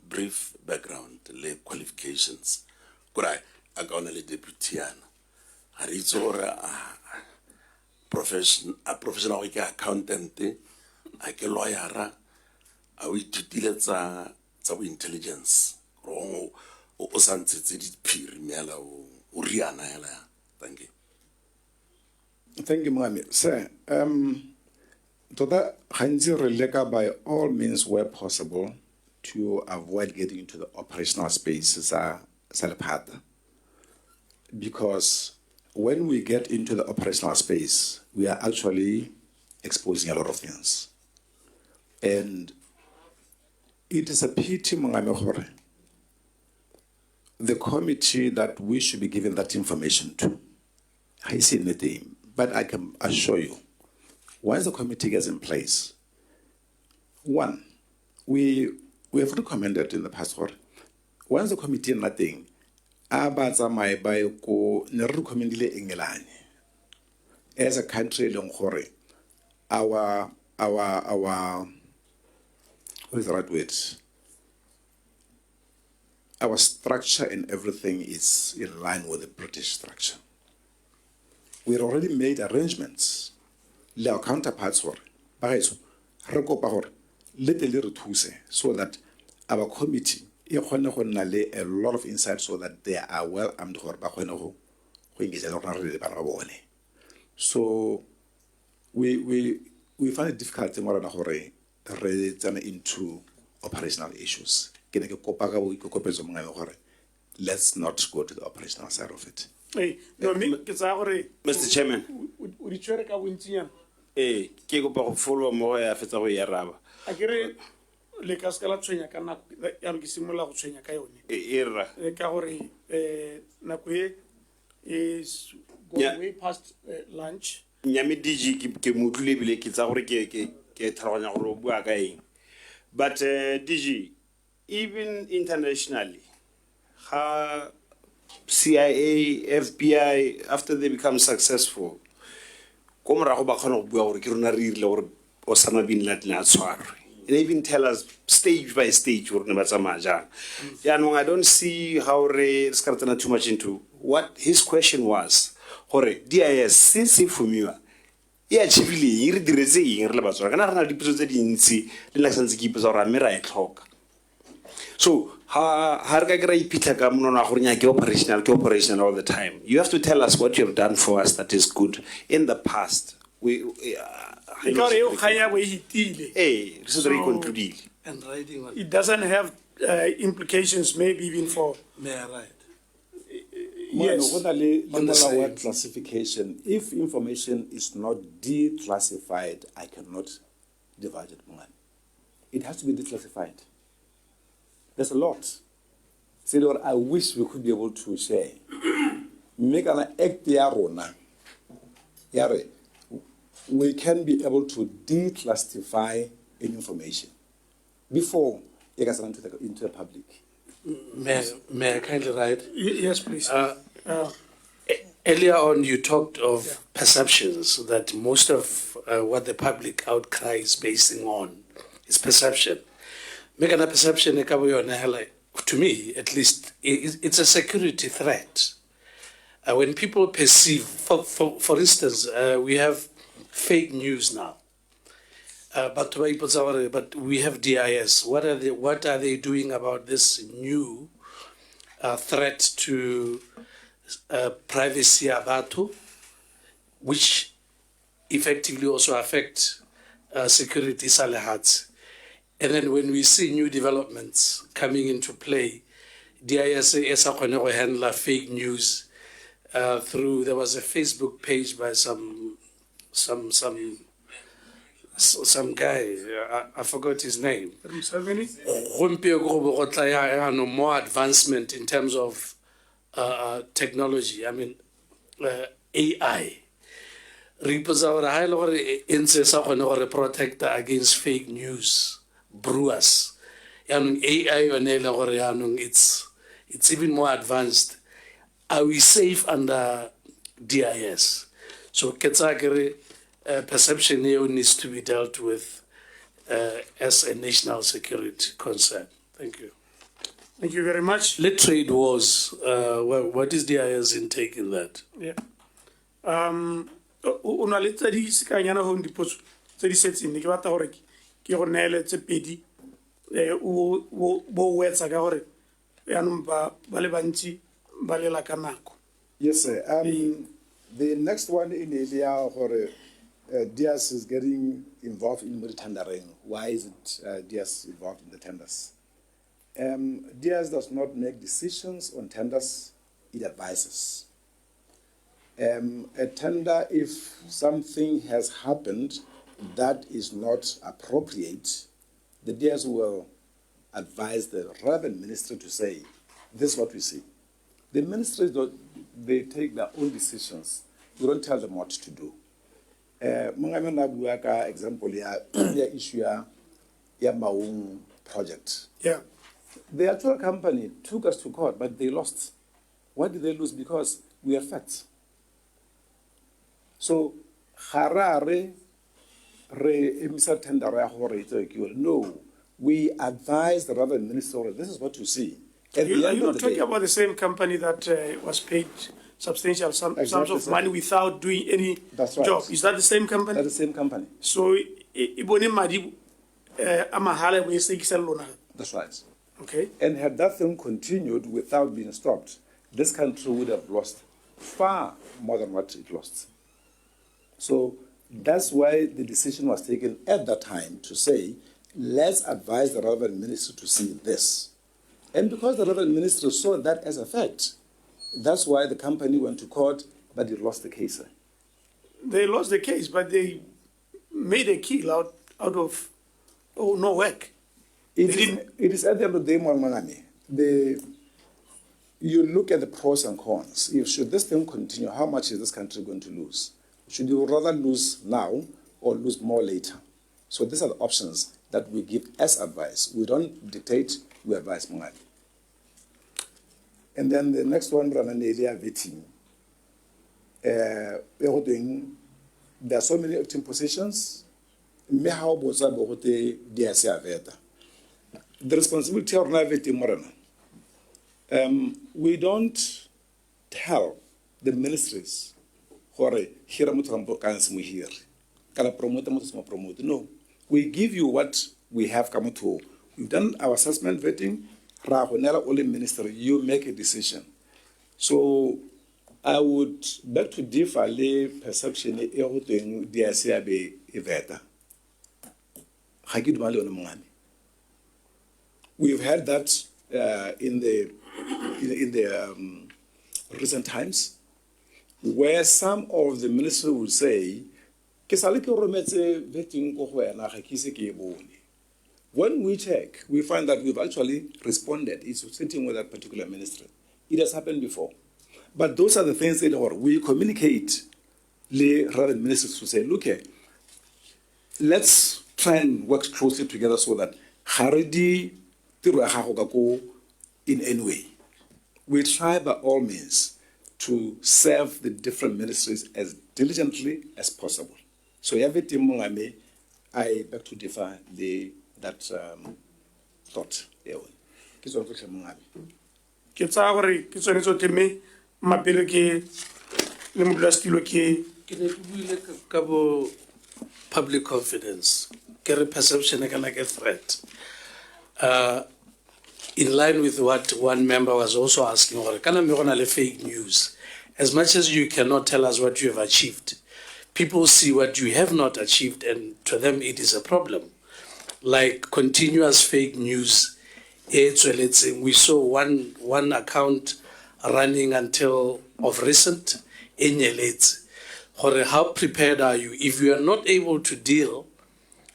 [SPEAKER 6] brief background, le qualifications. Kora a ka ona le deputy yana. A re itse gore a professional ke accountant, a ke lawyer, a o ithutile tsa intelligence. O santse tse di phiri mela o riana hela. Thank you.
[SPEAKER 8] Thank you, Mwami. Sir, Tota gantsi re leka by all means where possible to avoid getting into the operational space sa lephata. Because when we get into the operational space, we are actually exposing a lot of things. And it is a pity, Mangame, the committee that we should be giving that information to. I see anything, but I can assure you, once the committee gets in place, one, we have recommended in the past, once the committee nothing, as a country, our what is the right word? Our structure and everything is in line with the British structure. We had already made arrangements. Our counterparts were, so that our committee a lot of insight so that they are well armed. So we find it difficult to into operational issues. Let's not go to the operational side of it.
[SPEAKER 5] Mr. Chairman. Ke go pa follow mo ya fetsa go yaraba.
[SPEAKER 1] A kere le ka skala tshwenya ka nako ya re ke simola go tshwenya ka yone.
[SPEAKER 5] Era
[SPEAKER 1] Ka gore nako e is going
[SPEAKER 5] Yeah.
[SPEAKER 1] way past lunch.
[SPEAKER 5] Nyame DG ke motlule bile ke tsa gore ke tlhaloganya gore o bua ka eng. But DG, even internationally, how CIA, FBI, after they become successful, ko morago ba kgona go bua gore ke rona re irile gore Osama bin Laden a tshwarwe. And they even tell us stage by stage gore ne ba tsamaya jang. Jaanong, I don't see how re ska tsena too much into what his question was. Gore DIS since e fomiwa e achievile e re diretse eng re le batswa kana rena dipotso tse dintsi le nna santse ke ipotsa gore a mme ra e tlhoka. So ha re ka kry iphitlha ka monono a gore nya ke operational all the time. You have to tell us what you've done for us that is good in the past.
[SPEAKER 1] Ekare eo kganya bo e hitile.
[SPEAKER 5] Re se re concludile.
[SPEAKER 2] And writing on.
[SPEAKER 1] It doesn't have implications, maybe even for.
[SPEAKER 2] May I write?
[SPEAKER 1] Yes.
[SPEAKER 15] On the
[SPEAKER 2] same.
[SPEAKER 15] word classification, if information is not declassified, I cannot divide it. It has to be declassified. There's a lot. See, Lord, I wish we could be able to share. Make an act we can be able to declassify any information before it gets into the public.
[SPEAKER 2] May I kindly write?
[SPEAKER 1] Yes, please.
[SPEAKER 2] Earlier on, you talked of perceptions, that most of what the public outcry is basing on is perception. Make a perception, to me, at least, it's a security threat. When people perceive, for instance, we have fake news now. But we have DIS. What are they doing about this new threat to privacy abato, which effectively also affect security salahats? And then when we see new developments coming into play, DIS is a handler fake news through. There was a Facebook page by some guy, I forgot his name. More advancement in terms of technology, I mean AI. Protect against fake news, brewers. AI it's even more advanced. Are we safe under DIS? So perception here needs to be dealt with as a national security concern. Thank you.
[SPEAKER 1] Thank you very much.
[SPEAKER 2] Let trade wars. What is DIS intake in that?
[SPEAKER 1] Yeah. Una le tsa di sekanyana ho dipotso tse di setseng ke batla gore ke go neele tse pedi bo wetsa ka gore yanong ba le bantsi ba lela ka nako.
[SPEAKER 8] Yes, sir. The next one in Elia, DIAS is getting involved in tendering. Why is it DIAS involved in the tenders? DIAS does not make decisions on tenders, it advises. A tender, if something has happened that is not appropriate, the DIAS will advise the relevant ministry to say, this is what we see. The ministries, they take their own decisions. We don't tell them what to do. Example, issue ya Maung project.
[SPEAKER 1] Yeah.
[SPEAKER 8] The actual company took us to court, but they lost. Why did they lose? Because we are facts. So, Harare emisar tender no, we advise the relevant minister. This is what you see.
[SPEAKER 1] Are you not talking about the same company that was paid substantial sums of money without doing any job? Is that the same company?
[SPEAKER 8] That's the same company.
[SPEAKER 1] So,
[SPEAKER 8] that's right.
[SPEAKER 1] Okay.
[SPEAKER 8] And had that thing continued without being stopped, this country would have lost far more than what it lost. So that's why the decision was taken at that time to say, let's advise the relevant minister to see this. And because the relevant minister saw that as a fact, that's why the company went to court, but they lost the case.
[SPEAKER 1] They lost the case, but they made a kill out of no work.
[SPEAKER 8] It is at the end of the day,
[SPEAKER 15] you look at the pros and cons. If should this thing continue, how much is this country going to lose? Should you rather lose now or lose more later? So these are the options that we give as advice. We don't dictate, we advise more. And then the next one, vetting. There are so many open positions. The responsibility of vetting, we don't tell the ministries no, we give you what we have come to. We've done our assessment vetting. Only ministry, you make a decision. So I would beg to differ the perception doing the SCAB eveta. We've had that in the recent times, where some of the ministers will say, when we check, we find that we've actually responded. It's sitting with that particular ministry. It has happened before. But those are the things that we communicate rather than ministers to say, look here, let's try and work closely together so that Haridi in any way. We try by all means to serve the different ministries as diligently as possible. So everything I beg to differ that thought.
[SPEAKER 2] Public confidence, perception like a threat. In line with what one member was also asking, fake news. As much as you cannot tell us what you have achieved, people see what you have not achieved, and to them it is a problem. Like continuous fake news. We saw one account running until of recent. How prepared are you? If you are not able to deal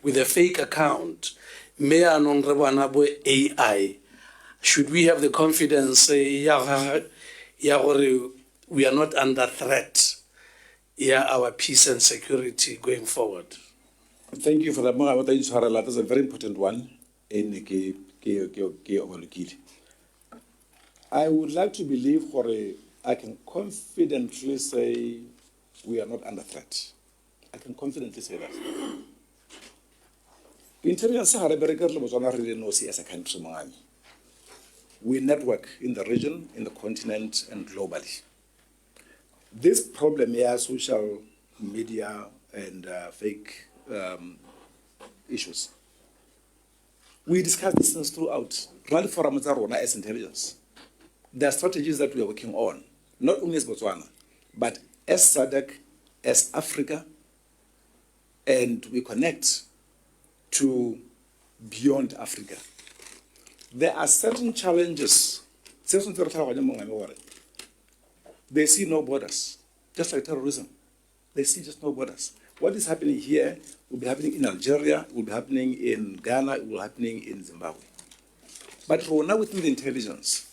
[SPEAKER 2] with a fake account, AI, should we have the confidence we are not under threat? Our peace and security going forward.
[SPEAKER 15] Thank you for that. That's a very important one. I would like to believe I can confidently say we are not under threat. I can confidently say that. Intelligence really knows as a country. We network in the region, in the continent, and globally. This problem here, social media and fake issues. We discuss these things throughout. Rally Forum as intelligence. There are strategies that we are working on, not only as Botswana, but as SADC, as Africa, and we connect to beyond Africa. There are certain challenges. They see no borders, just like terrorism. They see just no borders. What is happening here will be happening in Algeria, will be happening in Ghana, it will be happening in Zimbabwe. But now within the intelligence,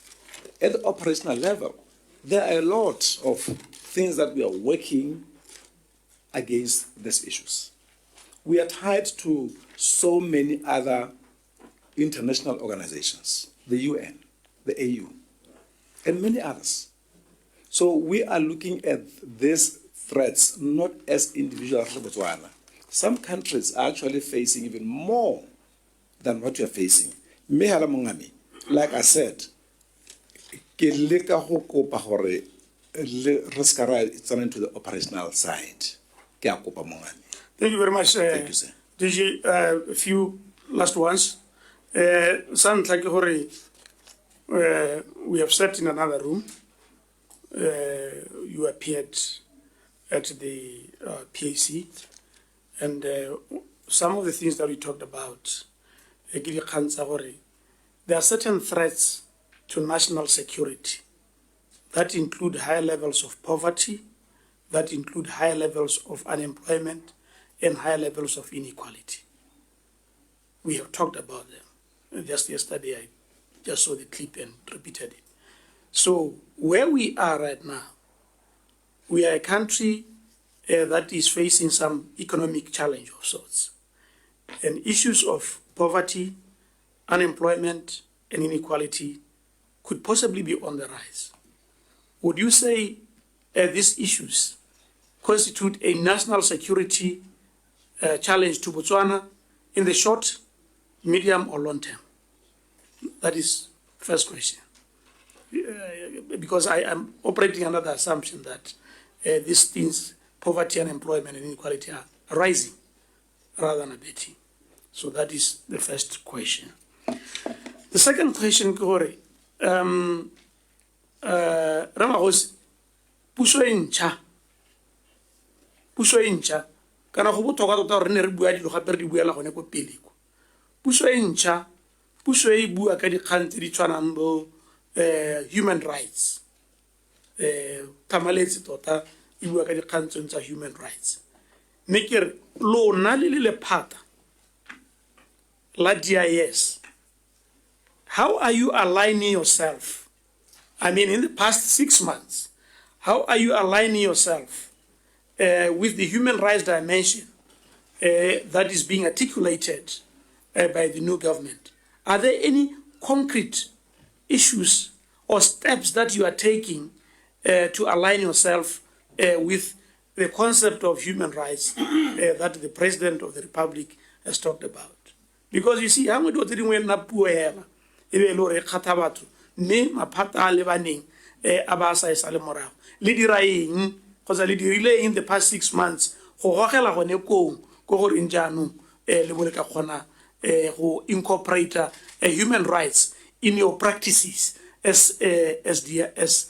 [SPEAKER 15] at the operational level, there are a lot of things that we are working against these issues. We are tied to so many other international organizations, the UN, the AU, and many others. So we are looking at these threats not as individual Botswana. Some countries are actually facing even more than what you are facing. Like I said, it's to the operational side.
[SPEAKER 1] Thank you very much.
[SPEAKER 15] Thank you, sir.
[SPEAKER 1] DG, a few last ones. Sounds like we have sat in another room. You appeared at the PAC, and some of the things that we talked about, there are certain threats to national security that include high levels of poverty, that include high levels of unemployment, and high levels of inequality. We have talked about them. Just yesterday, I just saw the clip and repeated it. So where we are right now, we are a country that is facing some economic challenge of sorts. And issues of poverty, unemployment, and inequality could possibly be on the rise. Would you say these issues constitute a national security challenge to Botswana in the short, medium, or long term? That is first question. Because I am operating under the assumption that these things, poverty, unemployment, and inequality, are rising rather than abating. So that is the first question. The second question, Kore, Magosi, puso e ntšha, kana go botlhokwa tota gore re ne re bua dilo gape re di buela gone ko pele ko. Puso e ntšha, puso e bua ka dikgang tse di tshwanang bo human rights. Tamaletse tota e bua ka dikgang tsone tsa human rights. Mme ke re lona le lephata la DIS, how are you aligning yourself? I mean, in the past 6 months, how are you aligning yourself with the human rights dimension that is being articulated by the new government? Are there any concrete issues or steps that you are taking to align yourself with the concept of human rights that the President of the Republic has talked about? Because you see, how much do we na puo hela e be lo re kgatha batho mme maphata a lebaneng a ba sa isa le morago le dira eng kgotsa le dirile in the past 6 months go gogela gone kong go gore eng jaanong le bole ka kgona go incorporate human rights in your practices as DIS.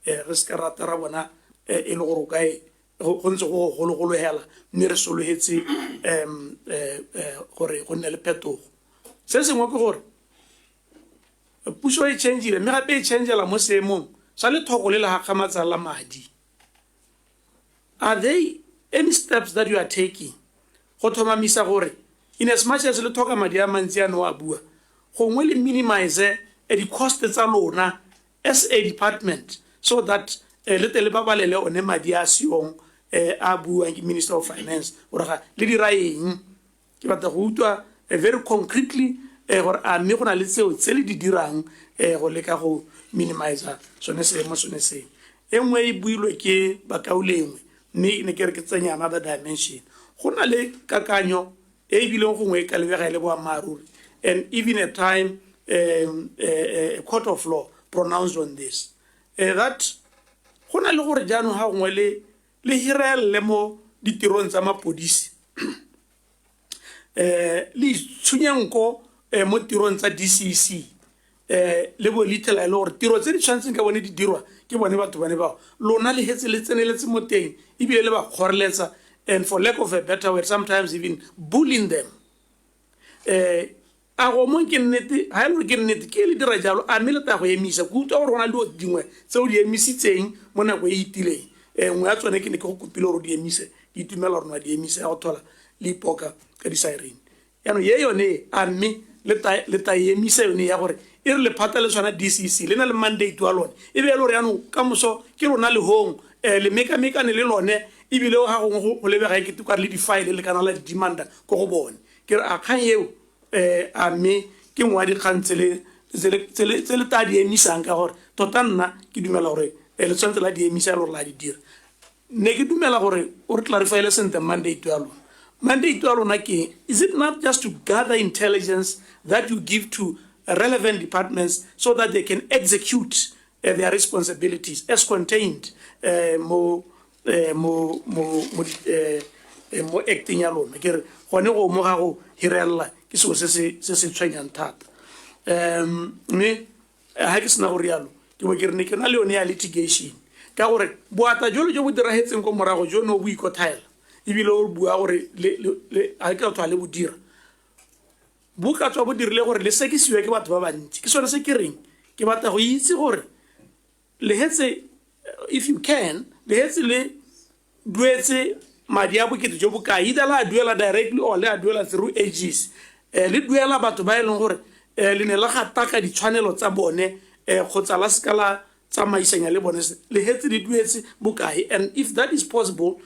[SPEAKER 1] Re ska rata ra bona e le gore kae go ntse go gologolo hela mme re sologetse gore go nne le phetogo. Se sengwe ke gore puso e changeile mme gape e changela mo seemong sa lethoko le le gakgamatsang la madi. Are there any steps that you are taking go thomamisa gore in as much as le thoka madi a mantsi a no a bua gongwe le minimize di-cost tsa lona as a department so that le tele ba balele one madi a siong a buang ke Minister of Finance gore ga le dira eng ke batla go utlwa very concretely gore a mme go na le tseo tse le di dirang go leka go minimize sone seemo sone se e nngwe e builwe ke bakaulengwe mme ne ke re ke tsenya another dimension go na le kakanyo e bileng gongwe ka lebega le boammaaruri and even a time a court of law pronounced on this that go na le gore jaanong ga gongwe le hirelle mo ditirong tsa mapodisi le tshunyanko mo tirong tsa DCC le bo litela le gore tiro tse di tshwantseng ka bone di dirwa ke bone batho bane bao lona le hetse le tseneletse mo teng ebile le ba kgoreletsa and for lack of a better word sometimes even bullying them. A go mo ke nnete ha ile ke nnete ke le dira jalo a mme le ta go emisa go utlwa gore rona le dingwe tseo di emisitseng mo nako e itileng ngwe a tsone ke ne ke go kopile gore di emise di itumela rona di emise ya go thola le ipoka ka di siren ya no ye yone a mme le ta emisa yone ya gore e re le phata le tswana DCC le na le mandate wa lone e be le gore ya no ka moso ke rona le hong le meka ne le lone e bile o ga go lebega ke tukwa le di file le kana la di demand go go bone ke re a kgang yeo a mme ke ngwa di kgantsele tsele ta di emisang ka gore tota nna ke dumela gore le tsantse la di emisa le la di dira ne ke dumela gore o re clarify le sente mandate ya lona. Mandate ya lona ke is it not just to gather intelligence that you give to relevant departments so that they can execute their responsibilities as contained mo acting ya lona ke re gone go mo ga go hirella ke se se tshwenyang thata mme ha ke sena go rialo ke bo ke re ne ke na le yone ya litigation ka gore boata jolo jo bo diragetseng go morago jo no bo ikotaela ebile o bua gore a ke tswa le bo dira bo ka tswa bo dirile gore le sekisiwe ke batho ba bantsi ke sone se ke reng ke batla go itse gore le hetse if you can le hetse le duetse madi a bokete jo boka either la duela directly or le duela through AGs le duela batho ba e leng gore le ne la gataka ditshwanelo tsa bone kgotsa la skala tsamaisanya le bone le hetse di duetse bokae. And if that is possible,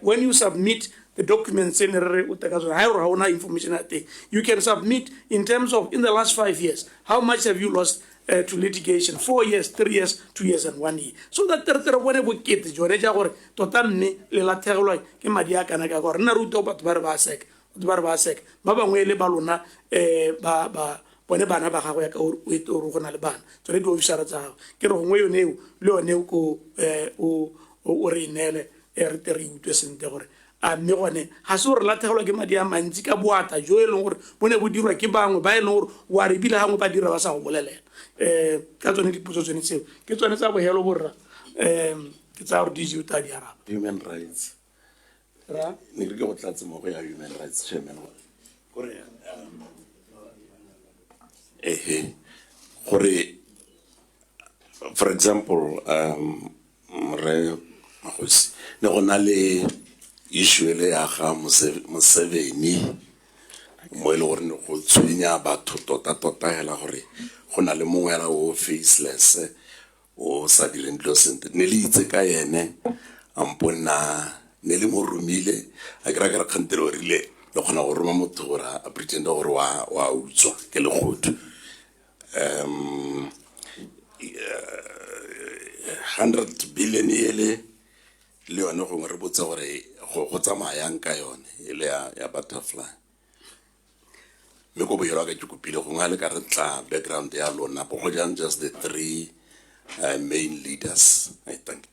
[SPEAKER 1] when you submit the documents in information at you can submit in terms of in the last 5 years, how much have you lost to litigation? 4 years, 3 years, 2 years, and 1 year. So that when we get the jore jagore totanne le la terlo ke madi a kana ka gore na ruto batho ba sek ba bangwe le balona ba bone bana ba gago ya ka o go na le bana tsone di ofisara tsa gago ke re gongwe yone le yone ko o re inele re tere utwe sente gore a mme gone ga se gore latlhegelwa ke madi a mantsi ka boata jo e leng gore bo ne bo dirwa ke bangwe ba e leng gore wa re ebile gangwe ba dira ba sa go bolelela ka tsone dipotso tsone tseo ke tsone tsa bogelo borra ke tsa gore DG o tla di araba.
[SPEAKER 6] Human rights ne re ke go tlatse mo go ya human rights chairman gore gore for example re Magosi ne go na le issue le ya ga Museveni mo ile gore ne go tshwenya batho tota hela gore go na le mongwe ra o faceless o sa dileng dilo sente ne le itse ka yene ampona ne le mo romile a kra kgantelo rile le gona go roma motho gore a pretend gore wa utswa ke le godu 100 billion ele le yone go re botsa gore go tsamaya ka yone ile ya butterfly me go boyelwa ka dikopile go ngale ka re tla background ya lona bo go jang just the 3 main leaders I think.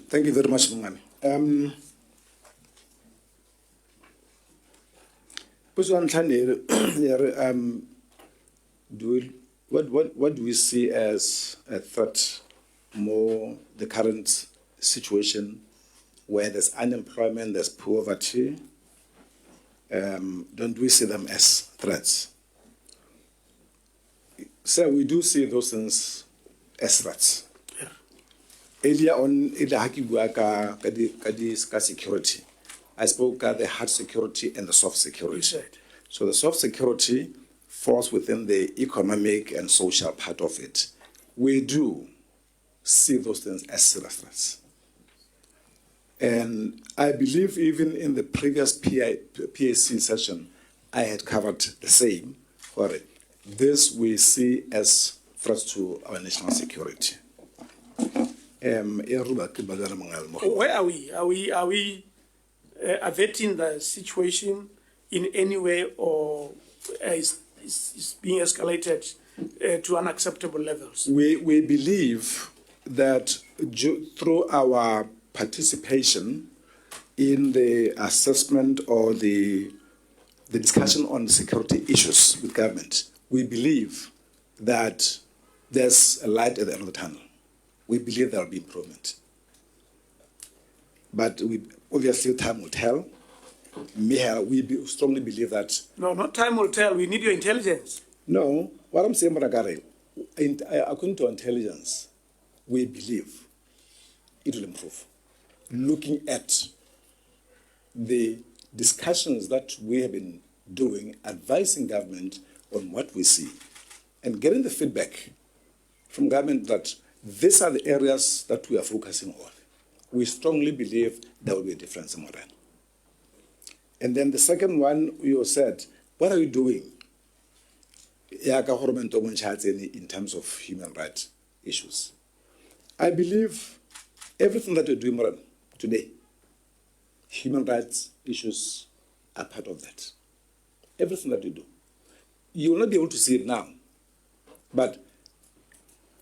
[SPEAKER 8] Thank you very much, Mungani. What do we see as a threat more the current situation where there's unemployment, there's poverty? Don't we see them as threats? So we do see those things as threats. Earlier on, security. I spoke of the hard security and the soft security. So the soft security falls within the economic and social part of it. We do see those things as serious threats. And I believe even in the previous PAC session, I had covered the same. This we see as threats to our national security.
[SPEAKER 1] Where are we? Are we averting the situation in any way, or is being escalated to unacceptable levels?
[SPEAKER 8] We believe that through our participation in the assessment or the discussion on security issues with government, we believe that there's a light at the end of the tunnel. We believe there will be improvement. But obviously time will tell. We strongly believe that.
[SPEAKER 1] No, not time will tell. We need your intelligence.
[SPEAKER 8] No, what I'm saying, Brigadier, according to intelligence, we believe it will improve. Looking at the discussions that we have been doing, advising government on what we see, and getting the feedback from government that these are the areas that we are focusing on. We strongly believe there will be a difference in Moran. And then the second one, you said, what are you doing in terms of human rights issues? I believe everything that we're doing Moran today, human rights issues are part of that. Everything that we do. You will not be able to see it now, but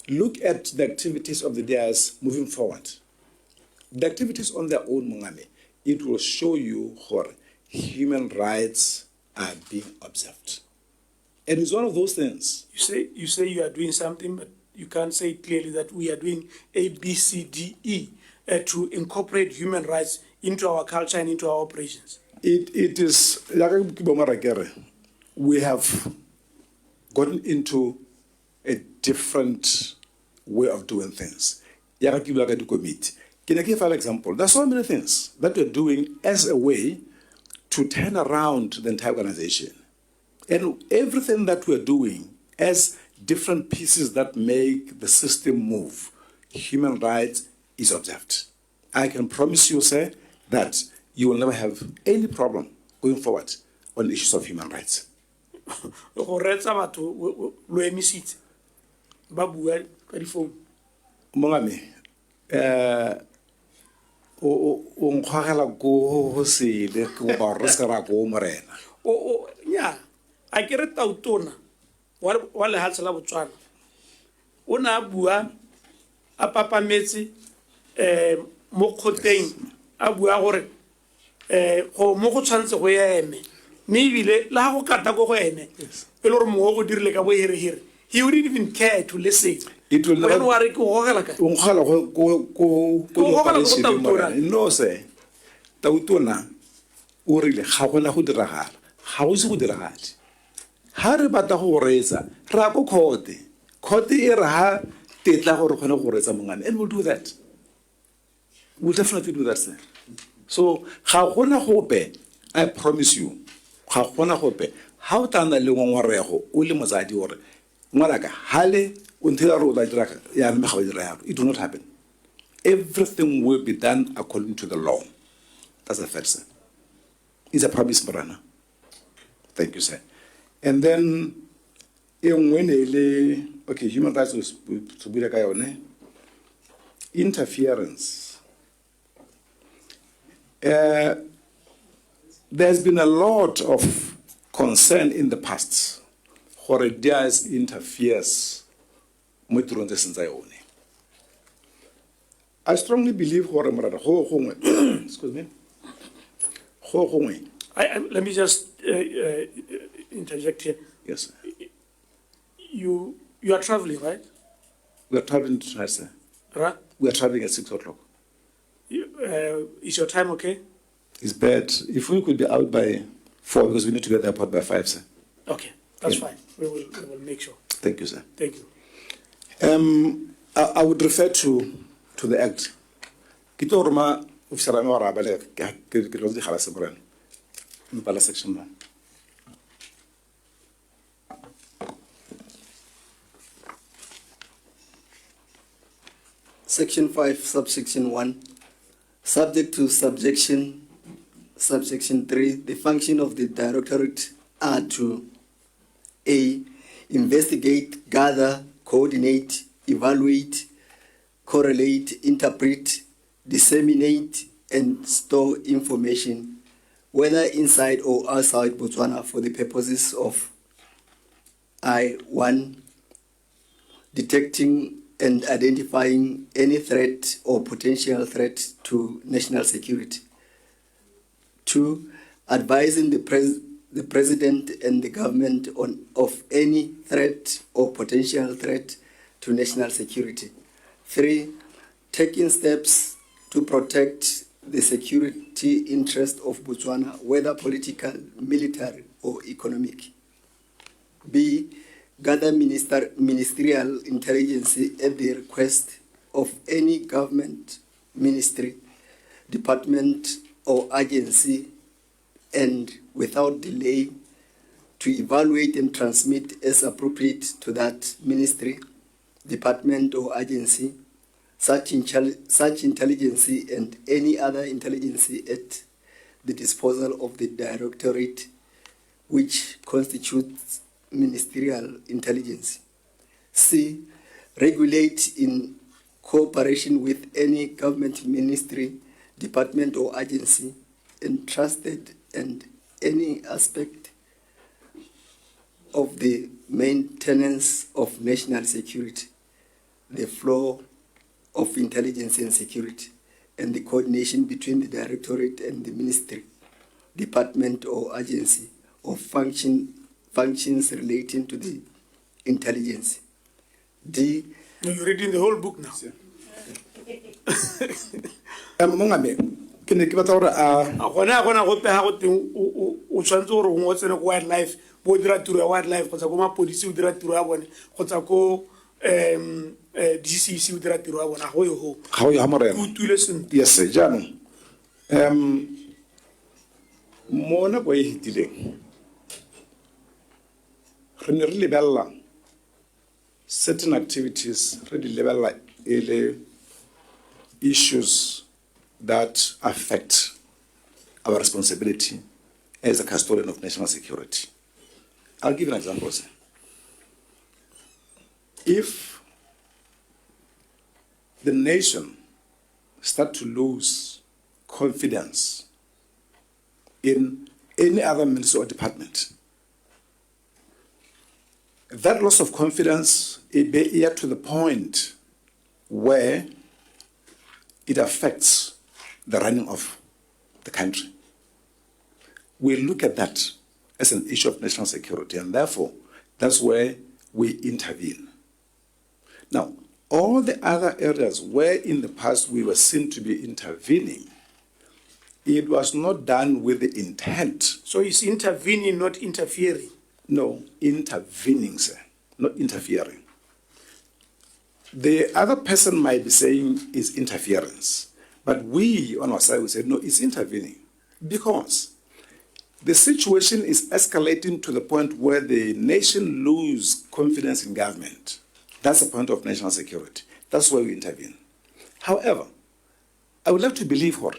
[SPEAKER 8] look at the activities of the DIS moving forward. The activities on their own, Mungame, it will show you how human rights are being observed. And it's one of those things.
[SPEAKER 1] You say you are doing something, but you can't say clearly that we are doing A, B, C, D, E to incorporate human rights into our culture and into our operations.
[SPEAKER 8] It is, we have gotten into a different way of doing things. Can I give an example? There's so many things that we're doing as a way
[SPEAKER 15] to turn around the entire organization. And everything that we're doing as different pieces that make the system move, human rights is observed. I can promise you, sir, that you will never have any problem going forward on issues of human rights. Mongame, o nkgwagela ko sele ke ba re se ra go morena.
[SPEAKER 1] Yeah, I get it Tautona. What the hell's a Botswana? Una bua a papa metsi mo khoteng a bua gore go mo go tshwantse go eme mme ebile la go kata go ene e le gore mo go dirile ka bo here he wouldn't even care to listen.
[SPEAKER 15] It will never.
[SPEAKER 1] No,
[SPEAKER 15] sir. Tautona o rile ga gona go diragala ga go se go diragala ha re batla go reetsa ra go khote e re ha tetla gore gone go reetsa mongane, and we'll do that. We'll definitely do that, sir. So ga gona gope, I promise you, ga gona gope ha o tana le ngwarego o le motsadi gore ngwanaka hale it will not happen. Everything will be done according to the law. That's a fact, sir. It's a promise, Marana. Thank you, sir. And then, okay, human rights was to be interference. There's been a lot of concern in the past where DIS interferes. I strongly believe excuse me.
[SPEAKER 1] Let me just interject here.
[SPEAKER 15] Yes, sir.
[SPEAKER 1] You are traveling, right?
[SPEAKER 15] We are traveling tonight, sir.
[SPEAKER 1] Right?
[SPEAKER 15] We are traveling at 6 o'clock.
[SPEAKER 1] Is your time okay?
[SPEAKER 15] It's bad. If we could be out by 4, because we need to get the airport by 5, sir.
[SPEAKER 1] Okay, that's fine. We will make sure.
[SPEAKER 15] Thank you, sir.
[SPEAKER 1] Thank you.
[SPEAKER 15] I would refer to the Act. Section 1.
[SPEAKER 13] Section 5, subsection 1. Subject to subsection 3, the function of the Directorate are to A. Investigate, gather, coordinate, evaluate, correlate, interpret, disseminate, and store information, whether inside or outside Botswana, for the purposes of I1. Detecting and identifying any threat or potential threat to national security. 2. Advising the President and the government of any threat or potential threat to national security. 3. Taking steps to protect the security interest of Botswana, whether political, military, or economic. B. Gather ministerial intelligence at the request of any government, ministry, department, or agency, and without delay, to evaluate and transmit as appropriate to that ministry, department, or agency such intelligence and any other intelligence at the disposal of the Directorate, which constitutes ministerial intelligence. C. Regulate in cooperation with any government ministry, department, or agency entrusted and any aspect of the maintenance of national security, the flow of intelligence and security, and the coordination between the Directorate and the ministry, department, or agency, of functions relating to the intelligence. D.
[SPEAKER 1] No, you're reading the whole book now. Wildlife, wildlife, police, DCC,
[SPEAKER 15] yes, sir. Mona go e hitileng. Re ne re lebella certain activities, re di lebella ele issues that affect our responsibility as a custodian of national security. I'll give you an example, sir. If the nation start to lose confidence in any other ministry or department, that loss of confidence is here to the point where it affects the running of the country. We look at that as an issue of national security, and therefore, that's where we intervene. Now, all the other areas where in the past we were seen to be intervening, it was not done with the intent.
[SPEAKER 1] So it's intervening, not interfering?
[SPEAKER 15] No, intervening, sir, not interfering. The other person might be saying it's interference, but we on our side will say, no, it's intervening, because the situation is escalating to the point where the nation loses confidence in government. That's the point of national security. That's where we intervene. However, I would like to believe her.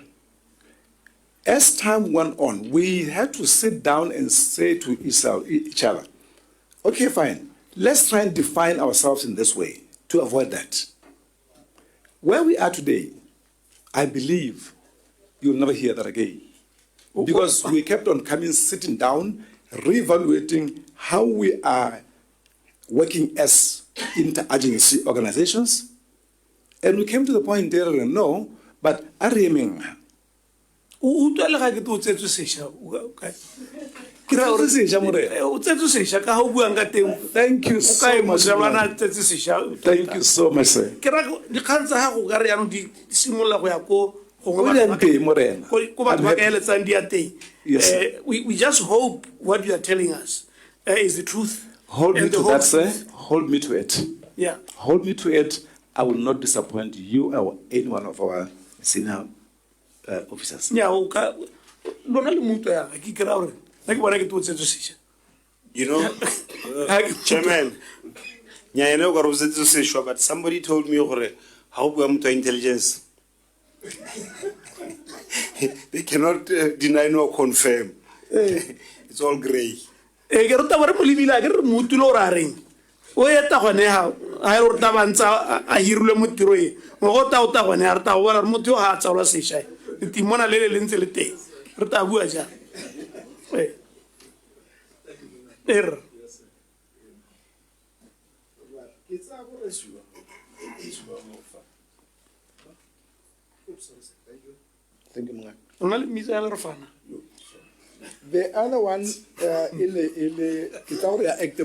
[SPEAKER 15] As time went on, we had to sit down and say to each other, okay, fine, let's try and define ourselves in this way to avoid that. Where we are today, I believe you'll never hear that again. Because we kept on sitting down, reevaluating how we are working as interagency organizations, and we came to the point there, no, but Arieming. Thank you so much. Thank you so much, sir.
[SPEAKER 1] We just hope what you are telling us is the truth.
[SPEAKER 15] Hold me to that, sir. Hold me to it.
[SPEAKER 1] Yeah.
[SPEAKER 15] Hold me to it. I will not disappoint you or any one of our senior officers.
[SPEAKER 1] Yeah,
[SPEAKER 5] you know, Chairman, but somebody told me how to intelligence. They cannot deny nor confirm. It's all grey.
[SPEAKER 1] o eta gone ha a re ta bantsa a hirile motiro e mo go ta o ta gone a re ta o bona motho ha tsa ola sesha ti mona le ntse le teng re ta bua ja
[SPEAKER 15] Thank you, Manga.
[SPEAKER 8] The other one in the Italia act the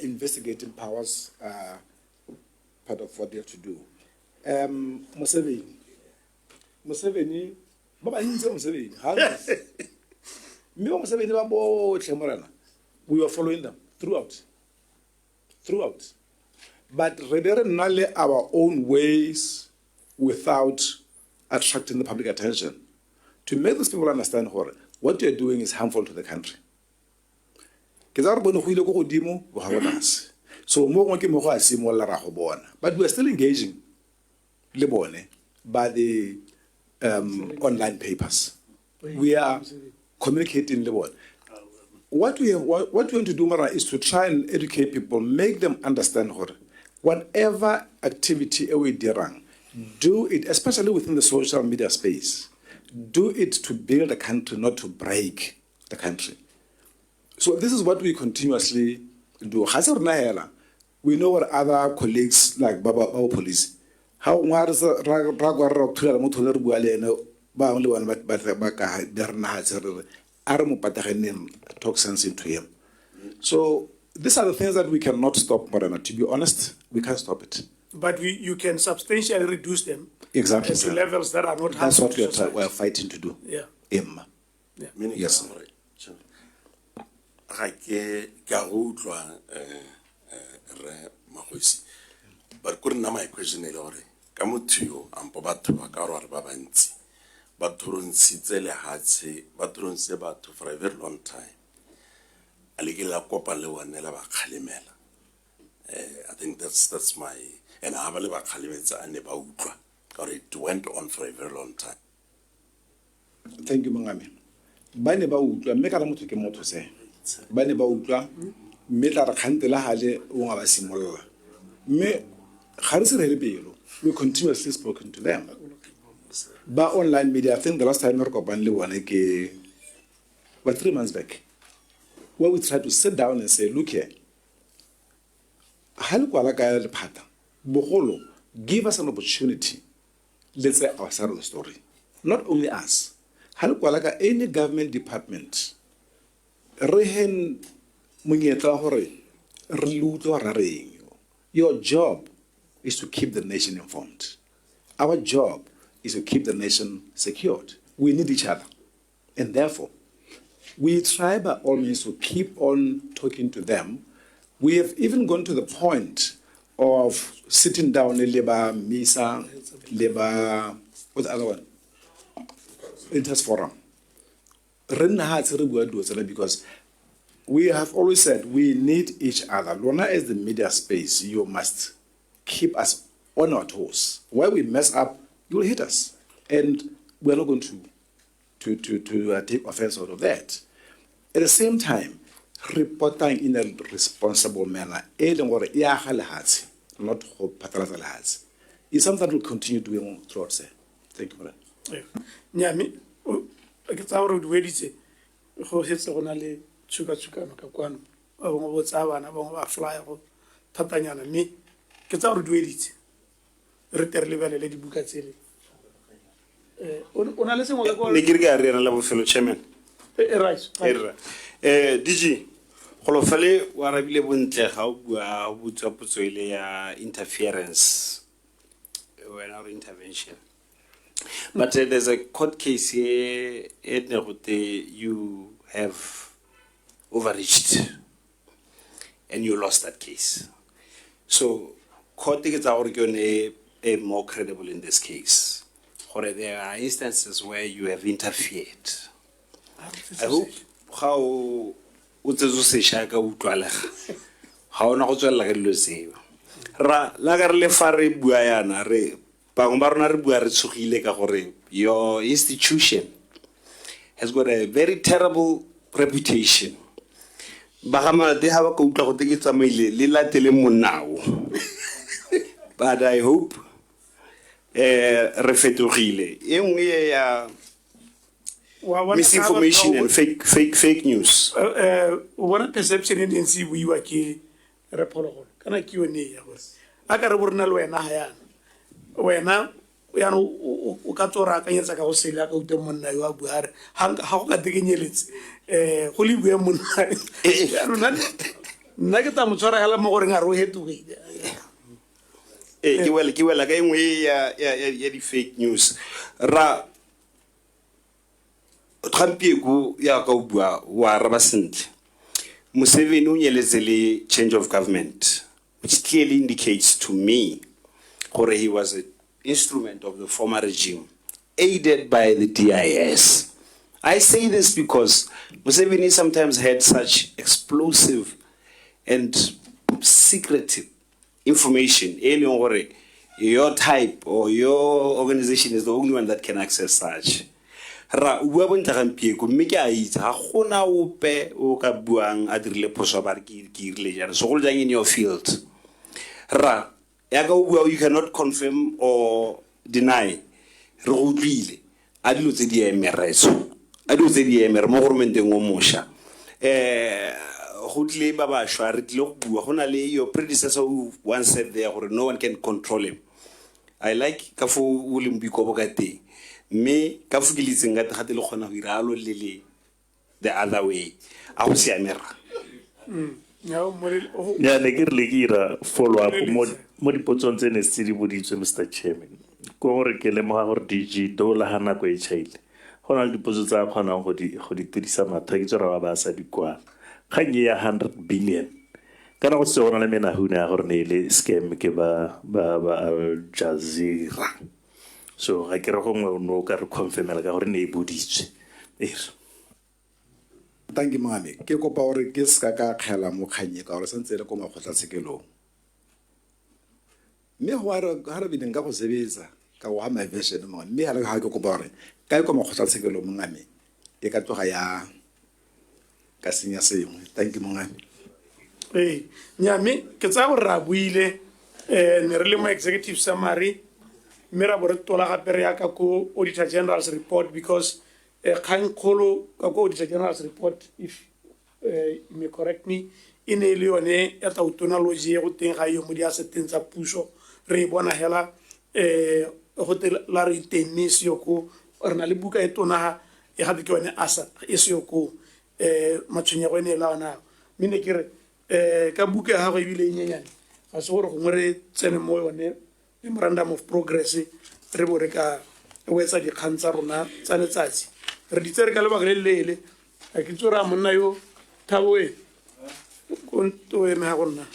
[SPEAKER 8] investigating powers part of what they have to do. Museveni, we were following them throughout. But really our own ways without attracting the public attention to make these people understand what you're doing is harmful to the country. So but we're still engaging by the online papers. We are communicating. What we want to do, Mara, is to try and educate people, make them understand whatever activity we do, do it, especially within the social media space. Do it to build a country, not to break the country. So this is what we continuously do. We know what other colleagues like Baba our police. How talk sense into him. So these are the things that we cannot stop, Morena. To be honest, we can't stop it.
[SPEAKER 1] But you can substantially reduce them.
[SPEAKER 15] Exactly.
[SPEAKER 1] To levels that are not
[SPEAKER 15] That's
[SPEAKER 1] harmful
[SPEAKER 15] what we are fighting to do.
[SPEAKER 1] Yeah.
[SPEAKER 15] Yes.
[SPEAKER 6] Magosi. But couldn't my question ka motho yo ampo batho ba ka re ba bantsi ba thorontshitse lehatshe ba thorontse batho for a very long time a le ke la kopa le one la ba khalemela I think that's my and I have le ba khalemetsa ane ba utlwa or it went on for a very long time.
[SPEAKER 15] Thank you, Mangame. Ba ne ba utlwa mme ka la motho ke motho se ba ne ba utlwa mme tla re khantela hale o nga ba simolla mme ga re se re le pelo we continuously spoken to them ba online media. I think the last time we kopane le one ke 3 months back where we tried to sit down and say, look here, give us an opportunity. Let's say our side of the story. Not only us. Any government department, your job is to keep the nation informed. Our job is to keep the nation secured. We need each other. And therefore, we try by all means to keep on talking to them. We have even gone to the point of sitting down in Labour, MISA, Labour, what's the other one? Interest Forum. Because we have always said we need each other. Lona as the media space, you must keep us on our toes. Where we mess up, you will hit us. And we're not going to take offense out of that. At the same time, reporting in a responsible manner, not is something that we'll continue doing throughout. Thank you for that.
[SPEAKER 1] Yeah, me, I get out of the way. Who hits on a sugar, Kakwano, what's our flyer, Tatanyana, me, get out of the way. Return level, Lady Bucatini.
[SPEAKER 5] Brigadier and level fellow chairman.
[SPEAKER 1] Right.
[SPEAKER 5] DG, Holofale, what I believe won't how would interference when our intervention. But there's a court case here, you have overreached and you lost that case. So, court tickets are a more credible in this case. Or there are instances where you have interfered. I hope how utsezo se shaka utlwalega. Ha ona go tswela ka dilo seo. Ra la ka re le fa re bua yana re bangwe ba rona re bua re tshogile ka gore your institution has got a very terrible reputation. Ba ga ma de ha ba ka utlwa go ke tsamaile le latele monao. But I hope re fetogile engwe ya misinformation and fake news.
[SPEAKER 1] One perception in NC we were key repolo. Can I Q and A? I got a wordnal when I am. When now we are Ukatora can use a Gosilla of the Mona Buhar. How got the Ginnelits? Holy Women. Nagata Mutora Halamoring are way to be.
[SPEAKER 5] Well, again, we fake news. Ra Trampiego Yakobua Warabasint Museveni Unyelezeli change of government, which clearly indicates to me that he was an instrument of the former regime, aided by the DIS. I say this because Museveni sometimes had such explosive and secretive information. Your type or your organization is the only one that can access such. Ra bua bontagampieko mme ke a itse ga gona ope o ka buang a dirile phoso ba re ke irile jana so go le jang in your field. Ra ya ka bua you cannot confirm or deny re go tlile a dilo tse di emeretso a dilo tse di emer mo governmenteng o mosha go tle ba ba shwa re tle go bua gona le your predecessor who once said there gore no one can control him. I like ka fo o le mbiko bo ka teng me ka fukilitseng ga tate le khona go iralo le the other way a go siamera
[SPEAKER 7] ya ne ke re ke ira follow up mo dipotsong tse ne se di boditswe Mr Chairman ko gore ke le mo ga gore DG dola hana go e chaile gona le dipotso tsa khona go di tudisa matha ke tsora ba sa di kwa kganye ya 100 billion Kana go se gona le menahune ya gore ne ile scam ke ba Al Jazeera. So ga ke re gongwe no ka re confirmela ka gore ne e boditswe.
[SPEAKER 8] Thank you, Mami. Ke kopa gore ke ska ka kgela mo kganye ka gore sentse le ko makgotlatshekelong. Mme go ha re bineng ka go sebetsa ka go ha my version mo mme ha le ha ke kopa gore ka ko makgotlatshekelong mongame e ka tloga ya ka senya sengwe. Thank you, Mongame.
[SPEAKER 1] Nyame ke tsa gore ra buile ne re le mo executive summary mme ra bo re tola gape re ya ka ko Auditor General's report because kgang kgolo ka ko Auditor General's report, if you may correct me, e ne le yone ya Tautona Lodge go teng ga yo mo di aseteng tsa puso re bona hela go te la re tenne se yo ko re na le buka e tona e ga ke yone asa e se yo ko matshwenyego ene la ona mme ne ke re ka buka ya go ebile nyenyane ga se gore gongwe re tsene mo yone memorandum of progress re bo re ka wetsa dikgang tsa rona tsa letsatsi re ditse re ka lebaka le lele a ke tsora monna yo Thabo e konto eme ha gonna.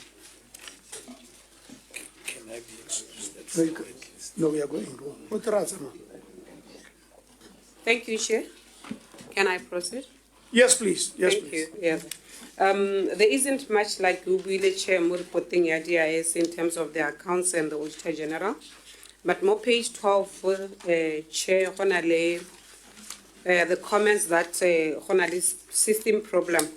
[SPEAKER 2] Can I be excused?
[SPEAKER 1] No, we are going. What
[SPEAKER 11] Thank you, Chair. Can I proceed?
[SPEAKER 1] Yes, please. Yes,
[SPEAKER 11] Thank
[SPEAKER 1] please.
[SPEAKER 11] you. Yeah. There isn't much like Ubile Chair reporting your DIS in terms of the accounts and the Auditor General. But more page 12, Chair, the comments that system problem.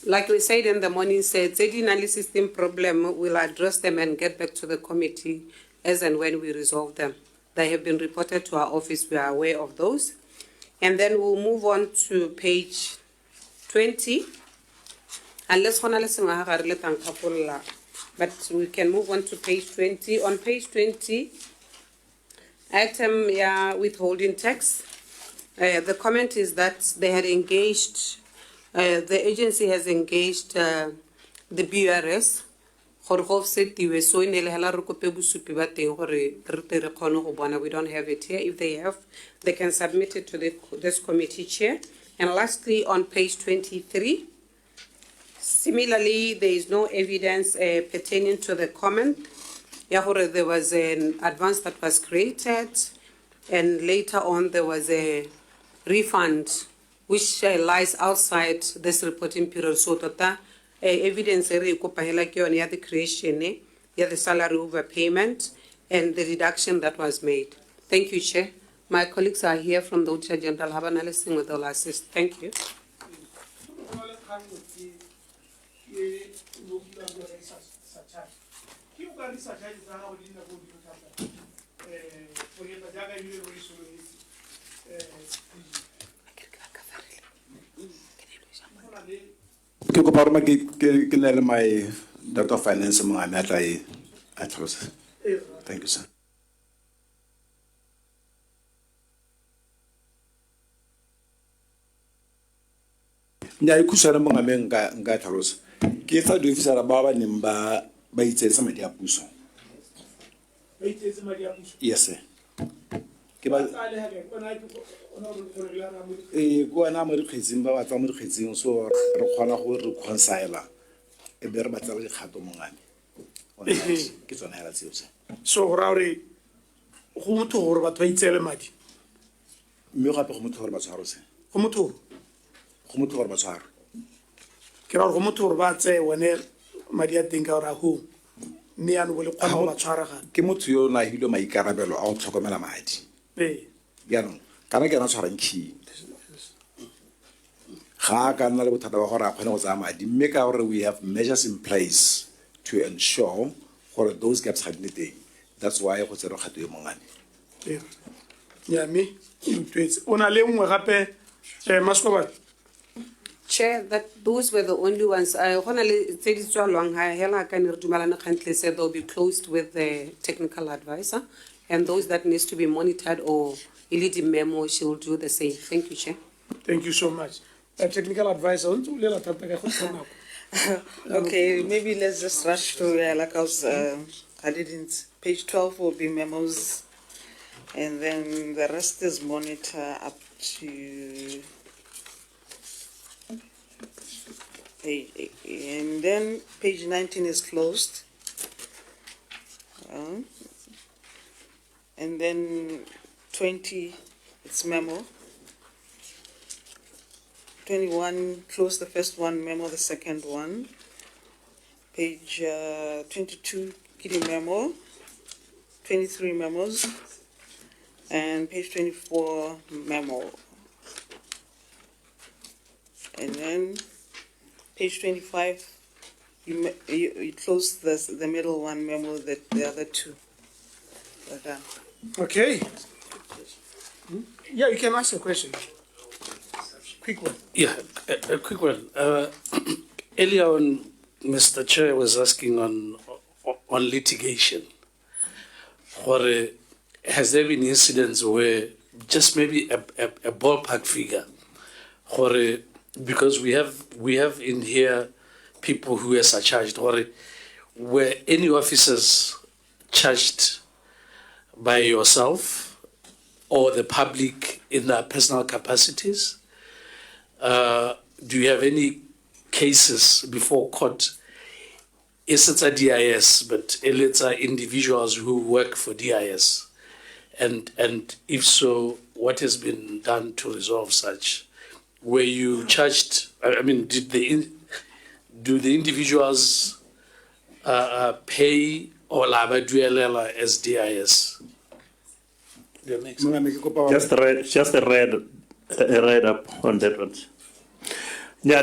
[SPEAKER 11] Like we said in the morning, said system problem, we'll address them and get back to the committee as and when we resolve them. They have been reported to our office, we are aware of those. And then we'll move on to page 20. Unless but we can move on to page 20. On page 20, item withholding tax. The comment is that they had engaged, the agency has engaged the BRS. We don't have it here. If they have, they can submit it to this committee chair. And lastly, on page 23, similarly, there is no evidence pertaining to the comment. There was an advance that was created, and later on there was a refund which lies outside this reporting period. So evidence the creation, the salary overpayment, and the reduction that was made. Thank you, Chair. My colleagues are here from the Auditor General. Have analysis with all assist. Thank you.
[SPEAKER 8] Ke kopa gore ke ne le my Director of Finance mo ngame a tlhalosa. Thank you, sir. Nya ikhusana mo ngame nka tlhalosa. Ke tsa di officer ba neng ba itsetsa madi a puso. Yes, sir. Ke ba go ana mo dikgetsing ba batla mo dikgetsing so re kgona go re reconcile e be re batla le kgato mo ngane ke tsona hela tseo se
[SPEAKER 1] so ra re go motho gore batho ba itsele madi
[SPEAKER 8] mme gape go motho gore ba tshwaro se
[SPEAKER 1] go motho
[SPEAKER 8] gore ba tshwaro
[SPEAKER 1] ke ra go motho gore ba tse one madi a teng ka ra ho mme ya no bo le kgona go ba tshwara ga
[SPEAKER 8] ke motho yo na hilo maikarabelo a go tlhokomela madi ya no kana ke na tshwarang key ga ka nna le bothata ba gore a kgone go tsaya madi mme ka gore we have measures in place to ensure gore those gaps ga di teng. That's why go tsere kgato e mongane
[SPEAKER 1] ya me itwetse ona le nngwe gape Maskoba.
[SPEAKER 11] Chair, that those were the only ones. I said they'll be closed with the technical advisor, and those that needs to be monitored or illegit memo, she'll do the same. Thank you, Chair.
[SPEAKER 1] Thank you so much. Technical advisor.
[SPEAKER 14] Okay, maybe let's just rush through. Like I didn't. Page 12 will be memos, and then the rest is monitor up to And then page 19 is closed. And then 20, it's memo. 21, close the first one, memo the second one. Page 22, kitty memo. 23 memos. And page 24, memo. And then page 25, you close the middle one, memo, the other two.
[SPEAKER 1] Okay. Yeah, you can ask a question. Quick one.
[SPEAKER 2] Yeah, a quick one. Earlier on, Mr. Chair was asking on litigation. Has there been incidents where just maybe a ballpark figure, because we have in here people who are charged, were any officers charged by yourself or the public in their personal capacities? Do you have any cases before court? It's a DIS, but it's individuals who work for DIS. And if so, what has been done to resolve such? Were you charged? I mean, do the individuals pay or labaduelela as DIS?
[SPEAKER 7] Just a read up on that one. Yeah,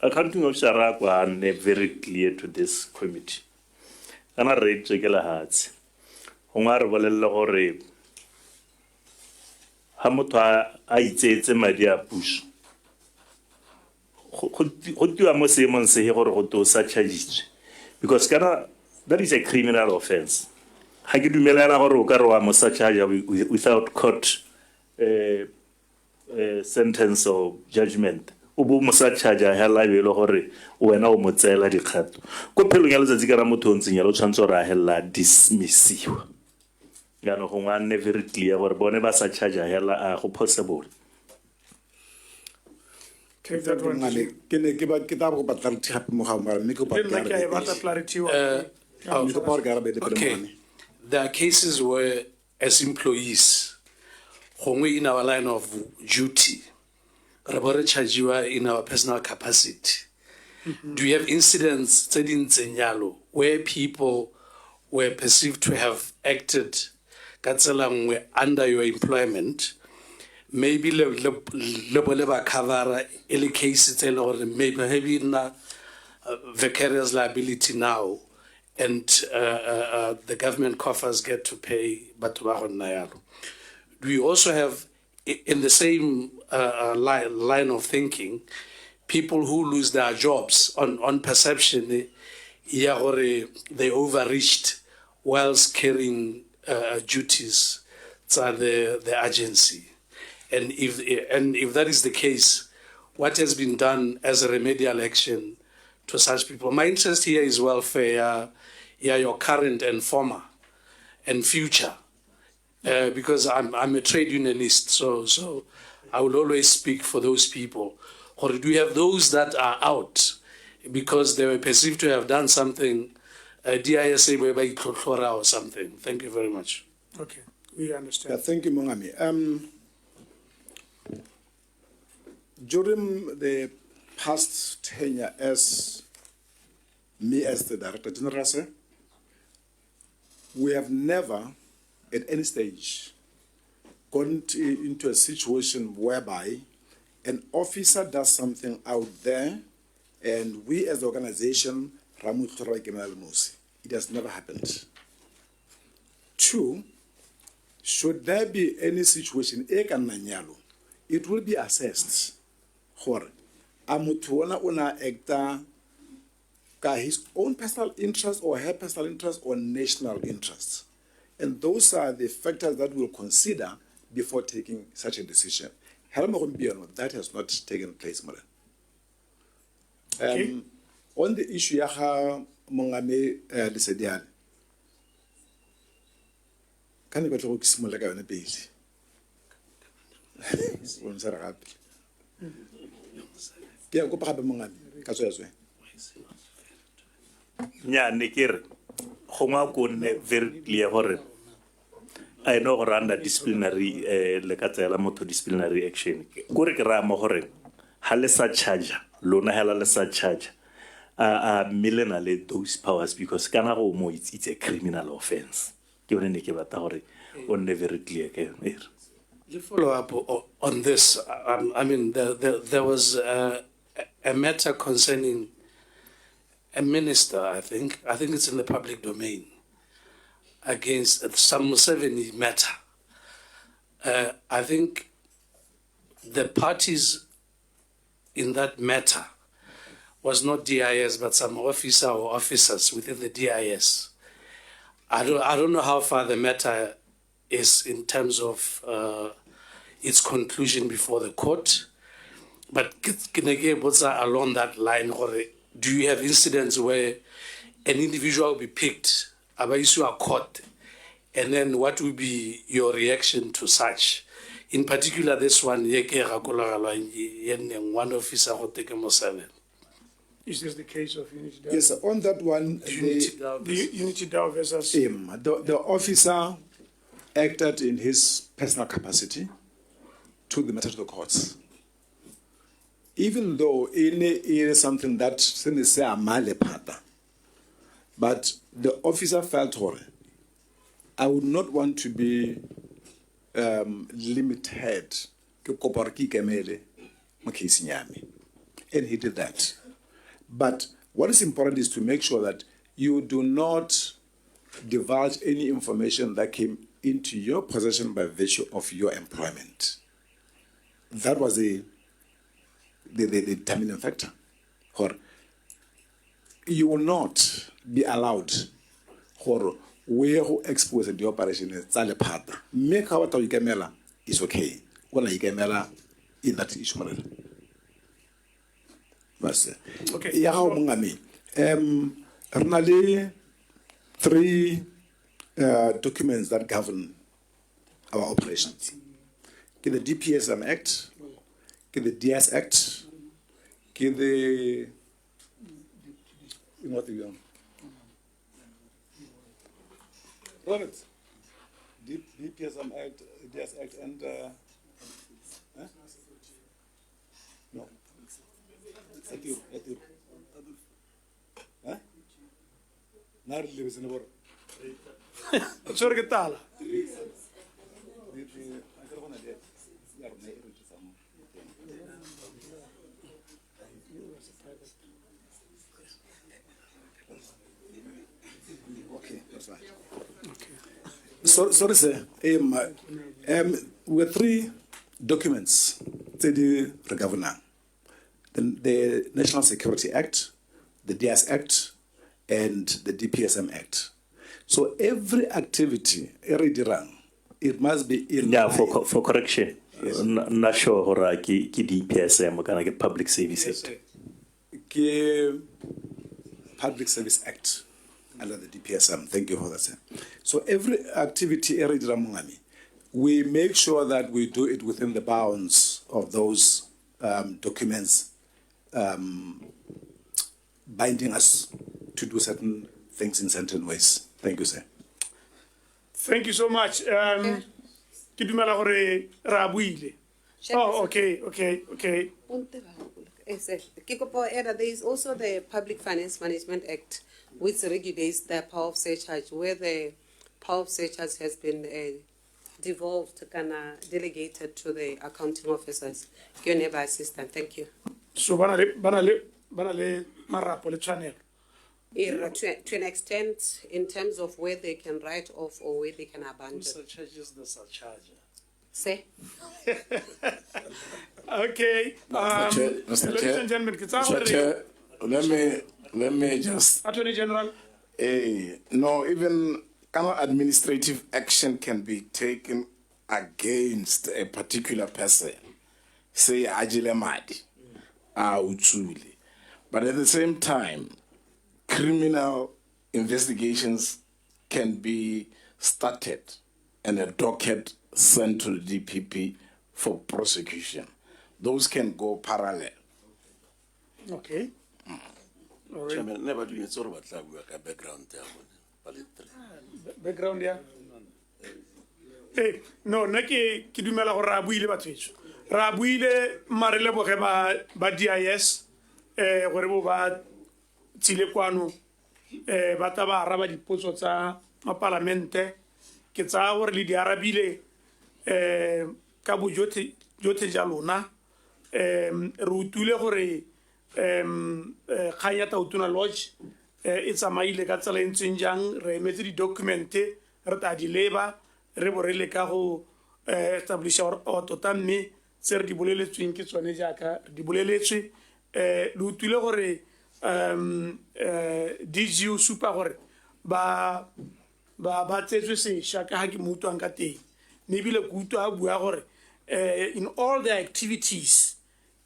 [SPEAKER 7] accounting officer are very clear to this committee. And I read regular hearts. Hongar Valella or Hamuta, I say it's a media push. What do I say, Monse, or to such a because that is a criminal offense. Hagidu Melana or Okaroa such without court sentence or judgment. Ubu musachaja hela velo hore wena o motsela dikgato ko phelong ya letsatsi ka ra motho ntseng ya lo tshwantse ra hela dismissiwa ya no go ngwane very clear gore bone ba sa charge hela a go possible.
[SPEAKER 1] Take that one.
[SPEAKER 2] Okay. There are cases where, as employees, in our line of duty, in our personal capacity. Do you have incidents where people were perceived to have acted under your employment? Maybe cover any cases or maybe vicarious liability now, and the government coffers get to pay Batubaron. Do you also have, in the same line of thinking, people who lose their jobs on perception, they overreached whilst carrying duties to the agency? And if that is the case, what has been done as a remedial action to such people? My interest here is welfare, your current and former and future. Because I'm a trade unionist, so I will always speak for those people. Or do you have those that are out because they were perceived to have done something, DISA or something? Thank you very much.
[SPEAKER 1] Okay, we understand.
[SPEAKER 8] Yeah, thank you, Mongami. During the past tenure as the Director General, sir, we have never at any stage gone into a situation whereby an officer does something out there and we as the organization, it has never happened. Two, should there be any situation, it will be assessed. His own personal interest or her personal interest or national interests. And those are the factors that we'll consider before taking such a decision. That has not taken place, madam.
[SPEAKER 1] Okay.
[SPEAKER 8] On the issue of Mongame Lisedian, can you go to Simulaga on a page? O ntse re gape. Ke ya kopa gape mongane ka tswetswe.
[SPEAKER 7] Nya ne ke re gongwa ko nne very clear gore I know gore under disciplinary le ka tsela motho disciplinary action ko re ke ra mo gore ha le sa charge lona hela le sa charge millena le those powers because kana go mo it's a criminal offense ke bone ne ke bata gore o nne very clear ke
[SPEAKER 2] You follow up on this. I mean, there was a matter concerning a minister, I think it's in the public domain, against some Museveni matter. I think the parties in that matter was not DIS, but some officer or officers within the DIS. I don't know how far the matter is in terms of its conclusion before the court, but along that line, do you have incidents where an individual will be picked, issue a court, and then what will be your reaction to such? In particular, this one, one officer who take him 7.
[SPEAKER 1] Is this the case of Unity Dow?
[SPEAKER 8] Yes, on that one,
[SPEAKER 1] the Unity Dow versus
[SPEAKER 8] him. The officer acted in his personal capacity, took the matter to the courts. Even though it is something that say a male pata, but the officer felt I would not want to be limited. And he did that. But what is important is to make sure that you do not divulge any information that came into your possession by virtue of your employment. That was the determining factor. Or you will not be allowed or where who expose the operation is partner. Make how you can is okay. Well, you can in that issue.
[SPEAKER 1] Okay.
[SPEAKER 8] Really, 3 documents that govern our operations. The DPSM Act, the DS Act, the what are you on? Robert, DPSM Act, DS Act, and no. At you. Huh? Not lives in the world.
[SPEAKER 1] Sorry, get that.
[SPEAKER 8] Okay, that's right. Okay. Sorry, sir. With 3 documents, the governor, the National Security Act, the DS Act, and the DPSM Act. So every activity, it must be in
[SPEAKER 7] yeah, for correction. Yes. Not sure how ki DPSM can get Public Service Act.
[SPEAKER 8] Public Service Act under the DPSM. Thank you for that, sir. So every activity, we make sure that we do it within the bounds of those documents binding us to do certain things in certain ways. Thank you, sir.
[SPEAKER 1] Thank you so much. Oh, okay.
[SPEAKER 11] There is also the Public Finance Management Act, which regulates the power of surcharge, where the power of surcharge has been devolved, delegated to the accounting officers. Your neighbor assistant, thank you.
[SPEAKER 1] So, banale marapo le channel.
[SPEAKER 11] To an extent, in terms of where they can write off or where they can abandon.
[SPEAKER 2] Surcharges the surcharger.
[SPEAKER 11] Say.
[SPEAKER 1] Okay.
[SPEAKER 6] Mr. Chair, let me just.
[SPEAKER 1] Attorney General.
[SPEAKER 6] No, even administrative action can be taken against a particular person. Say Ajile Madi, Uchuli. But at the same time, criminal investigations can be started and a docket sent to the DPP
[SPEAKER 15] for prosecution. Those can go parallel.
[SPEAKER 1] Okay. All right.
[SPEAKER 6] Chairman, never do it's all about background there.
[SPEAKER 1] Background there. Hey, no, nake ki dumela go ra buile batho. Ra buile marele boge ba DIS gore bo ba tsile kwano ba taba araba dipotso tsa mapalamente ke tsa gore le di arabile ka bojote ja lona re utule gore khanya Tautona Lodge e tsamaile ka tsela entseng jang re emetse di document re ta di leba re borele ka go establish or tota mme tse re di boleletsweng ke tsone jaaka di boleletswe le utule gore DG o supa gore ba tsetswe sešwa ka ha ke mo utlwang ka teng mme ebile ke utlwa a bua gore in all their activities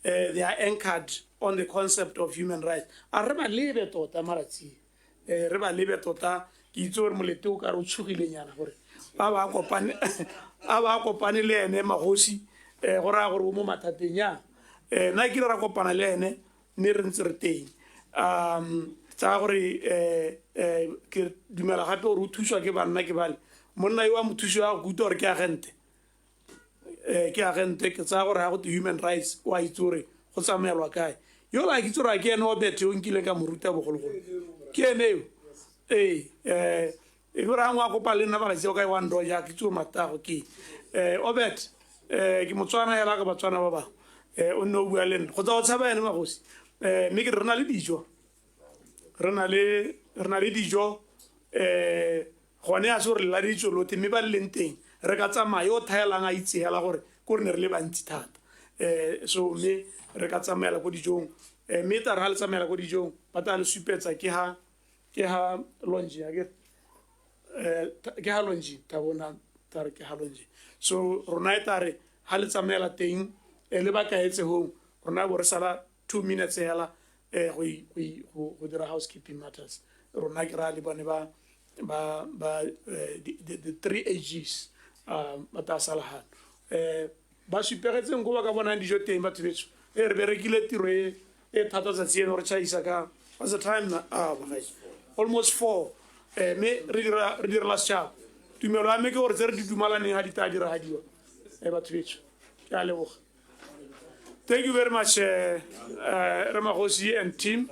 [SPEAKER 1] they are anchored on the concept of human rights a re ba lebe tota malatsi re ba lebe tota ke itse gore molete o ka re o tshogilenyana gore a ba kopane le ene Magosi go raya gore o mo mathateng ya nna ke ra kopana le ene mme re ntse re teng tsa gore ke dumela gape gore o thuswa ke banna ke bale monna yo wa mothusi wa go utlwa gore ke agente ke tsa gore ga go human rights wa itse gore go tsamaelwa kae yo la ke itse gore ke ene o bete yo nkile ka moruta bogologolo ke ene yo e gore angwa go pale nna ba se ka one do ya ke tso matago ke obet ke motswana ya la ka batswana ba ba o no bua le go tsa o tshaba ene Magosi mme ke rena le dijo rena le dijo gone a se gore la ditso lote mme ba leng teng re ka tsamaya yo thaelang a itseela gore ko re ne re le bantsi thata so mme re ka tsamaela ko dijong mme ta re le tsamaela ko dijong ba ta le supetsa ke ha longe ya ke ha longe ta bona ta re ke ha longe so rona eta re ha le tsamaela teng le ba ka etse ho rona bo re sala 2 minutes hela go dira housekeeping matters rona ke ra le bone ba the 3 AGs ba ta sala ha ba supegetseng go ba ka bona dijo teng batho betso re berekile tiro e thata tsa tseno re chaisa ka what's the time now almost 4 me re dira la sharp tumelo a me ke gore tse re di dumalaneng ha di ta dira hadiwa batho betso ke a leboga. Thank you very much, Magosi and team.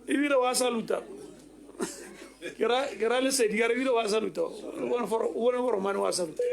[SPEAKER 1] Ibile wa saluta. Kira le se di gara ibile wa saluta. One for man wa saluta.